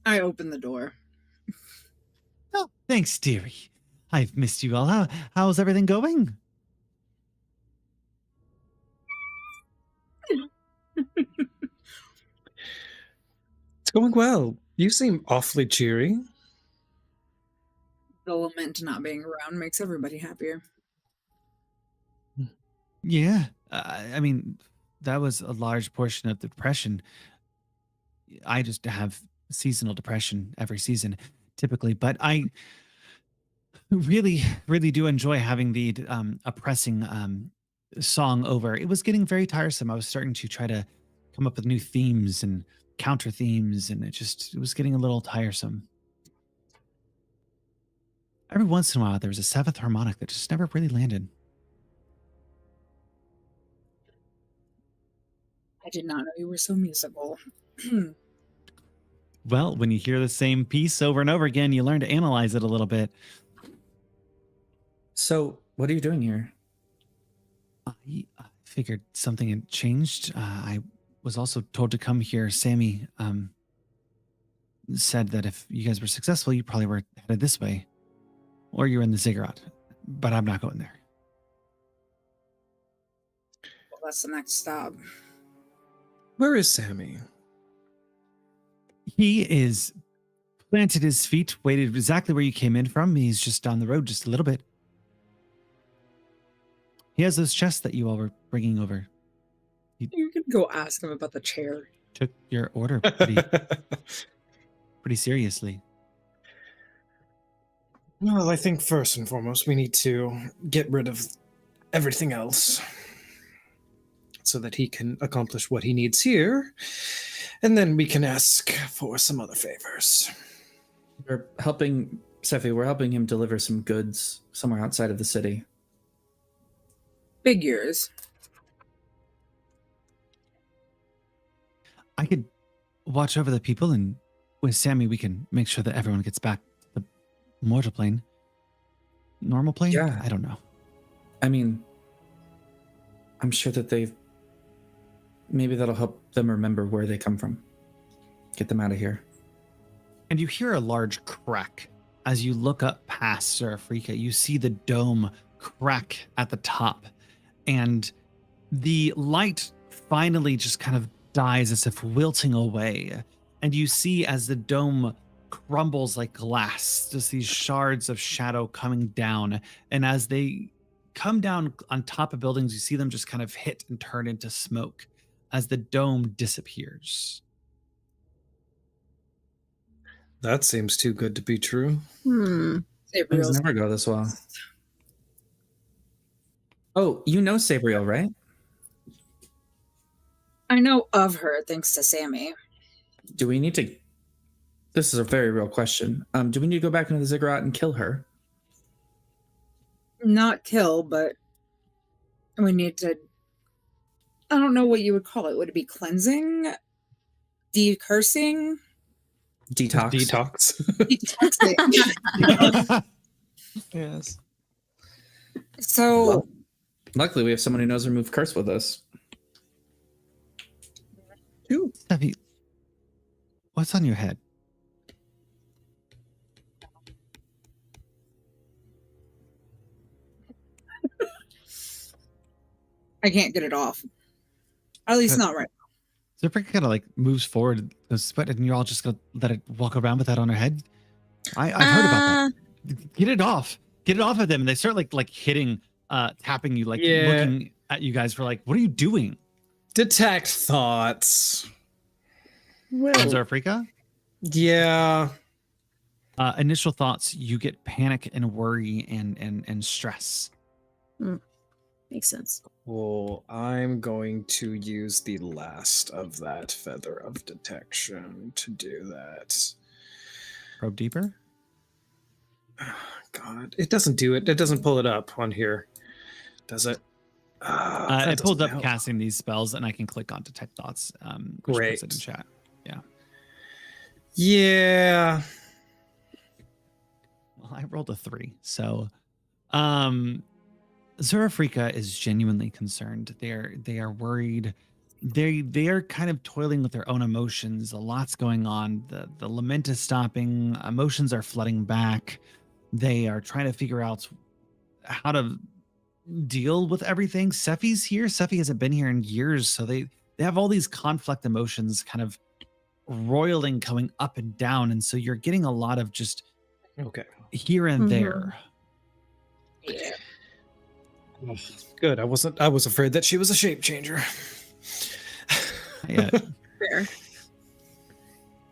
I open the door. Oh, thanks, dearie. I've missed you all. How's everything going? It's going well. You seem awfully cheery. The lament not being around makes everybody happier. Yeah, I mean, that was a large portion of the depression. I just have seasonal depression every season, typically, but I really, really do enjoy having the oppressing song over. It was getting very tiresome. I was starting to try to come up with new themes and counter themes, and it was getting a little tiresome. Every once in a while, there was a seventh harmonic that just never really landed. I did not know you were so musical. Well, when you hear the same piece over and over again, you learn to analyze it a little bit. So, what are you doing here? I figured something had changed. I was also told to come here. Sammy said that if you guys were successful, you probably were headed this way, or you're in the ziggurat. But I'm not going there. Well, that's the next stop. Where is Sammy? He is planted his feet, waited exactly where you came in from. He's just down the road just a little bit. He has those chests that you all were bringing over. You can go ask him about the chair. Took your order pretty seriously. Well, I think first and foremost, we need to get rid of everything else so that he can accomplish what he needs here, and then we can ask for some other favors. We're helping Sephi. We're helping him deliver some goods somewhere outside of the city. Figures. I could watch over the people, and with Sammy, we can make sure that everyone gets back to the mortal plane. Normal plane? Yeah. I don't know. I mean, I'm sure that maybe that'll help them remember where they come from. Get them out of here. And you hear a large crack as you look up past Zurafrika. You see the dome crack at the top, and the light finally just kind of dies as if wilting away. And you see as the dome crumbles like glass, just these shards of shadow coming down. And as they come down on top of buildings, you see them just kind of hit and turn into smoke as the dome disappears. That seems too good to be true. Things never go this well. Oh, you know Sabriel, right? I know of her thanks to Sammy. Do we need to... This is a very real question. Do we need to go back into the ziggurat and kill her? Not kill, but we need to... I don't know what you would call it. Would it be cleansing? Decursing? Detox. Detox. Detoxing. Yes. So... Well, luckily, we have someone who knows remove curse with us. Steffi, what's on your head? I can't get it off. At least not right now. Zurafrika kind of like moves forward, and you're all just gonna let it walk around with that on her head. I've heard about that. Get it off. Get it off of them. And they start like hitting, tapping you, like looking at you guys for like, what are you doing? Detect thoughts. Well, Zurafrika? yeah. Initial thoughts, you get panic and worry and stress. Makes sense. Well, I'm going to use the last of that feather of detection to do that. Probe deeper. God, it doesn't do it. It doesn't pull it up on here, does it? That It pulled doesn't up help. casting these spells, and I can click on detect thoughts, which puts it in Great. chat. Yeah. Well, I rolled a 3, so Zurafrika is genuinely concerned. They are worried. They are kind of toiling with their own emotions. A lot's going on. The lament is stopping. Emotions are flooding back. They are trying to figure out how to deal with everything. Sephi's here. Sephi hasn't been here in years, so they have all these conflict emotions kind of roiling, coming up and down, and so you're getting a lot of just Okay. here and there. Yeah. Good. I was afraid that she was a shape changer. Yeah. Fair.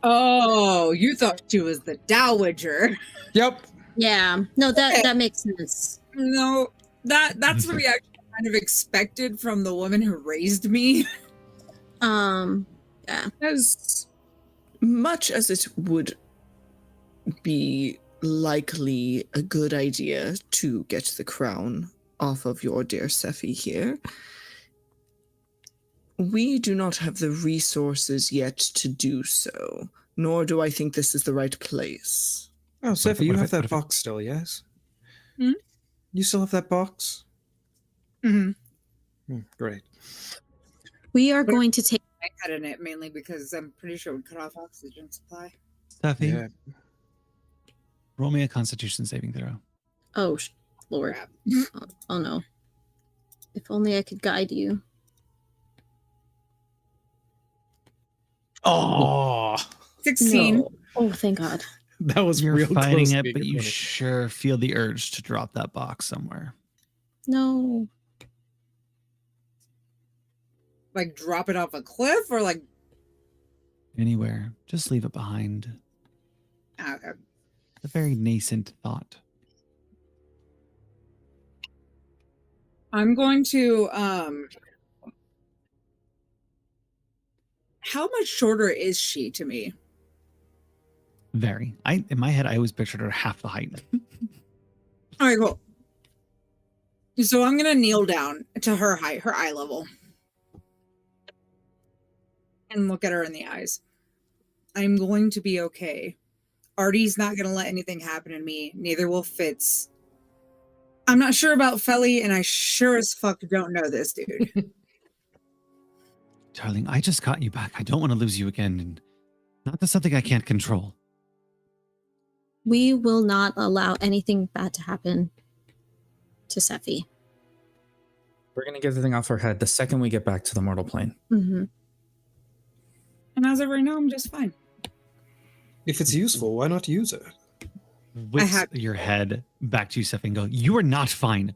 Oh, you thought she was the dowager. Yep. Yeah. No, that Okay. that makes sense. No, that's the reaction I kind of expected from the woman who raised me. Yeah. As much as it would be likely a good idea to get the crown off of your dear Sephi here, we do not have the resources yet to do so, nor do I think this is the right place. Oh, Sephi, you what if have it- what that if it- box still, yes? Hmm? You still have that box? Mm-hmm. Great. We are going to take I had in it mainly because I'm pretty sure it would cut off oxygen supply. Steffi, Yeah. roll me a Constitution saving throw. Lord. Crap. Oh no. If only I could guide you. Oh, 16. No. Oh, thank God. that was You're real fighting close to it, being but a you 20. sure feel the urge to drop that box somewhere. No. Like drop it off a cliff or like Anywhere. Just leave it behind. okay. A very nascent thought. I'm going to how much shorter is she to me? Very. In my head, I always pictured her half the height. All right, cool. So I'm gonna kneel down to her height, her eye level, and look at her in the eyes. I'm going to be okay. Artie's not gonna let anything happen to me. Neither will Fitz. I'm not sure about Felly, and I sure as fuck don't know this dude. Darling, I just got you back. I don't want to lose you again. And not to something I can't control. We will not allow anything bad to happen to Sephi. We're gonna get the thing off her head the second we get back to the mortal plane. Mm-hmm. And as of right now, I'm just fine. If it's useful, why not use it? Whips had- your head back to Yusef and go, you are not fine.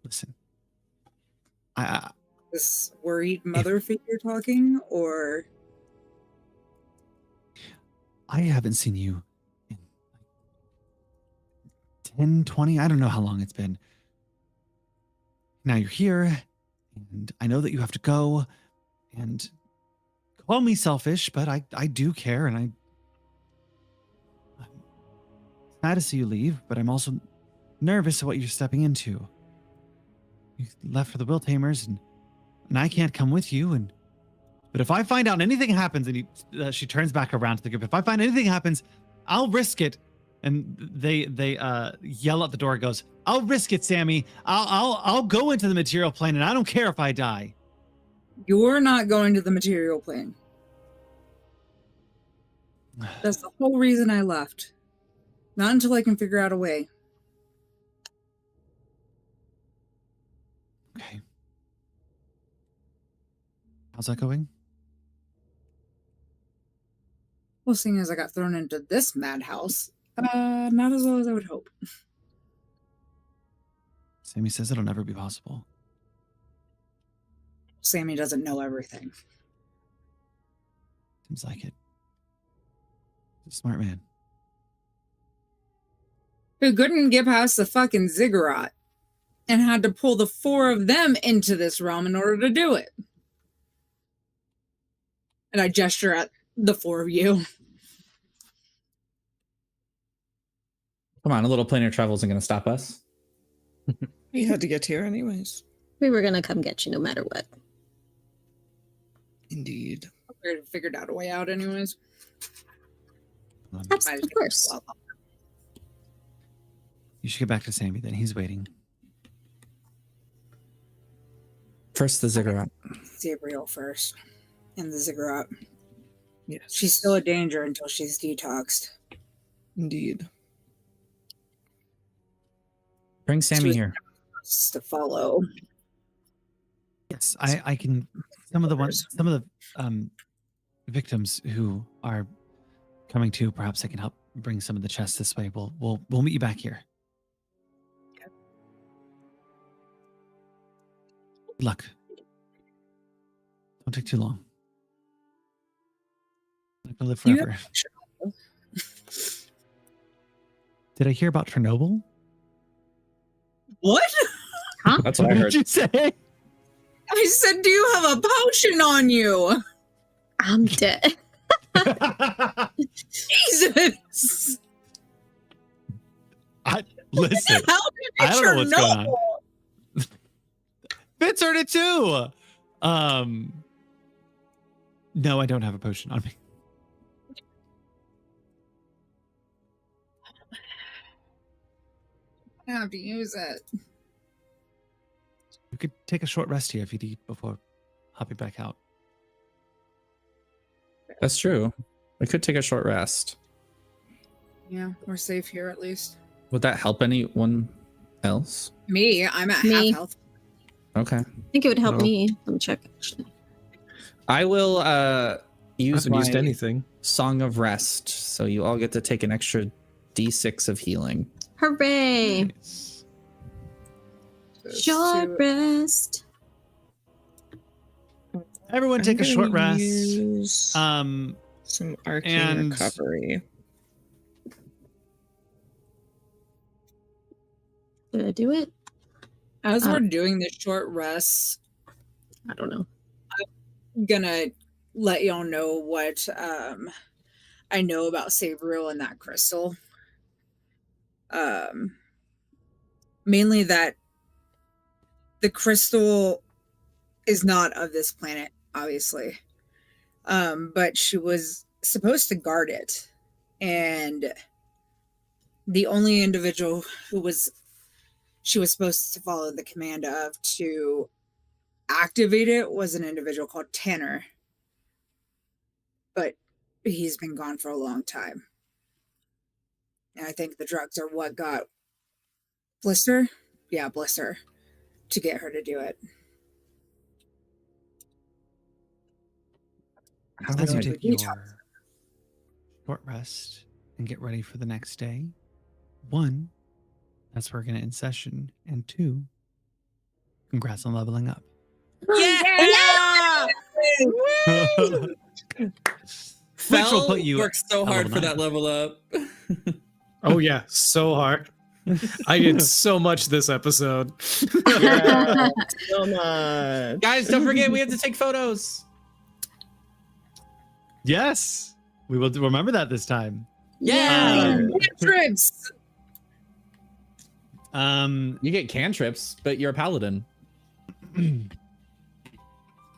Listen. This worried mother figure talking, or I haven't seen you in 10, 20, I don't know how long it's been. Now you're here, and I know that you have to go, and call me selfish, but I do care, and I'm sad to see you leave, but I'm also nervous at what you're stepping into. You left for the Will Tamers, and I can't come with you, but if I find out anything happens, and she turns back around to the group, if I find anything happens, I'll risk it. And they yell at the door, goes, I'll risk it, Sammy. I'll go into the material plane, and I don't care if I die. you're not going to the material plane. That's the whole reason I left. Not until I can figure out a way. Okay. How's that going? Well, seeing as I got thrown into this madhouse, not as well as I would hope. Sammy says it'll never be possible. Sammy doesn't know everything. Seems like it. He's a smart man. who couldn't get past the fucking ziggurat and had to pull the 4 of them into this realm in order to do it. And I gesture at the 4 of you. Come on, a little planar travel isn't going to stop us. We had to get here anyways. We were gonna come get you no matter what. Indeed. We figured out a way out anyways. Of course. You should get back to Sammy then. He's waiting. First, the ziggurat. Sabriel first. And the ziggurat. Yes. She's still a danger until she's detoxed. Indeed. Bring Sammy here. To follow. Yes, I can. Some of the victims who are coming to, perhaps I can help bring some of the chests this way. We'll meet you back here. Okay. Good luck. Don't take too long. I'm not gonna live forever. Did I hear about Chernobyl? What? Huh? That's what I What heard. did you say? I said, do you have a potion on you? I'm dead. Jesus. Listen, How I don't know what's going on. on. Fitz heard it too. No, I don't have a potion on me. I have to use it. You could take a short rest here if you need before hopping back out. That's true. We could take a short rest. Yeah, we're safe here at least. Would that help anyone else? Me, I'm at Me. half health. Okay. I think it would help No. me. Let me check. Actually. I will I use haven't my used anything. Song of Rest, so you all get to take an extra D6 of healing. Hooray! Nice. Short rest. Everyone take a I'm short gonna rest. use Um, some arcane and- recovery. Did I do it? As we're doing this short rest, I don't know. I'm gonna let y'all know what I know about Sabriel and that crystal. Mainly that the crystal is not of this planet, obviously. But she was supposed to guard it. And the only individual she was supposed to follow the command of to activate it was an individual called Tanner. But he's been gone for a long time. And I think the drugs are what got Blister? Yeah, Blister. To get her to do it. How as you would I take do your detox? short rest and get ready for the next day, 1, that's where we're going to end session, and 2, congrats on leveling up. Yeah! Which will put you worked so a hard level for that 9. level up. Oh yeah, so hard. I did so much this episode. Yeah, so much. Guys, don't forget we have to take photos. Yes, we will remember that this time. Yeah. Trips! You get cantrips, but you're a paladin.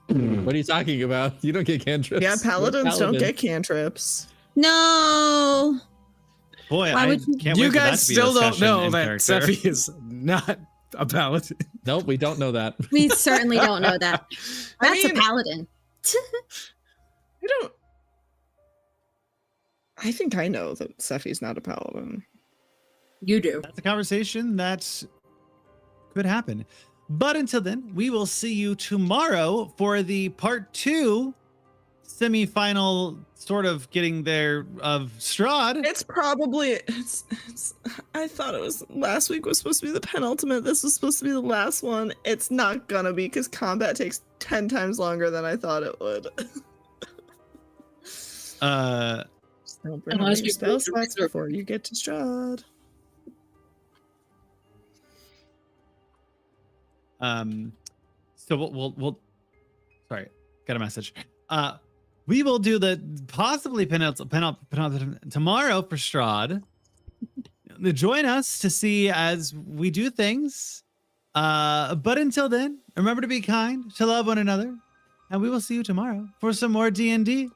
What are you talking about? You don't get cantrips. Yeah, You're a paladins don't paladin. get cantrips. No. Boy, Why I would you- can't You wait for that guys to be a still don't session know in that character. Sephi is not a paladin. Nope, we don't know that. We certainly don't know that. I That's mean- a paladin. I don't. I think I know that Sephi's not a paladin. You do. That's a conversation that could happen. But until then, we will see you tomorrow for the part 2 semi-final sort of getting there of Strahd. It's probably it's. I thought it was last week was supposed to be the penultimate. This was supposed to be the last one. It's not gonna be because combat takes 10 times longer than I thought it would. Uh, Don't bring Unless up your you spell go to slots reserve. before you get to Strahd. So we'll sorry, got a message. We will do the possibly penultimate tomorrow for Strahd. Join us to see as we do things. But until then, remember to be kind, to love one another, and we will see you tomorrow for some more D&D.